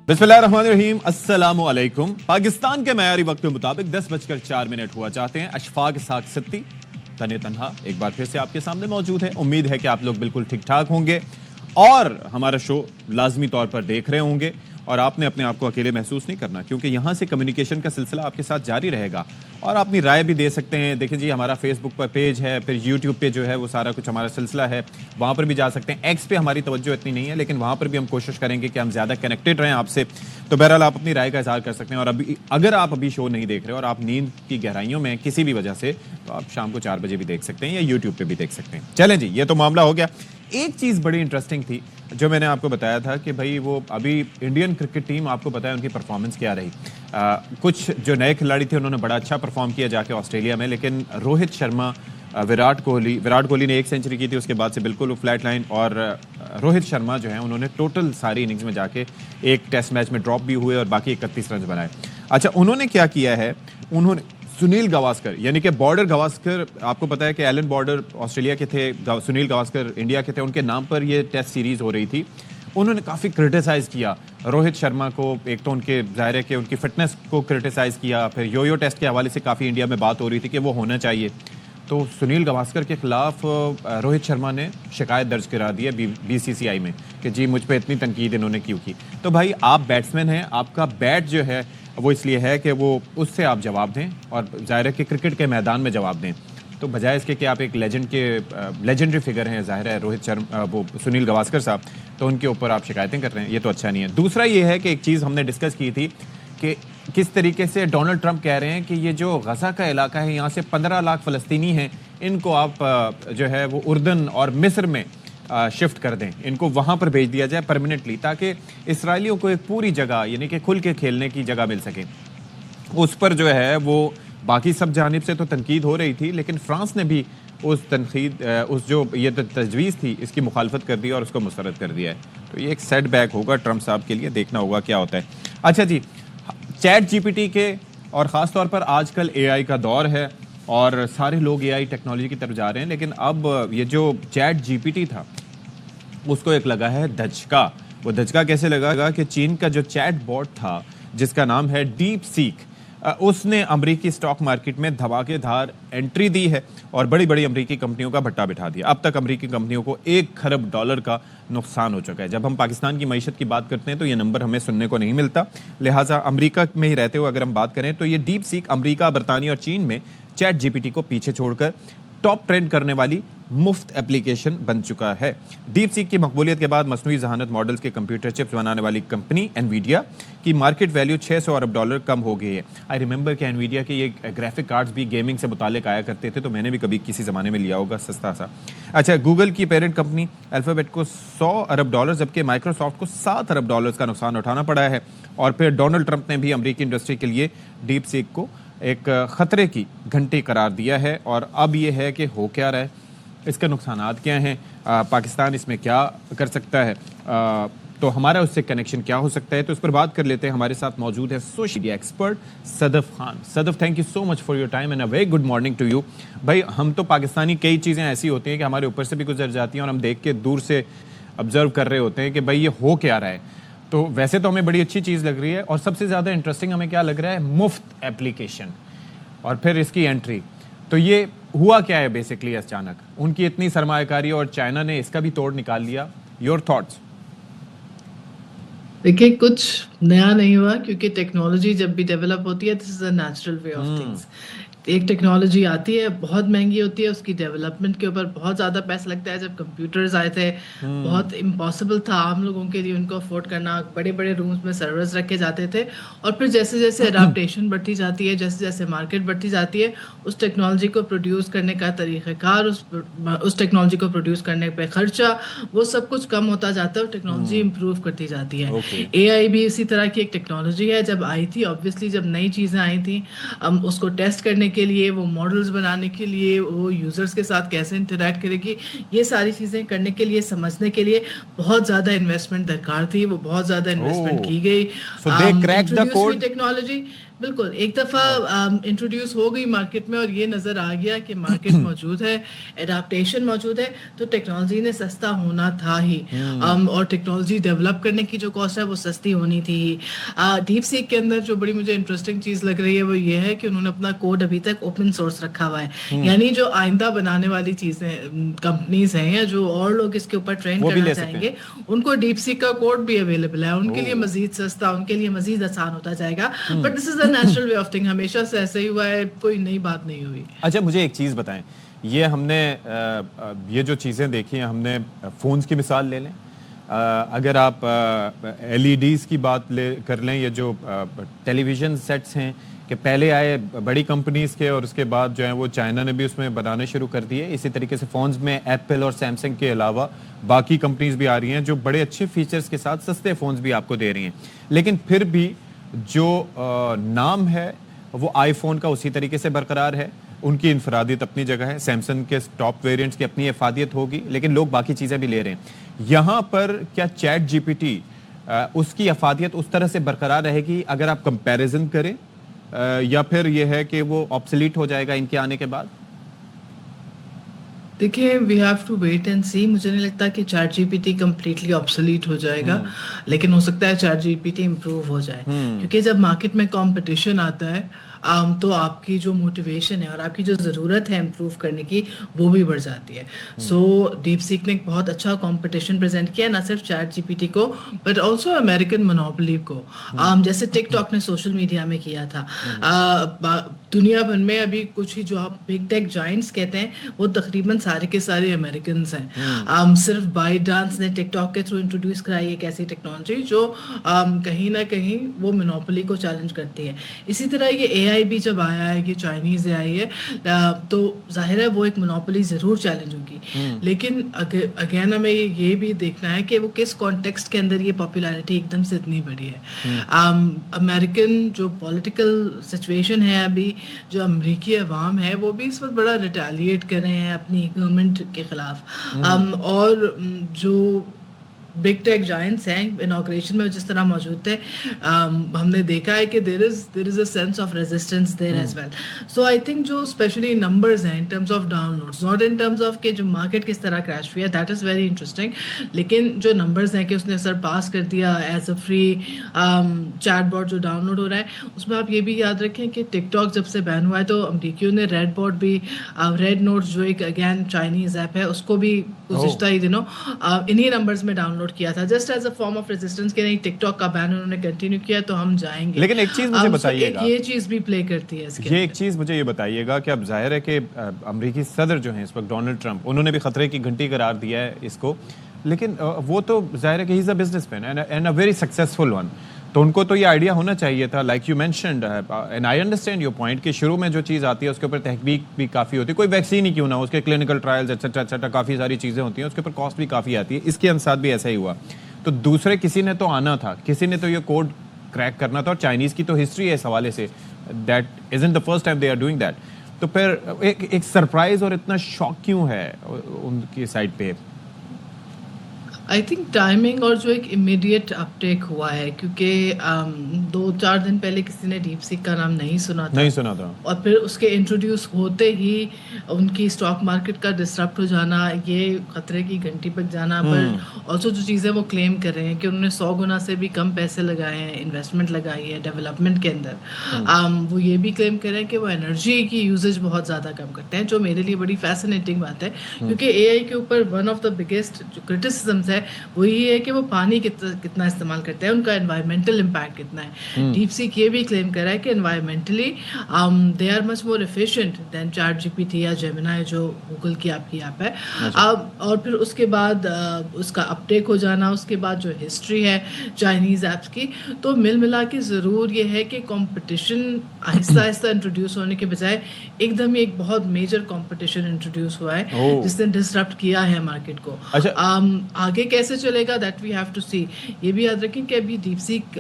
Speaker 1: बिस्मिल्लाहिर्रहमानिर्रहीम, अस्सलामु अलैकुम। पाकिस्तान के मयारी वक्त के मुताबिक 10:04 हुआ चाहते हैं। अशफाक इसहाक सिद्दी तने तन्हा एक बार फिर से आपके सामने मौजूद है। उम्मीद है कि आप लोग बिल्कुल ठीक ठाक होंगे और हमारा शो लाजमी तौर पर देख रहे होंगे। और आपने अपने आप को अकेले महसूस नहीं करना, क्योंकि यहाँ से कम्युनिकेशन का सिलसिला आपके साथ जारी रहेगा और अपनी राय भी दे सकते हैं। देखिए जी, हमारा फेसबुक पर पेज है, फिर यूट्यूब पे जो है वो सारा कुछ हमारा सिलसिला है, वहाँ पर भी जा सकते हैं। एक्स पे हमारी तवज्जो इतनी नहीं है, लेकिन वहाँ पर भी हम कोशिश करेंगे कि हम ज़्यादा कनेक्टेड रहें आपसे। तो बहरहाल आप अपनी राय का इजहार कर सकते हैं। और अभी अगर आप अभी शो नहीं देख रहे और आप नींद की गहराइयों में किसी भी वजह से, तो आप शाम को 4 बजे भी देख सकते हैं या यूट्यूब पर भी देख सकते हैं। चलें जी, ये तो मामला हो गया। एक चीज़ बड़ी इंटरेस्टिंग थी जो मैंने आपको बताया था कि भाई वो अभी इंडियन क्रिकेट टीम, आपको पता है उनकी परफॉर्मेंस क्या रही। कुछ जो नए खिलाड़ी थे उन्होंने बड़ा अच्छा परफॉर्म किया जाके ऑस्ट्रेलिया में, लेकिन रोहित शर्मा, विराट कोहली ने 1 सेंचुरी की थी, उसके बाद से बिल्कुल फ्लैट लाइन। और रोहित शर्मा जो है उन्होंने टोटल सारी इनिंग्स में जाके एक टेस्ट मैच में ड्रॉप भी हुए और बाकी 31 रन बनाए। अच्छा, उन्होंने क्या किया है, उन्होंने सुनील गावस्कर, यानी कि बॉर्डर गावस्कर, आपको पता है कि एलन बॉर्डर ऑस्ट्रेलिया के थे, सुनील गावस्कर इंडिया के थे, उनके नाम पर ये टेस्ट सीरीज़ हो रही थी। उन्होंने काफ़ी क्रिटिसाइज़ किया रोहित शर्मा को। एक तो उनके ज़ाहिर है कि उनकी फिटनेस को क्रिटिसाइज़ किया, फिर यो टेस्ट के हवाले से काफ़ी इंडिया में बात हो रही थी कि वो होना चाहिए। तो सुनील गावस्कर के ख़िलाफ़ रोहित शर्मा ने शिकायत दर्ज करा दी है BCCI में कि जी मुझ पर इतनी तनकीद इन्होंने क्यों की। तो भाई आप बैट्समैन हैं, आपका बैट जो है वो इसलिए है कि वो उससे आप जवाब दें और ज़ाहिर है कि क्रिकेट के मैदान में जवाब दें। तो बजाय इसके कि आप एक लेजेंडरी फिगर हैं, ज़ाहिर है रोहित शर्मा, वो सुनील गावस्कर साहब, तो उनके ऊपर आप शिकायतें कर रहे हैं, ये तो अच्छा नहीं है। दूसरा ये है कि एक चीज़ हमने डिस्कस की थी कि किस तरीके से डोनाल्ड ट्रंप कह रहे हैं कि ये जो गज़ा का इलाका है, यहाँ से 15 लाख फ़लस्तीनी हैं, इनको आप जो है वो उर्दन और मिस्र में शिफ्ट कर दें, इनको वहाँ पर भेज दिया जाए परमानेंटली, ताकि इसराइलियों को एक पूरी जगह, यानी कि खुल के खेलने की जगह मिल सके। उस पर जो है वो बाकी सब जानिब से तो तनकीद हो रही थी, लेकिन फ्रांस ने भी उस जो ये तजवीज़ थी इसकी मुखालफत कर दी और उसको मुस्तरद कर दिया है। तो ये एक सेट बैक होगा ट्रंप साहब के लिए, देखना होगा क्या होता है। अच्छा जी, चैट GPT के और ख़ास तौर पर आजकल AI का दौर है और सारे लोग AI टेक्नोलॉजी की तरफ जा रहे हैं, लेकिन अब ये जो चैट GPT था उसको एक लगा है धचका। वो धचका कैसे लगा कि चीन का जो चैट बॉट था जिसका नाम है डीप सीक, उसने अमरीकी स्टॉक मार्केट में धमाकेदार एंट्री दी है और बड़ी बड़ी अमरीकी कंपनियों का भट्टा बिठा दिया। अब तक अमरीकी कंपनियों को $1 खरब का नुकसान हो चुका है। जब हम पाकिस्तान की मईशत की बात करते हैं तो ये नंबर हमें सुनने को नहीं मिलता, लिहाजा अमेरिका में ही रहते हुए अगर हम बात करें तो ये डीप सीक अमेरिका, बरतानिया और चीन में चैट GPT को पीछे छोड़कर टॉप ट्रेंड करने वाली मुफ्त एप्लीकेशन बन चुका है। डीप सीक की मकबूलियत के बाद मसनूई जहानत मॉडल्स के कंप्यूटर चिप्स बनाने वाली कंपनी एनवीडिया की मार्केट वैल्यू $600 अरब कम हो गई है। आई रिमेंबर कि एनवीडिया के ये ग्राफिक कार्ड्स भी गेमिंग से मुताल्लिक आया करते थे, तो मैंने भी कभी किसी ज़माने में लिया होगा सस्ता सा। अच्छा, गूगल की पेरेंट कंपनी अल्फ़ाबेट को $100 अरब, जबकि माइक्रोसॉफ्ट को $7 अरब का नुकसान उठाना पड़ा है। और फिर डोनाल्ड ट्रंप ने भी अमरीकी इंडस्ट्री के लिए डीप सीक को एक ख़तरे की घंटी करार दिया है। और अब ये है कि हो क्या रहा है, इसके नुकसानात क्या हैं, पाकिस्तान इसमें क्या कर सकता है। تو ہمارا اس سے کنیکشن کیا ہو سکتا ہے, تو اس پر بات کر لیتے ہیں. ہمارے ساتھ موجود ہے social media expert Sadaf Khan. Sadaf, thank you so much for your time and a very good morning to you. بھائی ہم تو پاکستانی کئی چیزیں ایسی ہوتی ہیں کہ ہمارے اوپر سے بھی گزر جاتی ہیں اور ہم دیکھ کے دور سے آبزرو کر رہے ہوتے ہیں کہ بھائی یہ ہو کیا رہا ہے. تو ویسے تو ہمیں بڑی اچھی چیز لگ رہی ہے, اور سب سے زیادہ انٹرسٹنگ ہمیں کیا لگ رہا ہے, مفت ایپلیکیشن اور پھر اس کی انٹری. تو یہ ہوا کیا ہے بیسکلی اچانک, ان کی اتنی سرمایہ کاری اور چائنا نے اس کا بھی توڑ نکال لیا. Your thoughts?
Speaker 19: دیکھیے کچھ نیا نہیں ہوا, کیونکہ ٹیکنالوجی جب بھی ڈیولپ ہوتی ہے this is a natural way of things. ایک ٹیکنالوجی آتی ہے, بہت مہنگی ہوتی ہے, اس کی ڈیولپمنٹ کے اوپر بہت زیادہ پیسہ لگتا ہے. جب کمپیوٹرز آئے تھے بہت امپاسبل تھا عام لوگوں کے لیے ان کو افورڈ کرنا, بڑے بڑے رومز میں سرورز رکھے جاتے تھے. اور پھر جیسے جیسے اڈاپٹیشن بڑھتی جاتی ہے, جیسے جیسے مارکیٹ بڑھتی جاتی ہے, اس ٹیکنالوجی کو پروڈیوس کرنے کا طریقہ کار, اس ٹیکنالوجی کو پروڈیوس کرنے پہ خرچہ, وہ سب کچھ کم ہوتا جاتا ہے اور ٹیکنالوجی امپروو کرتی جاتی ہے. اے آئی بھی اسی طرح کی ایک ٹیکنالوجی ہے. جب آئی تھی آبویسلی, جب نئی چیزیں آئی تھیں, اس کو ٹیسٹ کرنے کے لیے, وہ ماڈلز بنانے کے لیے, وہ یوزرز کے ساتھ کیسے انٹریکٹ کرے گی, یہ ساری چیزیں کرنے کے لیے, سمجھنے کے لیے بہت زیادہ انویسٹمنٹ درکار تھی. وہ بہت زیادہ انویسٹمنٹ کی گئی. ٹیکنالوجی بالکل ایک دفعہ انٹروڈیوس ہو گئی مارکیٹ میں, اور یہ نظر آ گیا کہ مارکیٹ موجود ہے, اڈاپٹیشن موجود ہے, تو ٹیکنالوجی نے سستا ہونا تھا ہی. اور ٹیکنالوجی ڈیولپ کرنے کی جو کاسٹ ہے وہ سستی ہونی تھی. ڈیپ سیک کے اندر جو بڑی مجھے انٹرسٹنگ چیز لگ رہی ہے وہ یہ ہے کہ انہوں نے اپنا کوڈ ابھی تک اوپن سورس رکھا ہوا ہے. یعنی جو آئندہ بنانے والی چیزیں کمپنیز ہیں یا جو اور لوگ اس کے اوپر ٹرین کرنا چاہیں گے, ان کو ڈیپ سیک کا کوڈ بھی اویلیبل ہے. ان کے لیے مزید سستا, ان کے لیے مزید آسان ہوتا جائے گا. But this is natural way of thing, ہمیشہ سے ایسے ہی ہوا ہے, کوئی نئی بات نہیں ہوئی.
Speaker 1: اچھا مجھے ایک چیز بتائیں, یہ ہم نے یہ جو چیزیں دیکھی ہیں, ہم نے فونز کی مثال لے لیں, اگر آپ ایل ای ڈیز کی بات کر لیں, یہ جو ٹیلی ویژن سیٹس ہیں کہ پہلے آئے بڑی کمپنیز کے, اور اس کے بعد جو ہیں وہ چائنا نے بھی اس میں بنانے شروع کر دیے. اسی طریقے سے فونز میں ایپل اور سیمسنگ کے علاوہ باقی کمپنیز بھی آ رہی ہیں جو بڑے اچھے فیچرز کے ساتھ سستے فونز بھی آپ کو دے رہی ہیں. لیکن پھر بھی جو نام ہے وہ آئی فون کا اسی طریقے سے برقرار ہے. ان کی انفرادیت اپنی جگہ ہے, سیمسنگ کے ٹاپ ویریئنٹس کی اپنی افادیت ہوگی, لیکن لوگ باقی چیزیں بھی لے رہے ہیں. یہاں پر کیا چیٹ جی پی ٹی اس کی افادیت اس طرح سے برقرار رہے گی اگر آپ کمپیریزن کریں, یا پھر یہ ہے کہ وہ آبسلیٹ ہو جائے گا ان کے آنے کے بعد؟
Speaker 19: دیکھیے we have to wait and see. مجھے نہیں لگتا کہ chat G P T completely obsolete ہو جائے گا, لیکن ہو سکتا ہے chat G P T improve ہو جائے. کیونکہ جب مارکیٹ میں کمپٹیشن آتا ہے تو آپ کی جو موٹیویشن ہے اور آپ کی جو ضرورت ہے امپروو کرنے کی وہ بھی بڑھ جاتی ہے. سو ڈیپ سیک نے ایک بہت اچھا کمپٹیشن پریزنٹ کیا, نہ صرف چیٹ جی پی ٹی کو بٹ آلسو امریکن مونوپولی کو, جیسے ٹک ٹاک نے سوشل میڈیا میں کیا تھا. دنیا بھر میں ابھی کچھ ہی جو آپ بگ ٹیک جائنٹس کہتے ہیں وہ تقریباً سارے کے سارے امریکنز ہیں. صرف بائی ڈانس نے ٹک ٹاک کے تھرو انٹروڈیوس کرائی ایک ایسی ٹیکنالوجی جو کہیں نہ کہیں وہ مونوپولی کو چیلنج کرتی ہے. اسی طرح یہ اے آئی بھی جب آیا ہے, یہ چائنیز آئی ہے, تو ظاہر ہے وہ ایک مونوپولی ضرور چیلنج ہوگی. لیکن اگین ہمیں یہ بھی دیکھنا ہے کہ وہ کس کانٹیکسٹ کے اندر یہ پاپولیرٹی ایک دم سے اتنی بڑی ہے. امریکن جو پولیٹیکل سچویشن ہے, ابھی جو امریکی عوام ہے وہ بھی اس وقت بڑا ریٹیلیٹ کر رہے ہیں اپنی گورنمنٹ کے خلاف. اور جو بگ ٹیک جائنٹس ہیں انوگریشن میں جس طرح موجود تھے, ہم نے دیکھا ہے کہ there is a sense of resistance there as well. So I think جو اسپیشلی نمبرز ہیں in terms of downloads, not in terms of کہ جو مارکیٹ کس طرح کریش ہوئی ہے, دیٹ از ویری انٹرسٹنگ, لیکن جو نمبرز ہیں کہ اس نے سرپاس کر دیا as a free chat bot جو ڈاؤن لوڈ ہو رہا ہے. اس میں آپ یہ بھی یاد رکھیں کہ ٹک ٹاک جب سے بین ہوا ہے تو امریکیوں نے ریڈ بوٹ بھی, ریڈ نوٹس جو ایک اگین چائنیز ایپ ہے, اس کو بھی گزشتہ ہی دنوں انہی نمبرز میں ڈاؤن لوڈ کیا تھا, just as a form of resistance کہ نہیں ٹک ٹاک کا بین انہوں نے کنٹینیو کیا تو ہم جائیں گے.
Speaker 1: لیکن ایک چیز مجھے بتائیے گا,
Speaker 19: یہ چیز بھی پلے کرتی ہے اس کے,
Speaker 1: یہ ایک چیز مجھے یہ بتائیے گا کہ اب ظاہر ہے کہ امریکی صدر جو ہیں اس وقت ڈونلڈ ٹرمپ, انہوں نے بھی خطرے کی گھنٹی قرار دیا ہے اس کو, لیکن وہ تو ظاہر ہے کہ he is a businessman and a very successful one, تو ان کو تو یہ آئیڈیا ہونا چاہیے تھا, like you mentioned and I understand your point, کہ شروع میں جو چیز آتی ہے اس کے اوپر تحقیق بھی کافی ہوتی ہے, کوئی ویکسین ہی کیوں نہ ہو, اس کے کلینکل ٹرائلز ایٹسیٹرا ایٹسیٹرا کافی ساری چیزیں ہوتی ہیں, اس کے اوپر کاسٹ بھی کافی آتی ہے. اس کے ساتھ بھی ایسا ہی ہوا, تو دوسرے کسی نے تو آنا تھا, کسی نے تو یہ کوڈ کریک کرنا تھا, اور چائنیز کی تو ہسٹری ہے اس حوالے سے, that isn't the first time they are doing that. تو پھر ایک سرپرائز اور اتنا شوق کیوں ہے ان کی سائڈ پہ؟
Speaker 19: आई थिंक टाइमिंग और जो एक इमीडिएट अपटेक हुआ है, क्योंकि 2-4 दिन पहले किसी ने डीप सीक का नाम नहीं सुना था और फिर उसके इंट्रोड्यूस होते ही उनकी स्टॉक मार्केट का डिसरप्ट हो जाना, ये खतरे की घंटी बज जाना। पर ऑल्सो जो चीज़ें वो क्लेम कर रहे हैं कि उन्होंने 100 गुना से भी कम पैसे लगाए हैं, इन्वेस्टमेंट लगाई है डेवलपमेंट के अंदर। वो ये भी क्लेम कर रहे हैं कि वो एनर्जी की यूजेज बहुत ज़्यादा कम करते हैं, जो मेरे लिए बड़ी फैसिनेटिंग बात है, क्योंकि एआई के ऊपर वन ऑफ द बिगेस्ट जो क्रिटिसिज्म्स है वो ये है कि वो पानी कितना इस्तेमाल करते हैं, उनका एनवायरमेंटल इम्पैक्ट कितना है। डीप सीक ये भी क्लेम कर रहा है कि environmentally they are much more efficient than ChatGPT या जेमिनाई जो गूगल की आपकी ऐप है। और फिर उसके बाद उसका अपटेक हो जाना, उसके बाद जो हिस्ट्री है चाइनीज़ ऐप्स की, तो मिल मिला के ज़रूर ये है कि कंपटीशन आहिस्ता आहिस्ता इंट्रोड्यूस होने के बजाय एकदम ही एक बहुत मेजर कंपटीशन इंट्रोड्यूस हुआ है जिसने डिसरप्ट किया है मार्केट को। आगे कैसे चलेगा दैट वी हैव टू सी। ये भी याद रखें कि अभी डीप सीक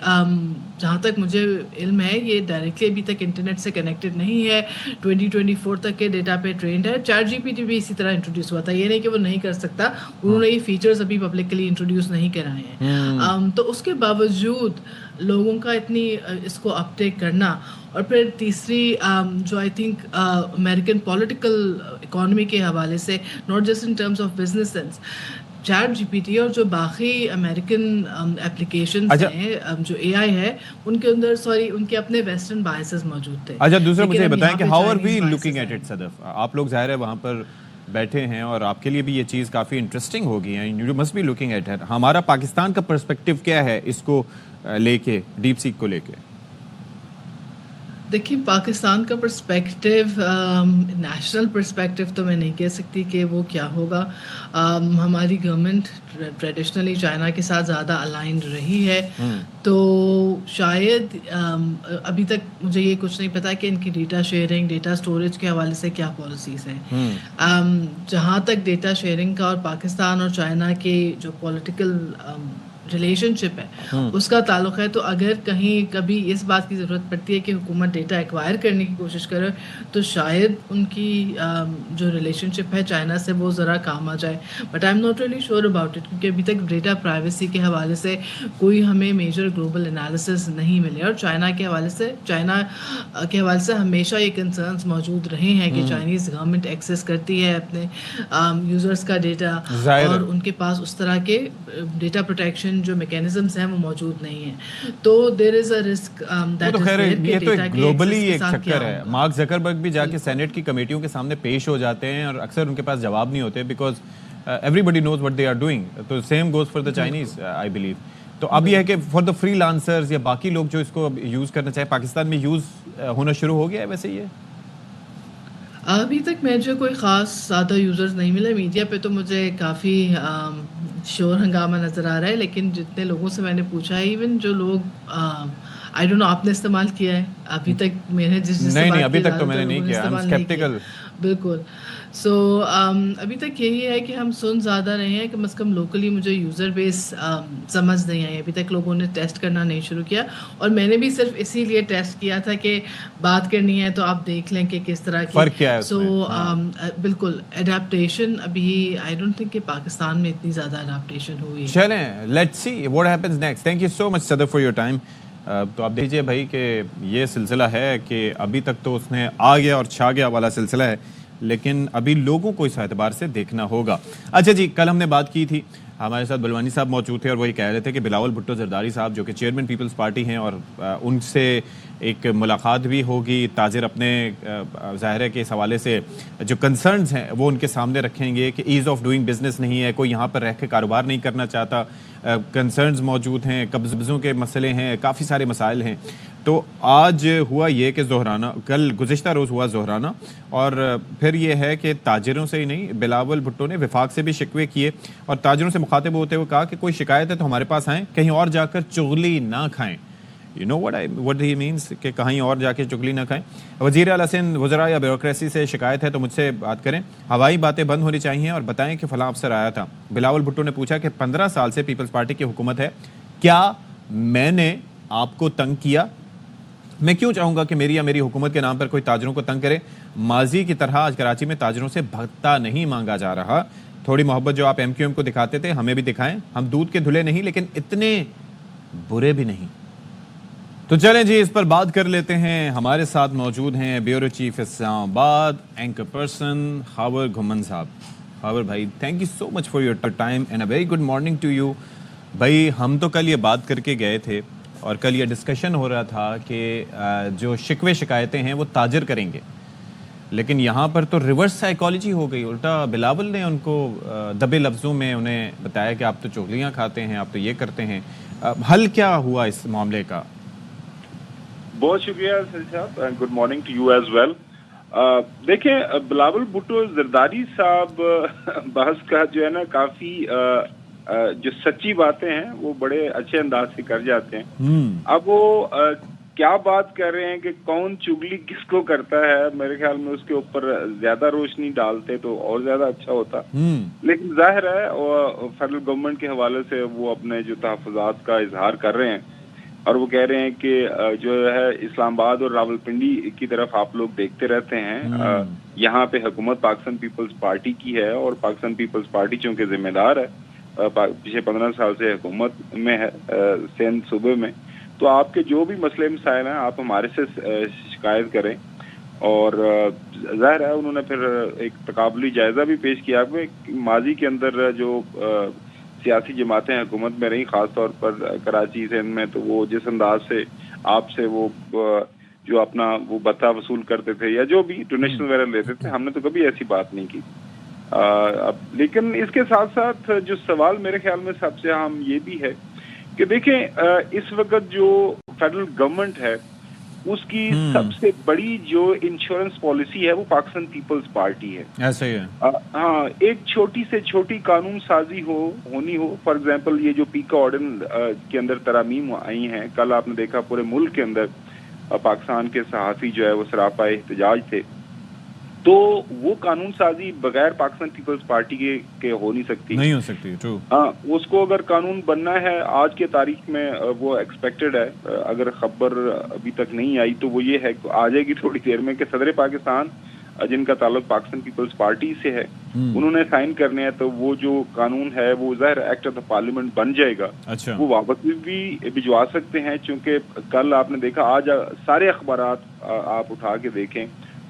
Speaker 19: जहाँ तक मुझे इल्म है ये डायरेक्टली अभी तक इंटरनेट से कनेक्टेड नहीं है, 2024 तक के डेटा पे ट्रेंड है। चैट जीपीटी भी इसी तरह इंट्रोड्यूस हुआ था, ये नहीं कि वो नहीं कर सकता, उन्होंने ये फीचर्स अभी पब्लिकली इंट्रोड्यूस नहीं कराए हैं। तो उसके बावजूद लोगों का इतनी इसको अपटेक करना, और फिर तीसरी जो I think American political economy के हवाले से, not just in terms of business sense, chat GPT और जो बाकी अमेरिकन एप्लीकेशंस हैं, जो एआई है, उनके अंदर उनके अपने वेस्टर्न बायसेस मौजूद थे।
Speaker 1: अच्छा, दूसरा मुझे बताएं कि how are we looking at it Sadaf? आप लोग जाहिर है वहाँ पर बैठे हैं और आपके लिए भी ये चीज़ काफ़ी इंटरेस्टिंग होगी, you must be looking at it. हमारा पाकिस्तान का पर्सपेक्टिव क्या है इसको लेके, डीप सीक को लेके?
Speaker 19: देखिए, पाकिस्तान का पर्सपेक्टिव, नेशनल पर्सपेक्टिव तो मैं नहीं कह सकती कि वो क्या होगा। हमारी गवर्नमेंट ट्रेडिशनली चाइना के साथ ज़्यादा अलाइंड रही है, तो शायद अभी तक मुझे ये कुछ नहीं पता कि इनकी डेटा शेयरिंग, डेटा स्टोरेज के हवाले से क्या पॉलिसीज़ हैं। जहाँ तक डेटा शेयरिंग का और पाकिस्तान और चाइना के जो पॉलिटिकल रिलेशनशिप है उसका ताल्लुक है, तो अगर कहीं कभी इस बात की ज़रूरत पड़ती है कि हुकूमत डेटा एक्वायर करने की कोशिश करे, तो शायद उनकी जो रिलेशनशिप है चाइना से वो ज़रा काम आ जाए। But I am not really sure about it, क्योंकि अभी तक डेटा प्राइवेसी के हवाले से कोई हमें मेजर ग्लोबल एनालिसिस नहीं मिले, और चाइना के हवाले से हमेशा ये कंसर्न्स मौजूद रहे हैं कि चाइनीज़ गवर्नमेंट एक्सेस करती है अपने यूज़र्स का डेटा, और उनके पास उस तरह के डेटा प्रोटेक्शन जो मैकेनिज्म्स हैं वो मौजूद नहीं है। तो there is a risk that is there.
Speaker 1: ये तो ग्लोबली एक चक्कर है। मार्क ज़करबर्ग भी जाके सेनेट की कमेटियों के सामने पेश हो जाते हैं और अक्सर उनके पास जवाब नहीं होते, because everybody knows what they are doing. तो same goes for the Chinese, I believe. तो अब ये है कि फॉर द फ्रीलांसर्स या बाकी लोग जो इसको यूज करना चाहे, पाकिस्तान में यूज होना शुरू हो गया है वैसे ये?
Speaker 19: अभी तक मुझे कोई ख़ास ज़्यादा यूज़र्स नहीं मिले। मीडिया पे तो मुझे काफ़ी शोर हंगामा नज़र आ रहा है, लेकिन जितने लोगों से मैंने पूछा है, इवन जो लोग आई डोंट नो आपने इस्तेमाल किया है अभी तक? मैंने
Speaker 1: नहीं, अभी तक तो मैंने नहीं किया। I am sceptical.
Speaker 19: बिल्कुल। सो अभी तक यही है कि हम सुन ज़्यादा रहे हैं, कम से कम लोकली मुझे यूज़र बेस समझ नहीं आई। अभी तक लोगों ने टेस्ट करना नहीं शुरू किया, और मैंने भी सिर्फ इसीलिए टेस्ट किया था कि बात करनी है तो आप देख लें कि किस तरह की
Speaker 1: फर्क क्या है।
Speaker 19: सो बिल्कुल एडेप्टेशन अभी आई डोंट थिंक कि पाकिस्तान में इतनी ज़्यादा एडेप्टेशन हुई।
Speaker 1: चलें, let's see what happens next. Thank you so much सदर फॉर योर टाइम। तो आप देखिए भाई कि ये सिलसिला है कि अभी तक तो उसने आ गया और छा गया वाला सिलसिला है, लेकिन अभी लोगों को इस एतबार से देखना होगा। अच्छा जी, कल हमने बात की थी, हमारे साथ बलवानी साहब मौजूद थे और वही कह रहे थे कि बिलावल भुट्टो जरदारी साहब जो कि चेयरमैन पीपल्स पार्टी हैं, और उनसे एक मुलाकात भी होगी। ताजिर अपने ज़ाहिर है कि इस हवाले से जो कंसर्न्स हैं वो उनके सामने रखेंगे कि ईज़ ऑफ डूइंग बिज़नेस नहीं है, कोई यहाँ पर रह के कारोबार नहीं करना चाहता, कंसर्न्स मौजूद हैं, कब्ज़ों के मसले हैं, काफ़ी सारे मसाइल हैं। तो आज हुआ ये कि ज़ोहराना, कल गुज़िश्ता रोज़ हुआ ज़ोहराना, और फिर ये है कि ताजिरों से ही नहीं, बिलावल भुट्टो ने विफाक से भी शिकवे किए और ताजिरों से मुखातिब होते हुए कहा कि कोई शिकायत है तो हमारे पास आएँ, कहीं और जाकर चुगली ना खाएँ। You know what he means कि कहीं और जाके चुगली ना खाएं। वज़ीर आला सिंध वज़रा या ब्यूरोक्रेसी से शिकायत है तो मुझसे बात करें, हवाई बातें बंद होनी चाहिए और बताएं कि फ़लाँ अफसर आया था। बिलावल भुट्टो ने पूछा कि 15 साल से पीपल्स पार्टी की हुकूमत है, क्या मैंने आपको तंग किया? मैं क्यों चाहूँगा कि मेरी या मेरी हुकूमत के नाम पर कोई ताजरों को तंग करे? माजी की तरह आज कराची में ताजरों से भत्ता नहीं मांगा जा रहा, थोड़ी मोहब्बत जो आप MQM को दिखाते थे हमें भी दिखाएं, हम दूध के धुले नहीं लेकिन इतने बुरे भी नहीं। तो चलें जी, इस पर बात कर लेते हैं। हमारे साथ मौजूद हैं bureau chief Islamabad, anchor person Khawar Ghuman साहब। खावर भाई, thank you so much for your time and a very good morning to you. भाई, हम तो कल ये बात करके गए थे और कल ये डिस्कशन हो रहा था कि जो शिकवे शिकायतें हैं वो ताजर करेंगे, लेकिन यहाँ पर तो रिवर्स साइकोलॉजी हो गई। उल्टा बिलावल ने उनको दबे लफ्ज़ों में उन्हें बताया कि आप तो चोगलियाँ खाते हैं, आप तो ये करते हैं। हल क्या हुआ इस मामले का?
Speaker 20: बहुत शुक्रिया सर साहब, good morning to you as well. देखें, बिलावल भुट्टो जरदारी साहब बहस का जो है ना काफ़ी जो सच्ची बातें हैं वो बड़े अच्छे अंदाज से कर जाते हैं। अब वो क्या बात कर रहे हैं कि कौन चुगली किसको करता है, मेरे ख्याल में उसके ऊपर ज्यादा रोशनी डालते तो और ज्यादा अच्छा होता। लेकिन जाहिर है फेडरल गवर्नमेंट के हवाले से वो अपने जो तहफ़्फ़ुज़ात का इजहार कर रहे हैं और वो कह रहे हैं कि जो है इस्लामाबाद और रावलपिंडी की तरफ आप लोग देखते रहते हैं, यहाँ पे हुकूमत पाकिस्तान पीपल्स पार्टी की है और पाकिस्तान पीपल्स पार्टी चूँकि जिम्मेदार है, पिछले 15 साल से हुकूमत में है सिंध सूबे में, तो आपके जो भी मसले मसाइल हैं आप हमारे से शिकायत करें। और ज़ाहिर है उन्होंने फिर एक तकाबली जायज़ा भी पेश किया कि माजी के अंदर जो सियासी जमातें हुकूमत में रही, ख़ास तौर पर कराची सिंध में, तो वो जिस अंदाज से आपसे वो जो अपना वो भत्ता वसूल करते थे या जो भी डोनेशन वगैरह लेते थे, हमने तो कभी ऐसी बात नहीं की। लेकिन इसके साथ साथ जो सवाल मेरे ख्याल में सबसे अहम ये भी है कि देखें, इस वक्त जो फेडरल गवर्नमेंट है उसकी सबसे बड़ी जो इंश्योरेंस पॉलिसी है वो पाकिस्तान पीपल्स पार्टी है।
Speaker 1: ऐसा ही है।
Speaker 20: हाँ, एक छोटी से छोटी कानून साजी होनी हो, फॉर एग्जांपल ये जो पीका ऑर्डिनेंस के अंदर तरामीम आई हैं, कल आपने देखा पूरे मुल्क के अंदर पाकिस्तान के सहाफ़ी जो है वो सरापा एहतजाज थे, तो वो कानून साजी बगैर पाकिस्तान पीपल्स पार्टी के हो नहीं सकती।
Speaker 1: नहीं हो सकती, ट्रू।
Speaker 20: हाँ, उसको अगर कानून बनना है आज के तारीख में वो एक्सपेक्टेड है। अगर खबर अभी तक नहीं आई तो वो ये है आ जाएगी थोड़ी देर में कि सदर पाकिस्तान जिनका ताल्लुक पाकिस्तान पीपल्स पार्टी से है उन्होंने साइन करने हैं, तो वो जो कानून है वो ज़ाहिर एक्ट ऑफ द पार्लियामेंट बन जाएगा।
Speaker 1: अच्छा।
Speaker 20: वो वापस भी भिजवा सकते हैं, चूंकि कल आपने देखा, आज सारे अखबारात आप उठा के देखें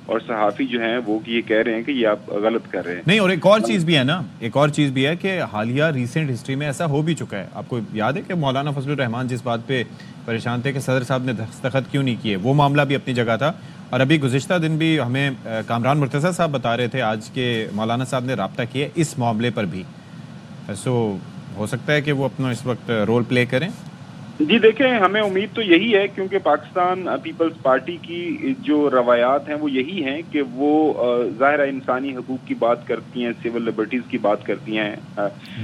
Speaker 20: और सहाफ़ी जो हैं वो ये कह रहे हैं कि ये आप गलत कर रहे हैं।
Speaker 1: नहीं, और एक और चीज़ भी है ना, एक और चीज़ भी है कि हालिया रीसेंट हिस्ट्री में ऐसा हो भी चुका है। आपको याद है कि मौलाना फजलुर रहमान जिस बात पे परेशान थे कि सदर साहब ने दस्तखत क्यों नहीं किए, वो मामला भी अपनी जगह था। और अभी गुज़िश्ता दिन भी हमें कामरान मुर्तज़ा साहब बता रहे थे आज के मौलाना साहब ने रब्ता किया इस मामले पर भी। सो हो सकता है कि वो अपना इस वक्त रोल प्ले करें।
Speaker 20: जी देखें, हमें उम्मीद तो यही है, क्योंकि पाकिस्तान पीपल्स पार्टी की जो रवायात हैं वो यही हैं कि वो ज़ाहिर है इंसानी हकूक़ की बात करती हैं, सिविल लिबर्टीज़ की बात करती हैं,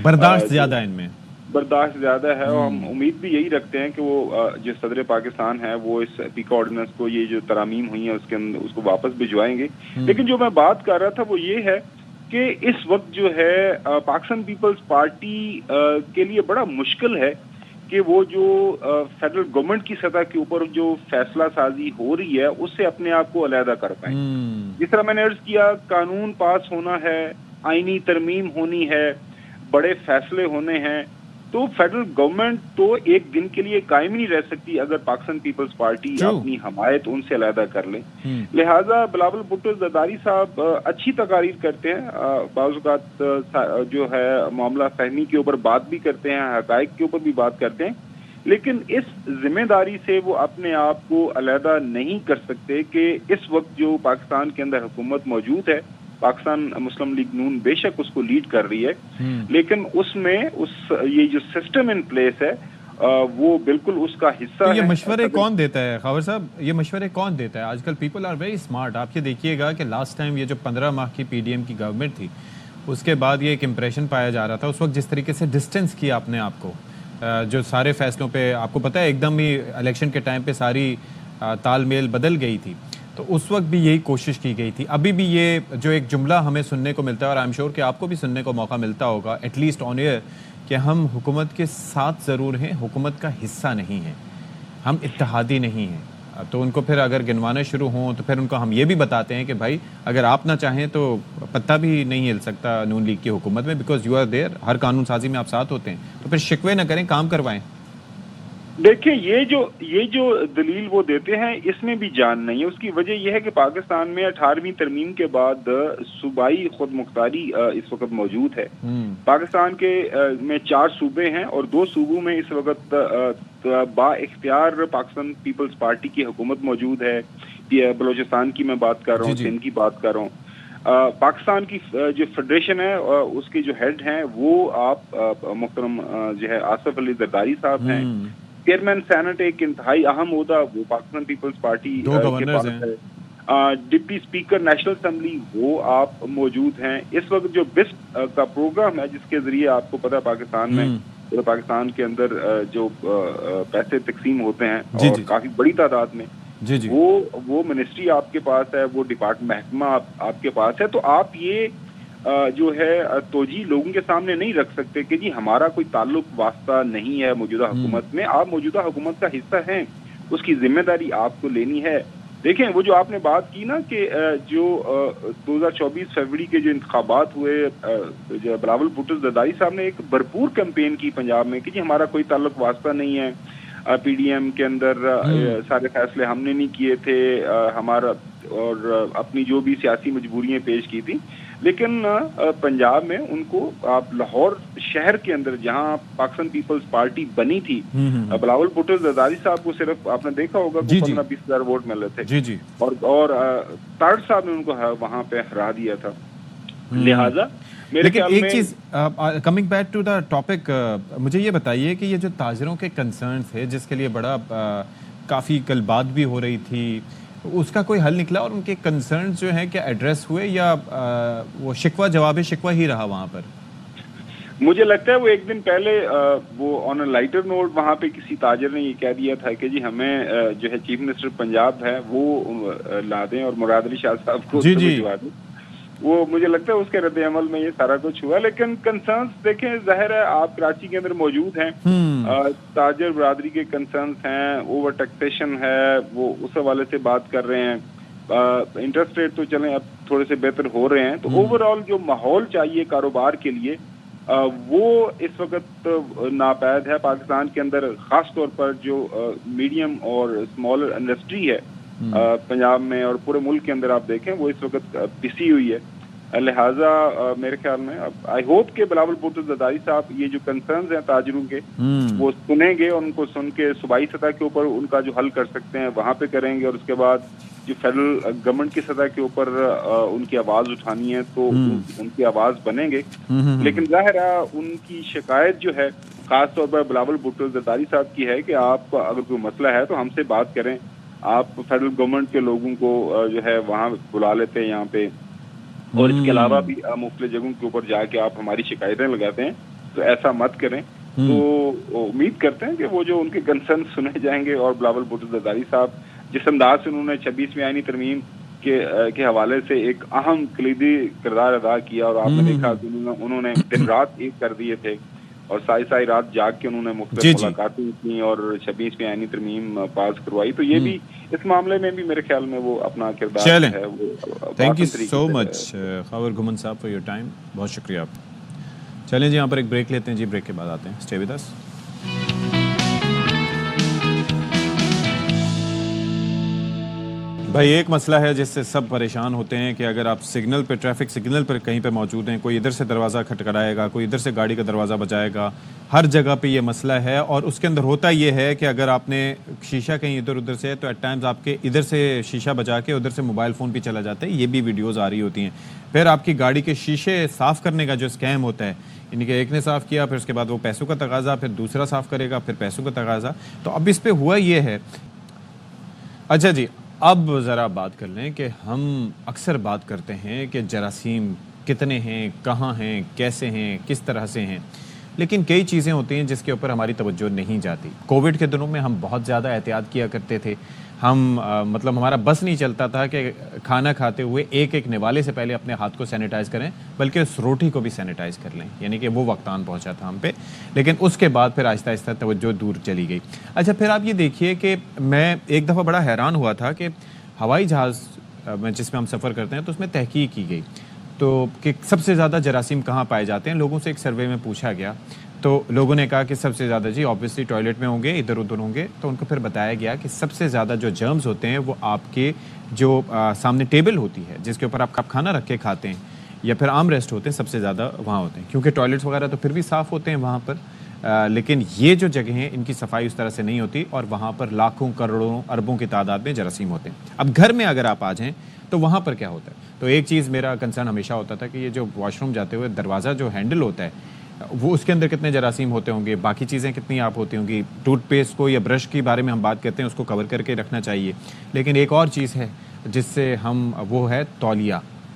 Speaker 1: बर्दाश्त ज़्यादा है इनमें,
Speaker 20: बर्दाश्त ज़्यादा है। और हम उम्मीद भी यही रखते हैं कि वो जो सदर पाकिस्तान है वो इस पीका ऑर्डिनेंस को, ये जो तरामीम हुई है उसके अंदर उसको वापस भिजवाएंगे। लेकिन जो मैं बात कर रहा था वो ये है कि इस वक्त जो है पाकिस्तान पीपल्स पार्टी के लिए बड़ा मुश्किल है कि वो जो फेडरल गवर्नमेंट की सतह के ऊपर जो फैसला साजी हो रही है उससे अपने आप को अलहदा कर पाए। जिस तरह मैंने अर्ज किया, कानून पास होना है, आईनी तरमीम होनी है, बड़े फैसले होने हैं, तो फेडरल गवर्नमेंट तो एक दिन के लिए कायम नहीं रह सकती अगर पाकिस्तान पीपल्स पार्टी अपनी हमायत उनसे अलहदा कर ले। लिहाजा बिलावल भुट्टो जरदारी साहब अच्छी तकारीर करते हैं, बाज़ औक़ात जो है मामला फहमी के ऊपर बात भी करते हैं, हक़ाइक़ के ऊपर भी बात करते हैं, लेकिन इस जिम्मेदारी से वो अपने आप को अलहदा नहीं कर सकते कि इस वक्त जो पाकिस्तान के अंदर हुकूमत मौजूद है, पाकिस्तान मुस्लिम लीग नून बेशक उसको लीड कर रही है, लेकिन उसमें ये जो सिस्टम इन प्लेस है वो बिल्कुल उसका हिस्सा है।
Speaker 1: ये मशवरे कौन देता है खावर साहब, ये मशवरे कौन देता है? आजकल पीपल आर वेरी स्मार्ट। आप ये देखिएगा कि लास्ट टाइम ये जो 15 माह की PDM की गवर्नमेंट थी उसके बाद ये एक इम्प्रेशन पाया जा रहा था, उस वक्त जिस तरीके से डिस्टेंस किया अपने आप को, जो सारे फैसलों पे आपको पता है एकदम ही इलेक्शन के टाइम पे सारी तालमेल बदल गई थी, तो उस वक्त भी यही कोशिश की गई थी। अभी भी ये जो एक जुमला हमें सुनने को मिलता है और आई एम श्योर कि आपको भी सुनने को मौका मिलता होगा एटलीस्ट ऑन एयर, कि हम हुकूमत के साथ ज़रूर हैं, हुकूमत का हिस्सा नहीं है, हम इत्तेहादी नहीं हैं। تو ان کو پھر اگر گنوانے شروع ہوں تو پھر ان کو ہم یہ بھی بتاتے ہیں کہ بھائی اگر آپ نہ چاہیں تو پتہ بھی نہیں ہل سکتا نون لیگ کی حکومت میں، بیکاز یو آر دیئر، ہر قانون سازی میں آپ ساتھ ہوتے ہیں، تو پھر شکوے نہ کریں، کام کروائیں۔
Speaker 20: دیکھیں یہ جو دلیل وہ دیتے ہیں اس میں بھی جان نہیں ہے۔ اس کی وجہ یہ ہے کہ پاکستان میں 18ویں ترمیم کے بعد صوبائی خود مختاری اس وقت موجود ہے۔ پاکستان کے میں 4 صوبے ہیں اور 2 صوبوں میں اس وقت با اختیار پاکستان پیپلز پارٹی کی حکومت موجود ہے۔ بلوچستان کی میں بات کر رہا ہوں، سندھ کی بات کر رہا ہوں۔ پاکستان کی جو فیڈریشن ہے اس کے جو ہیڈ ہیں وہ آپ محترم جو ہے آصف علی زرداری صاحب ہیں۔ چیئرمین سینٹ ایک انتہائی اہم عہدہ وہ پاکستان پیپلز پارٹی کے پاس ہے۔ ڈپٹی اسپیکر نیشنل اسمبلی وہ آپ موجود ہیں۔ اس وقت جو بسپ کا پروگرام ہے جس کے ذریعے آپ کو پتہ ہے پاکستان میں پاکستان کے اندر جو پیسے تقسیم ہوتے ہیں اور کافی بڑی تعداد میں وہ منسٹری آپ کے پاس ہے، وہ محکمہ آپ کے پاس ہے۔ تو آپ یہ جو ہے توجیہ لوگوں کے سامنے نہیں رکھ سکتے کہ جی ہمارا کوئی تعلق واسطہ نہیں ہے موجودہ حکومت میں۔ آپ موجودہ حکومت کا حصہ ہیں، اس کی ذمہ داری آپ کو لینی ہے۔ دیکھیں وہ جو آپ نے بات کی نا کہ جو 2024 فروری کے جو انتخابات ہوئے، جو بلاول بھٹو زرداری صاحب نے ایک بھرپور کیمپین کی پنجاب میں کہ جی ہمارا کوئی تعلق واسطہ نہیں ہے، پی ڈی ایم کے اندر سارے فیصلے ہم نے نہیں کیے تھے، ہمارا اور اپنی جو بھی سیاسی مجبوریاں پیش کی تھی۔ لیکن پنجاب میں ان کو آپ لاہور شہر کے اندر جہاں پاکستان پیپلز پارٹی بنی تھی، بلاول بھٹو زرداری صاحب کو صرف آپ نے دیکھا ہوگا 15-20 ہزار ووٹ ملے تھے اور تارڑ صاحب نے ان کو وہاں پہ ہرا دیا تھا۔ لہٰذا
Speaker 1: لیکن ایک چیز coming back to the topic, مجھے یہ بتائیے کہ یہ جو تاجروں کے کنسرنز ہے جس کے لیے بڑا کافی کل بات بھی ہو رہی تھی، اس کا کوئی حل نکلا اور ان کے کنسرنز جو ہیں کیا ایڈریس ہوئے یا وہ شکوہ جواب شکوہ ہی رہا وہاں پر؟
Speaker 20: مجھے لگتا ہے وہ ایک دن پہلے وہ آن اے لائٹر نوٹ وہاں پہ کسی تاجر نے یہ کہہ دیا تھا کہ جی ہمیں جو ہے چیف منسٹر پنجاب ہے وہ لا دیں اور مراد علی شاہ صاحب کو بھجوا دیں۔ وہ مجھے لگتا ہے اس کے رد عمل میں یہ سارا کچھ ہوا، لیکن کنسرنز دیکھیں ظاہر ہے آپ کراچی کے اندر موجود ہیں، تاجر برادری کے کنسرنز ہیں، اوور ٹیکسیشن ہے، وہ اس حوالے سے بات کر رہے ہیں۔ انٹرسٹ ریٹ تو چلیں اب تھوڑے سے بہتر ہو رہے ہیں، تو اوور آل جو ماحول چاہیے کاروبار کے لیے وہ اس وقت ناپید ہے پاکستان کے اندر، خاص طور پر جو میڈیم اور اسمالر انڈسٹری ہے پنجاب میں اور پورے ملک کے اندر آپ دیکھیں وہ اس وقت پسی ہوئی ہے۔ لہٰذا میرے خیال میں آئی ہوپ کہ بلاول بھٹو زرداری صاحب یہ جو کنسرنز ہیں تاجروں کے وہ سنیں گے اور ان کو سن کے صوبائی سطح کے اوپر ان کا جو حل کر سکتے ہیں وہاں پہ کریں گے، اور اس کے بعد جو فیڈرل گورنمنٹ کی سطح کے اوپر ان کی آواز اٹھانی ہے تو ان کی آواز بنیں گے۔ لیکن ظاہر ہے ان کی شکایت جو ہے خاص طور پر بلاول بھٹو زرداری صاحب کی ہے کہ آپ اگر کوئی مسئلہ ہے تو ہم سے بات کریں، آپ فیڈرل گورنمنٹ کے لوگوں کو جو ہے وہاں بلا لیتے ہیں یہاں پہ، اور اس کے علاوہ بھی مختلف جگہوں کے اوپر جا کے آپ ہماری شکایتیں لگاتے ہیں، تو ایسا مت کریں۔ تو امید کرتے ہیں کہ وہ جو ان کے کنسرن سنے جائیں گے، اور بلاول بھٹو زرداری صاحب جس انداز سے انہوں نے 26ویں آئینی ترمیم کے حوالے سے ایک اہم کلیدی کردار ادا کیا، اور آپ نے دیکھا کہ انہوں نے دن رات ایک کر دیے تھے اور ساری رات جاگ کے انہوں نے مختلف ملاقاتیں کی اور 26ویں آئینی ترمیم پاس کروائی۔ تو یہ بھی اس معاملے میں بھی میرے خیال میں وہ اپنا کردار ہے وہ۔
Speaker 1: تھینک یو سو مچ خاور گھمن صاحب فار یور ٹائم، بہت شکریہ آپ۔ چلیں جی یہاں پر ایک بریک لیتے ہیں جی، بریک کے بعد آتے ہیں، اسٹے ود اس۔ بھائی ایک مسئلہ ہے جس سے سب پریشان ہوتے ہیں کہ اگر آپ سگنل پہ ٹریفک سگنل پر کہیں پہ موجود ہیں، کوئی ادھر سے دروازہ کھٹکھٹائے گا، کوئی ادھر سے گاڑی کا دروازہ بجائے گا، ہر جگہ پہ یہ مسئلہ ہے۔ اور اس کے اندر ہوتا یہ ہے کہ اگر آپ نے شیشہ کہیں ادھر ادھر سے تو ایٹ ٹائمز آپ کے ادھر سے شیشہ بجا کے ادھر سے موبائل فون بھی چلا جاتا ہے، یہ بھی ویڈیوز آ رہی ہوتی ہیں۔ پھر آپ کی گاڑی کے شیشے صاف کرنے کا جو اسکیم ہوتا ہے، یعنی کہ ایک نے صاف کیا پھر اس کے بعد وہ پیسوں کا تقاضا، پھر دوسرا صاف کرے گا پھر پیسوں کا تقاضا۔ تو اب اس پہ ہوا یہ ہے، اچھا جی اب ذرا بات کر لیں کہ ہم اکثر بات کرتے ہیں کہ جراثیم کتنے ہیں، کہاں ہیں، کیسے ہیں، کس طرح سے ہیں، لیکن کئی چیزیں ہوتی ہیں جس کے اوپر ہماری توجہ نہیں جاتی۔ کووڈ کے دنوں میں ہم بہت زیادہ احتیاط کیا کرتے تھے، ہم مطلب ہمارا بس نہیں چلتا تھا کہ کھانا کھاتے ہوئے ایک ایک نوالے سے پہلے اپنے ہاتھ کو سینیٹائز کریں بلکہ اس روٹی کو بھی سینیٹائز کر لیں, یعنی کہ وہ وقت آن پہنچا تھا ہم پہ. لیکن اس کے بعد پھر آہستہ آہستہ توجہ دور چلی گئی. اچھا پھر آپ یہ دیکھیے کہ میں ایک دفعہ بڑا حیران ہوا تھا کہ ہوائی جہاز جس میں ہم سفر کرتے ہیں تو اس میں تحقیق کی گئی تو کہ سب سے زیادہ جراثیم کہاں پائے جاتے ہیں. لوگوں سے ایک سروے میں پوچھا گیا تو لوگوں نے کہا کہ سب سے زیادہ جی آبویسلی ٹوائلٹ میں ہوں گے, ادھر ادھر ہوں گے. تو ان کو پھر بتایا گیا کہ سب سے زیادہ جو جرمز ہوتے ہیں وہ آپ کے جو سامنے ٹیبل ہوتی ہے جس کے اوپر آپ کھانا رکھ کے کھاتے ہیں یا پھر آرم ریسٹ ہوتے ہیں, سب سے زیادہ وہاں ہوتے ہیں. کیونکہ ٹوائلٹس وغیرہ تو پھر بھی صاف ہوتے ہیں وہاں پر, لیکن یہ جو جگہیں ہیں ان کی صفائی اس طرح سے نہیں ہوتی اور وہاں پر لاکھوں کروڑوں اربوں کی تعداد میں جراثیم ہوتے ہیں. اب گھر میں اگر آپ آ جائیں تو وہاں پر کیا ہوتا ہے, تو ایک چیز میرا کنسرن ہمیشہ ہوتا تھا کہ یہ جو واش روم جاتے ہوئے دروازہ جو ہینڈل ہوتا ہے وہ اس کے اندر کتنے جراثیم ہوتے ہوں گے, باقی چیزیں کتنی آپ ہوتی ہوں گی. ٹوتھ پیسٹ کو یا برش کے بارے میں ہم بات کرتے ہیں اس کو کور کر کے رکھنا چاہیے. لیکن ایک اور چیز ہے جس سے ہم, وہ ہے تولیہ,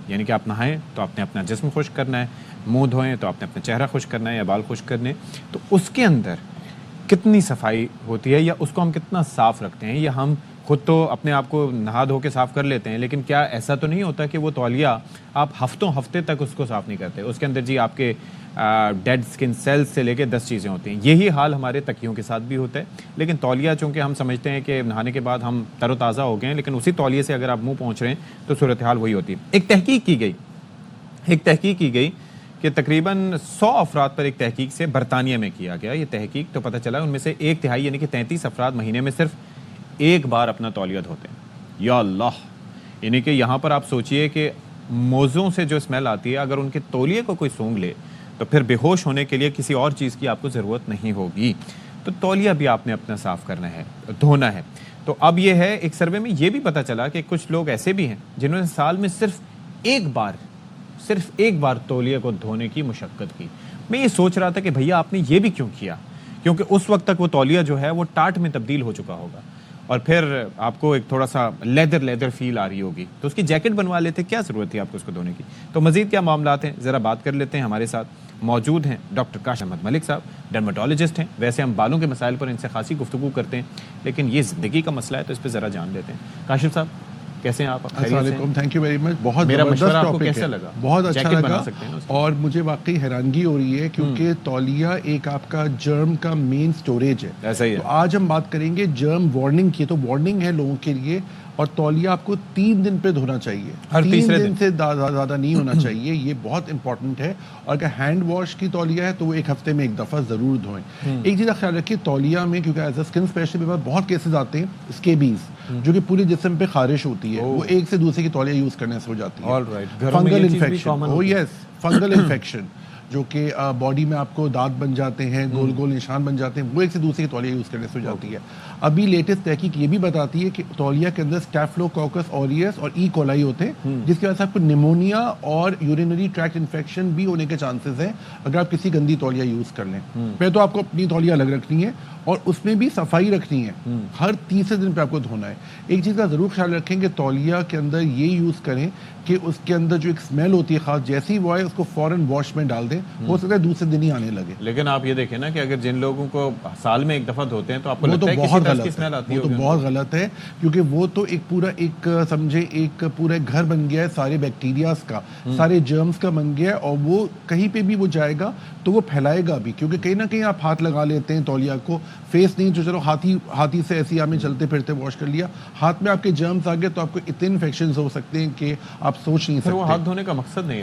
Speaker 1: یعنی کہ آپ نہائیں تو آپ نے اپنا جسم خشک کرنا ہے, منہ دھوئیں تو آپ نے اپنا چہرہ خشک کرنا ہے یا بال خشک کرنے, تو اس کے اندر کتنی صفائی ہوتی ہے یا اس کو ہم کتنا صاف رکھتے ہیں. یا ہم خود تو اپنے آپ کو نہا دھو کے صاف کر لیتے ہیں, لیکن کیا ایسا تو نہیں ہوتا کہ وہ تولیہ آپ ہفتے تک اس کو صاف نہیں کرتے, اس کے اندر جی آپ کے ڈیڈ سکن سیلز سے لے کے 10 چیزیں ہوتی ہیں. یہی حال ہمارے تکیوں کے ساتھ بھی ہوتا ہے. لیکن تولیہ چونکہ ہم سمجھتے ہیں کہ نہانے کے بعد ہم تر و تازہ ہو گئے ہیں, لیکن اسی تولیے سے اگر آپ منہ پہنچ رہے ہیں تو صورتحال وہی ہوتی ہے. ایک تحقیق کی گئی کہ تقریباً 100 افراد پر ایک تحقیق سے برطانیہ میں کیا گیا. یہ تحقیق تو پتہ چلا ان میں سے 1/3 یعنی کہ 33 افراد مہینے میں صرف ایک بار اپنا تولیہ دھوتے ہیں. یا اللہ, یعنی کہ یہاں پر آپ سوچئے کہ موزوں سے جو اسمیل آتی ہے اگر ان کے تولیے کو کوئی سونگھ لے تو پھر بے ہوش ہونے کے لیے کسی اور چیز کی آپ کو ضرورت نہیں ہوگی. تو تولیہ بھی آپ نے اپنا صاف کرنا ہے, دھونا ہے. تو اب یہ ہے, ایک سروے میں یہ بھی پتہ چلا کہ کچھ لوگ ایسے بھی ہیں جنہوں نے سال میں صرف ایک بار تولیے کو دھونے کی مشقت کی. میں یہ سوچ رہا تھا کہ بھیا آپ نے یہ بھی کیوں کیا, کیونکہ اس وقت تک وہ تولیہ جو ہے وہ ٹاٹ میں تبدیل ہو چکا ہوگا اور پھر آپ کو ایک تھوڑا سا لیدر فیل آ رہی ہوگی, تو اس کی جیکٹ بنوا لیتے, کیا ضرورت تھی آپ کو اس کو دھونے کی. تو مزید کیا معاملات ہیں ذرا بات کر لیتے ہیں. ہمارے ساتھ موجود ہیں ڈاکٹر کاشف احمد ملک صاحب, ڈرماٹولوجسٹ ہیں. ویسے ہم بالوں کے مسائل پر ان سے خاصی گفتگو کرتے ہیں, لیکن یہ زندگی کا مسئلہ ہے تو اس پہ ذرا جان لیتے ہیں. کاشف صاحب کیسے ہیں آپ؟
Speaker 21: السلام علیکم, تھینک یو ویری مچ. بہت زبردست ٹاپک ہے, بہت اچھا لگا اور مجھے واقعی حیرانگی ہو رہی ہے کیونکہ تولیہ ایک آپ کا جرم کا مین سٹوریج ہے.
Speaker 1: ایسا ہی ہے.
Speaker 21: تو آج ہم بات کریں گے جرم وارننگ کی. تو وارننگ ہے لوگوں کے لیے, اور تولیہ آپ کو 3 دن پہ دھونا چاہیے, 3 دن سے زیادہ نہیں ہونا چاہیے. یہ بہت امپورٹنٹ ہے. اور اگر ہینڈ واش کی تولیہ ہے تو وہ 1 ہفتے میں 1 دفعہ ضرور دھوئیں. ایک چیز کا خیال رکھیے, تولیہ میں کیونکہ ایز اے اسکن اسپیشلسٹ بہت کیسز آتے ہیں اسکیبیز جو کہ پورے جسم پہ خارش ہوتی ہے, وہ ایک سے دوسرے کی تولیہ یوز کرنے سے ہو جاتی ہے. فنگل انفیکشن, فنگل انفیکشن جو کہ باڈی میں آپ کو دانت بن جاتے ہیں, گول گول نشان بن جاتے ہیں, وہ ایک سے دوسرے کی تولیہ یوز کرنے سے ہو جاتی ہے. ابھی لیٹسٹ تحقیق یہ بھی بتاتی ہے کہ تولیہ کے اندر اسٹیفلوکوکس اوریس اور ای کولائی ہوتے ہیں جس کی وجہ سے آپ کو نیمونیا اور یورینری ٹریکٹ انفیکشن بھی ہونے کے چانسز ہیں اگر آپ کسی گندی تولیہ یوز کر لیں. پہلے تو آپ کو اپنی تولیہ الگ رکھنی ہے اور اس میں بھی صفائی رکھنی ہے, ہر تیسرے دن پہ آپ کو دھونا ہے. ایک چیز کا ضرور خیال رکھیں کہ تولیہ کے اندر یہ یوز کریں کہ اس کے اندر جو ایک اسمیل ہوتی ہے خاص, جیسی ہی وہ آئے اس کو فوراً واش میں ڈال دیں, ہو سکتا ہے دوسرے دن ہی آنے لگے.
Speaker 1: لیکن آپ یہ دیکھیں نا کہ اگر جن لوگوں کو سال میں 1 دفعہ دھوتے ہیں تو آپ کو لگتا ہے کسی طرح کی اسمیل آتی ہے.
Speaker 21: وہ تو بہت غلط ہے کیونکہ وہ تو ایک پورا ایک سمجھے ایک پورا گھر بن گیا ہے سارے بیکٹیریاز کا, سارے جرمز کا بن گیا ہے, اور وہ کہیں پہ بھی وہ جائے گا تو وہ پھیلائے گا بھی, کیونکہ کہیں نہ کہیں آپ ہاتھ لگا لیتے ہیں تولیہ کو, فیس نہیں تو چلو ہاتھی سے ایسی آپ نے چلتے پھرتے واش کر لیا, ہاتھ میں آپ کے جرمز آ گئے تو آپ کو اتنے انفیکشنز ہو سکتے ہیں کہ آپ سوچ نہیں سکتے.
Speaker 1: وہ ہاتھ دھونے کا مقصد نہیں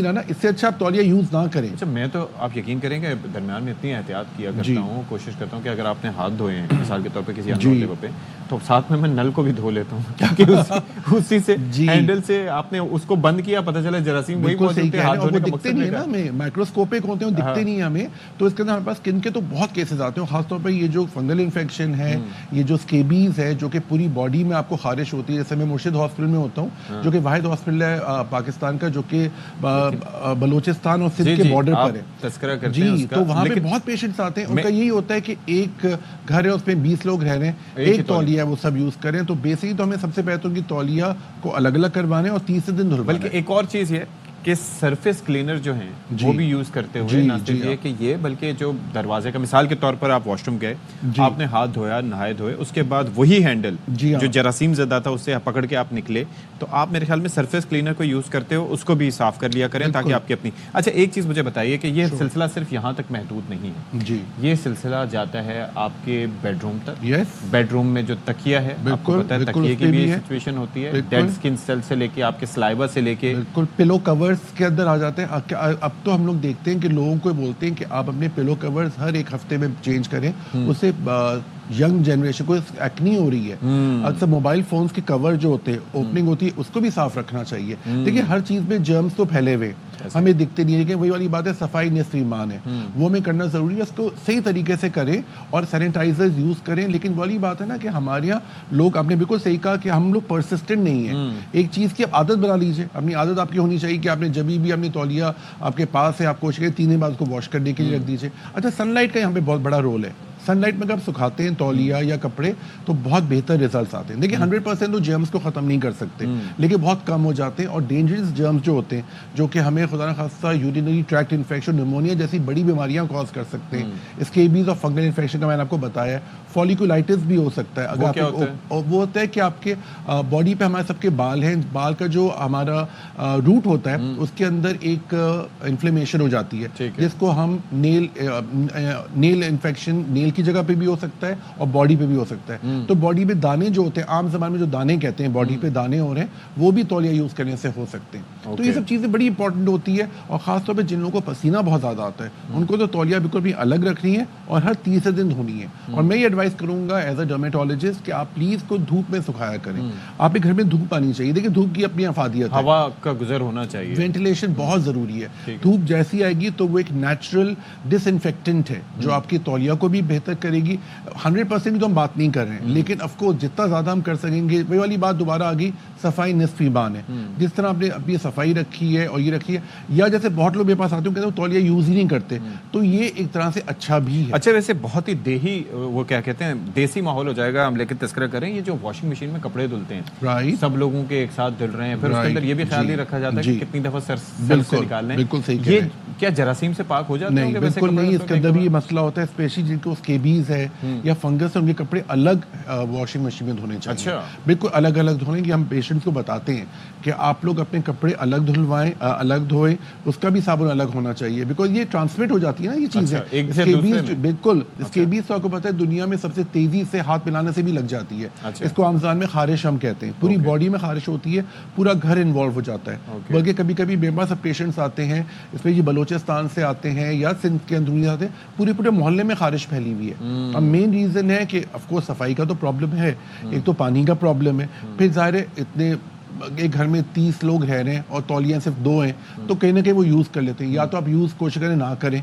Speaker 1: رہا
Speaker 21: نا, اس سے اچھا آپ تولیہ یوز نہ کریں.
Speaker 1: اچھا میں تو آپ یقین کریں کہ درمیان میں اتنی احتیاط کیا کرتا ہوں, کوشش کرتا ہوں کہ اگر آپ نے ہاتھ دھوئے ہیں مثال کے طور پہ کسی انڈور جگہ پہ تو ساتھ میں نل کو بھی دھو لیتا ہوں کیونکہ اسی سے ہینڈل سے آپ نے اس کو بند کیا, پتہ چلا جراثیم وہی موجود ہے, ہاتھ دھونے کا مقصد نہیں ہے نا.
Speaker 21: ہمیں مائکروسکوپک ہوتے ہیں, دکھتے نہیں ہیں ہمیں, تو اس کے اندر ہمارے پاس اسکن کے تو بہت کیسز آتے ہیں, خاص طور پہ یہ جو فنگل انفیکشن ہے, یہ جو اسکیبیز ہے جو کہ پوری باڈی میں آپ کو خارش ہوتی ہے. جیسے میں مرشد ہاسپٹل میں ہوتا ہوں جو کہ واحد ہاسپٹل ہے پاکستان کا جو کہ بلوچستان اور سندھ کے بارڈر پر ہے. جی, تو وہاں پہ بہت پیشنٹس آتے ہیں, ان کا یہی ہوتا ہے کہ ایک گھر ہے اس میں 20 لوگ رہ رہے ہیں, ایک تولیہ ہے وہ سب یوز کریں. تو بیسکلی تو ہمیں سب سے پہلے تو ان کی تولیہ کو الگ الگ کروانے اور تیسرے دن دھلوانا.
Speaker 1: بلکہ ایک اور چیز یہ کہ سرفیس کلینر جو ہیں وہ بھی یوز کرتے ہوئے نہ صرف یہ کہ یہ بلکہ جو دروازے کا مثال کے طور پر آپ واش روم گئے, آپ نے ہاتھ دھویا, نہائے دھوئے, اس کے بعد وہی ہینڈل جو جراثیم زدہ تھا اس سے پکڑ کے آپ نکلے, تو آپ میرے خیال میں سرفیس کلینر کو یوز کرتے ہو اس کو بھی صاف کر لیا کریں تاکہ آپ کی اپنی. اچھا ایک چیز مجھے بتائیے کہ یہ سلسلہ صرف یہاں تک محدود نہیں ہے, یہ سلسلہ جاتا ہے آپ کے بیڈ روم تک. بیڈ روم میں جو تکیا ہے آپ کو پتہ ہے تکیے کی بھی سچویشن ہوتی ہے, ڈیڈ اسکن سیل سے لے کے آپ کے سلائیوا سے لے کے
Speaker 21: بالکل پلو کورز کے اندر آ جاتے ہیں. اب تو ہم لوگ دیکھتے ہیں کہ لوگوں کو بولتے ہیں کہ آپ اپنے پلو کورز ہر ایک ہفتے میں چینج کریں, اس سے ینگ جنریشن کو ایکنی ہو رہی ہے. اکثر موبائل فونز کے کور جو ہوتے ہیں اوپننگ ہوتی ہے اس کو بھی صاف رکھنا چاہیے. دیکھیے ہر چیز میں جرمز تو پھیلے ہوئے ہمیں دکھتے نہیں ہے, کہ وہی والی بات ہے صفائی نصف ایمان ہے, وہ ہمیں کرنا ضروری ہے. اس کو صحیح طریقے سے کریں اور سینیٹائزر یوز کریں. لیکن والی بات ہے نا کہ ہمارے یہاں لوگ, آپ نے بالکل صحیح کہا کہ ہم لوگ پرسسٹنٹ نہیں ہیں. ایک چیز کی آپ عادت بنا لیجیے, اپنی عادت آپ کی ہونی چاہیے کہ آپ نے جبھی بھی اپنی تولیہ آپ کے پاس ہے آپ کوشش کریں 3 دن بعد اس کو واش کرنے کے لیے رکھ دیجیے. اچھا سن لائٹ کا یہاں پہ بہت بڑا رول ہے. سن لائٹ میں اگر آپ سکھاتے ہیں تولیہ یا کپڑے تو بہت بہتر ریزلٹس آتے ہیں. دیکھیں 100% تو جرمز کو ختم نہیں کر سکتے لیکن بہت کم ہو جاتے ہیں. اور ڈینجرس جرمز جو ہوتے ہیں جو کہ ہمیں خدا نخواستہ یورینری ٹریکٹ انفیکشن, نمونیا جیسی بڑی بیماریاں کاز کر سکتے ہیں. اسکیبیز اور فنگل انفیکشن کا میں نے آپ کو بتایا ہے. فولیکولائٹس بھی ہو سکتا ہے. اگر وہ ہوتا ہے کہ آپ کے باڈی پہ ہمارے سب کے بال ہیں, بال کا جو ہمارا روٹ ہوتا ہے اس کے اندر ایک انفلیمیشن ہو جاتی ہے جس کو ہم نیل انفیکشن, نیل کی جگہ پہ بھی ہو سکتا ہے اور باڈی پہ بھی ہو سکتا ہے. تو باڈی پہ دانے جو ہوتے ہیں, عام زبان میں جو دانے کہتے ہیں باڈی پہ دانے ہو رہے ہیں, وہ بھی تولیہ یوز کرنے سے ہو سکتے ہیں. تو یہ سب چیزیں بڑی امپورٹنٹ ہوتی ہے. اور خاص طور پہ جن لوگوں کو پسینہ بہت زیادہ آتا ہے ان کو تو تولیہ بالکل بھی الگ رکھنی ہے اور ہر تیسرے دن دھونی ہے. اور میں یہ ایڈوائز کروں گا ایز اے ڈرمیٹولوجسٹ کہ آپ پلیز کو دھوپ میں سکھایا کریں. آپ کے گھر میں دھوپ آنی چاہیے. دیکھیں دھوپ کی اپنی افادیت ہے, ہوا
Speaker 1: کا گزر ہونا چاہیے,
Speaker 21: وینٹیلیشن بہت ضروری ہے. دھوپ جیسی آئے گی تو وہ ایک نیچرل ڈس انفیکٹنٹ ہے جو آپ کی تولیہ کو بھی بہتر کرے گی. 100% تو ہم بات نہیں کر رہے ہیں لیکن اف کورس جتنا زیادہ ہم کر سکیں گے. وہی والی بات دوبارہ آ گئی, صفائی نصف ایمان ہے. جس طرح آپ نے اپنی صفائی رکھی ہے اور یہ رکھی ہے, یا جیسے بہت لوگ میرے پاس آتے ہیں کہتے ہیں تولیہ یوز ہی نہیں کرتے, تو یہ ایک طرح سے اچھا بھی ہے.
Speaker 1: اچھا ویسے بہت ہی دیہی, وہ کیا کہتے ہیں, دیسی ماحول ہو جائے گا ہم لیکن تذکرہ کریں یہ جو واشنگ مشین میں کپڑے دھلتے ہیں سب لوگوں کے ایک ساتھ دھل رہے ہیں, پھر اس کے اندر یہ بھی خیال نہیں رکھا جاتا ہے کہ کتنی دفعہ سر سے نکالنے,
Speaker 21: بالکل صحیح.
Speaker 1: یہ کیا جراثیم سے پاک ہو جاتے ہیں؟
Speaker 21: نہیں بالکل نہیں, اس کے اندر بھی یہ مسئلہ ہوتا ہے اسپیشلی جن کو اسکیبیز ہے یا فنگس ہے, ان کے کپڑے الگ واشنگ مشین میں دھونے چاہیے. بالکل الگ الگ دھونے کی ہم پیشنٹس کو بتاتے ہیں کہ آپ لوگ اپنے کپڑے الگ دھلوائیں, الگ دھوئیں, اس کا بھی صابن الگ ہونا چاہیے بیکاز یہ ٹرانسمٹ ہو جاتی ہے نا یہ چیزیں. اسکیبیز بالکل, اسکیبیز تو آپ کو پتہ ہے دنیا میں سب سے تیزی سے ہاتھ ملانے سے بھی لگ جاتی ہے. اس کو عام زبان میں خارش ہم کہتے ہیں. پوری باڈی میں خارش ہوتی ہے, پورا گھر انوالو ہو جاتا ہے. بلکہ کبھی کبھی بے بس پیشنٹس آتے ہیں اس میں یہ بلوچستان سے آتے ہیں یا سندھ کے اندرونی آتے ہیں, پورے محلے میں خارش پھیلی ہوئی ہے. اب مین ریزن ہے کہ آف کورس صفائی کا تو پرابلم ہے, ایک تو پانی کا پرابلم ہے, پھر ظاہر ہے اتنے ایک گھر میں 30 لوگ رہ رہے ہیں اور تولیاں صرف 2 ہیں تو کہیں نہ کہیں وہ یوز کر لیتے ہیں. یا تو آپ یوز کوشش کریں نہ کریں,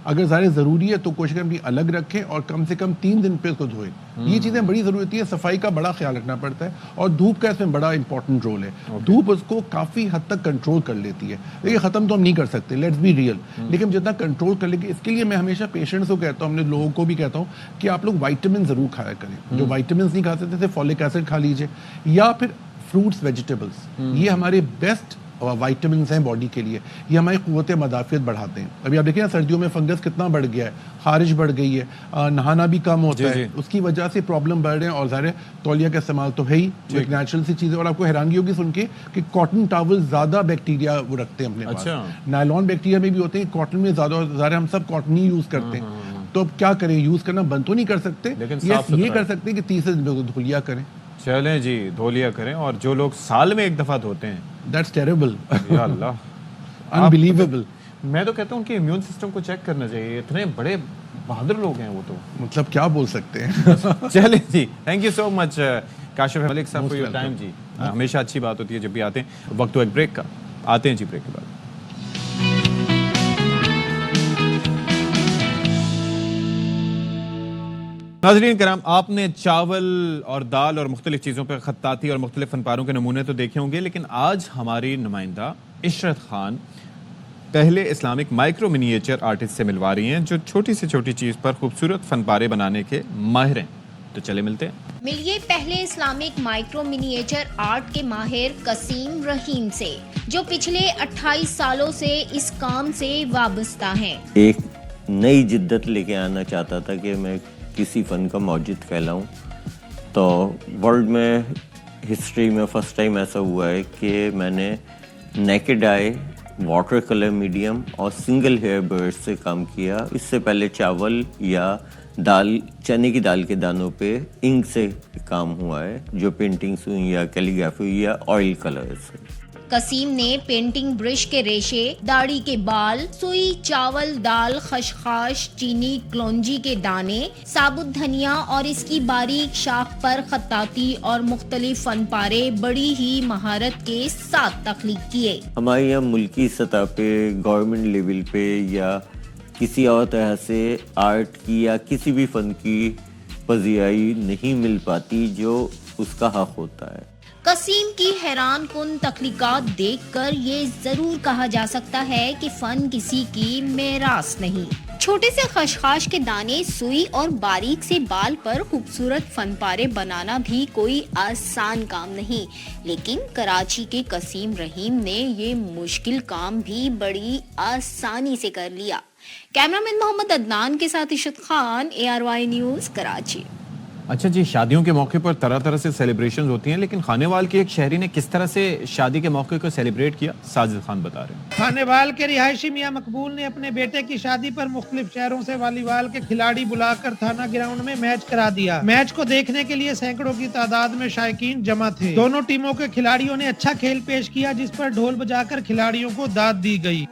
Speaker 21: اگر ظاہر ضروری ہے تو کوشش کریں الگ رکھیں اور کم سے کم 3 دن پہ اس کو دھوئیں. یہ چیزیں بڑی ضروری ہوتی ہے. صفائی کا بڑا خیال رکھنا پڑتا ہے اور دھوپ کا اس میں بڑا امپورٹنٹ رول ہے. دھوپ اس کو کافی حد تک کنٹرول کر لیتی ہے. یہ ختم تو ہم نہیں کر سکتے, لیٹس بی ریئل, لیکن جتنا کنٹرول کر لیں گے. اس کے لیے میں ہمیشہ پیشنٹس کو کہتا ہوں, ہم نے لوگوں کو بھی کہتا ہوں کہ آپ لوگ وائٹامن ضرور کھایا کریں. جو وائٹامنس نہیں کھا سکتے جیسے فولک ایسڈ کھا لیجیے, یا پھر فروٹس ویجیٹیبلس. یہ ہمارے بیسٹ وائٹامنس ہیں باڈی کے لیے, یہ ہماری قوت مدافعت بڑھاتے ہیں. ابھی آپ دیکھیں نا سردیوں میں فنگس کتنا بڑھ گیا ہے, خارش بڑھ گئی ہے, نہانا بھی کم ہوتا ہے, اس کی وجہ سے پرابلم بڑھ رہے ہیں. اور ظاہر ہے تولیہ کا استعمال تو ہے ہی, ایک نیچرل سی چیز ہے. اور آپ کو حیرانگی ہوگی سن کے کہ کاٹن ٹاول زیادہ بیکٹیریا وہ رکھتے ہیں اپنے پاس. نائلون بیکٹیریا میں بھی ہوتے ہیں, کاٹن میں زیادہ. ظاہر ہم سب کاٹن ہی یوز کرتے ہیں, تو اب کیا کریں, یوز کرنا بند تو نہیں کر سکتے, یہ کر سکتے ہیں کہ 30 دن میں دھو لیا کریں.
Speaker 1: چلیں جی, دھو لیا کریں. اور جو لوگ سال میں ایک دفعہ دھوتے ہیں,
Speaker 21: That's terrible.
Speaker 1: یا اللہ,
Speaker 21: unbelievable.
Speaker 1: میں تو کہتا ہوں کہ امیون سسٹم کو چیک کرنا چاہیے. اتنے بڑے بہادر لوگ ہیں وہ, تو
Speaker 21: مطلب کیا بول سکتے ہیں.
Speaker 1: چلیں جی, تھینک یو سو مچ کاشف ملک صاحب فار یور ٹائم. جی ہمیشہ اچھی بات ہوتی ہے جب بھی آتے ہیں. وقت تو ایک بریک کا, آتے ہیں جی بریک کے بعد. ناظرین کرام, آپ نے چاول اور دال اور مختلف چیزوں پر خطاطی اور مختلف فنپاروں کے نمونے تو دیکھے ہوں گے, لیکن آج ہماری نمائندہ عشرت خان پہلے اسلامک مائکرو منیچر آرٹسٹ سے ملوا رہی ہیں جو چھوٹی سے چھوٹی چیز پر خوبصورت فن پارے بنانے کے ماہر ہیں. तो चले मिलते हैं।
Speaker 2: मिलिए पहले इस्लामिक माइक्रो मिनिएचर आर्ट के माहिर कसीम रहीम से, जो पिछले 28 सालों से इस काम से वाबस्ता हैं।
Speaker 22: एक नई जिद्दत लेके आना चाहता था कि मैं किसी फ़न का मौजिद कहलाऊं, तो वर्ल्ड में हिस्ट्री में फ़र्स्ट टाइम ऐसा हुआ है कि मैंने naked eye, water colour medium और सिंगल हेयर ब्रश से काम किया। इससे पहले चावल या दाल, चने की दाल के दानों पे इंक से काम हुआ है, जो पेंटिंग्स हुई या कैलीग्राफी हुई या ऑयल कलर से।
Speaker 2: कसीम ने पेंटिंग ब्रश के रेशे, दाढ़ी के बाल, सुई, चावल, दाल, खशखाश, चीनी, कलौंजी के दाने, साबुत धनिया और इसकी बारीक शाख पर खत्ताती और मुख्तलिफ फन पारे बड़ी ही महारत के साथ तख्लीक किए।
Speaker 22: हमारे यहाँ मुल्की सतह पे, गवर्नमेंट लेवल पे या किसी और तरह से आर्ट की या किसी भी फन की पजीराई नहीं मिल पाती जो उसका हक होता है।
Speaker 2: कसीम की हैरान कुन तख्लीकात देखकर ये जरूर कहा जा सकता है कि फन किसी की मेरास नहीं। छोटे से खशखाश के दाने, सुई और बारीक से बाल पर खूबसूरत फनपारे बनाना भी कोई आसान काम नहीं, लेकिन कराची के कसीम रहीम ने ये मुश्किल काम भी बड़ी आसानी से कर लिया। कैमरामैन मोहम्मद अदनान के साथ इशत खान, ARY न्यूज़, कराची।
Speaker 1: अच्छा जी, शादियों के मौके पर तरह तरह से सेलिब्रेशंस होती हैं, लेकिन खानेवाल के एक शहरी ने किस तरह से शादी के मौके को सेलिब्रेट किया, साजिद खान बता रहे हैं।
Speaker 23: खानेवाल के रिहायशी मियां मकबूल ने अपने बेटे की शादी पर मुख्तलिफ शहरों से वॉलीबॉल के खिलाड़ी बुलाकर थाना ग्राउंड में मैच करा दिया। मैच को देखने के लिए सैकड़ों की तादाद में शायकीन जमा थे। दोनों टीमों के खिलाड़ियों ने अच्छा खेल पेश किया, जिस पर ढोल बजाकर खिलाड़ियों को दाद दी गई।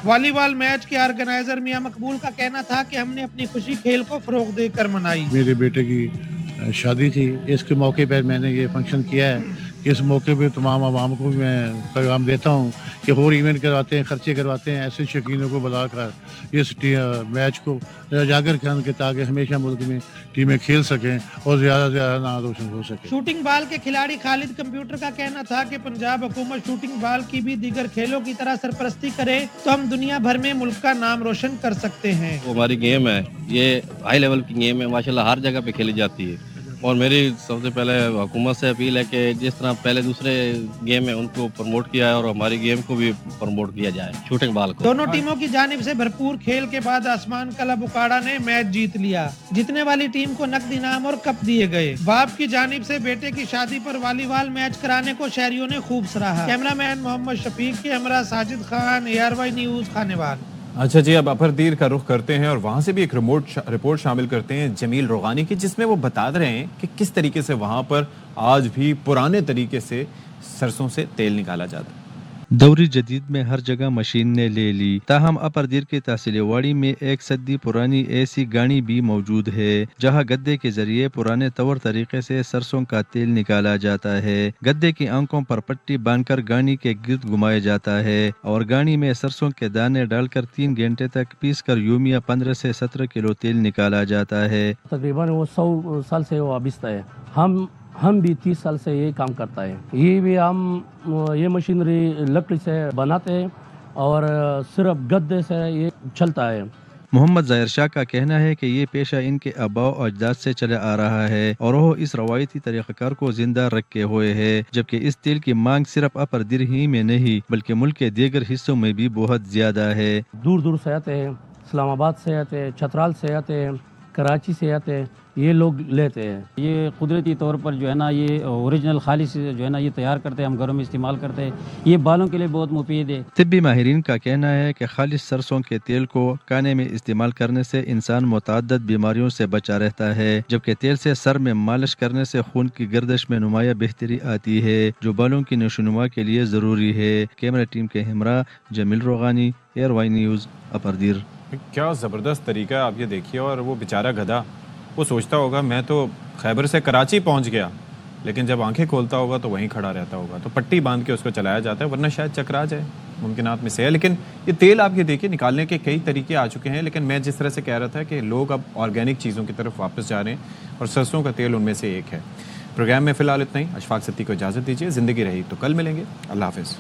Speaker 23: वॉलीबॉल मैच के ऑर्गेनाइजर मियां मकबूल का कहना था कि हमने अपनी खुशी खेल को फरोग देकर मनाई।
Speaker 24: मेरे बेटे की शादी थी, इसके मौके पर मैंने ये फंक्शन किया है। इस मौके पे तमाम आवाम को मैं पैगाम देता हूँ कि और इवेंट करवाते हैं, खर्चे करवाते हैं, ऐसे शौकीनों को बुलाकर इस मैच को उजागर करके, ताकि हमेशा मुल्क में टीमें खेल सकें और ज़्यादा से ज़्यादा नाम रोशन हो सके।
Speaker 23: शूटिंग बाल के खिलाड़ी खालिद कंप्यूटर का कहना था कि पंजाब हुकूमत शूटिंग बाल की भी दीगर खेलों की तरह सरपरस्ती करे तो हम दुनिया भर में मुल्क का नाम रोशन कर सकते हैं।
Speaker 25: हमारी गेम है, ये हाई लेवल की गेम है, माशाल्लाह हर जगह पे खेली जाती है। और मेरी सबसे पहले हुकूमत से अपील है कि जिस तरह पहले दूसरे गेम है उनको प्रमोट किया है और हमारी गेम को भी प्रमोट किया जाए, शूटिंग बाल को।
Speaker 23: दोनों टीमों की जानिब से भरपूर खेल के बाद आसमान क्लब उकाड़ा ने मैच जीत लिया। जीतने वाली टीम को नकद इनाम और कप दिए गए। बाप की जानिब से बेटे की शादी पर वॉलीबॉल मैच कराने को शहरियों ने खूब सराहा। कैमरामैन मोहम्मद शफीक के हमरा साजिद खान, ARY न्यूज़, खानेवाल।
Speaker 1: अच्छा जी, अब अपर का रुख करते हैं और वहाँ से भी एक रिपोर्ट शामिल करते हैं जमील रोगानी की, जिसमें वो बता रहे हैं कि किस तरीके से वहाँ पर आज भी पुराने तरीके से सरसों से तेल निकाला जाता है।
Speaker 26: दौरी जदीद में हर जगह मशीन ने ले ली, ताहम अपरदीर के तहसीलवाड़ी में एक सदी पुरानी ऐसी गाड़ी भी मौजूद है जहां गद्दे के जरिए पुराने तौर तरीके से सरसों का तेल निकाला जाता है। गद्दे की आंखों पर पट्टी बांधकर गाड़ी के गिर्द घुमाया जाता है और गाड़ी में सरसों के दाने डालकर 3 घंटे तक पीस कर यूमिया 15 से 17 किलो तेल निकाला जाता है।
Speaker 27: तकरीबन वो 100 साल से वो वाबिस्ता है। हम भी 30 साल से ये काम करता है। ये भी हम ये मशीनरी लकड़ी से बनाते हैं और सिर्फ गद्दे से ये चलता है।
Speaker 26: मोहम्मद ज़ाहिर शाह का कहना है कि ये पेशा इनके आबाओ अजदाद से चला आ रहा है और वो इस रवायती तरीक़ाकार को जिंदा रखे हुए है, जबकि इस तेल की मांग सिर्फ अपर दिर ही में नहीं बल्कि मुल्क के दीगर हिस्सों में भी बहुत ज्यादा है।
Speaker 27: दूर दूर से आते हैं, इस्लामाबाद से आते हैं, छतराल से आते हैं, कराची से आते हैं, ये लोग लेते हैं।
Speaker 28: ये कुदरती तौर पर जो है ना, ये ओरिजिनल खालिश जो है ना ये तैयार करते हैं, हम घरों में इस्तेमाल करते हैं। ये बालों के लिए बहुत मुफीद है।
Speaker 26: तिब्बी माहिरीन का कहना है कि खालिश सरसों के तेल को खाने में इस्तेमाल करने से इंसान मुतअद्दिद बीमारियों से बचा रहता है, जबकि तेल से सर में मालिश करने से खून की गर्दिश में नुमाया बेहतरी आती है जो बालों की नशोनुमा के लिए ज़रूरी है। कैमरा टीम के हमरा जमील रोगानी, ARY न्यूज़, अपरदीर।
Speaker 1: क्या ज़बरदस्त तरीका है, आप ये देखिए। और वो बेचारा गधा, वो सोचता होगा मैं तो खैबर से कराची पहुंच गया, लेकिन जब आंखें खोलता होगा तो वहीं खड़ा रहता होगा। तो पट्टी बांध के उसको चलाया जाता है, वरना शायद चकरा जाए, मुमकिनात में से है। लेकिन ये तेल आप ये देखिए, निकालने के कई तरीके आ चुके हैं। लेकिन मैं जिस तरह से कह रहा था कि लोग अब ऑर्गेनिक चीज़ों की तरफ वापस जा रहे हैं और सरसों का तेल उनमें से एक है। प्रोग्राम में फ़िलहाल इतना ही। अशफाक सत्ती को इजाज़त दीजिए। ज़िंदगी रही तो कल मिलेंगे। अल्लाह हाफ़िज़।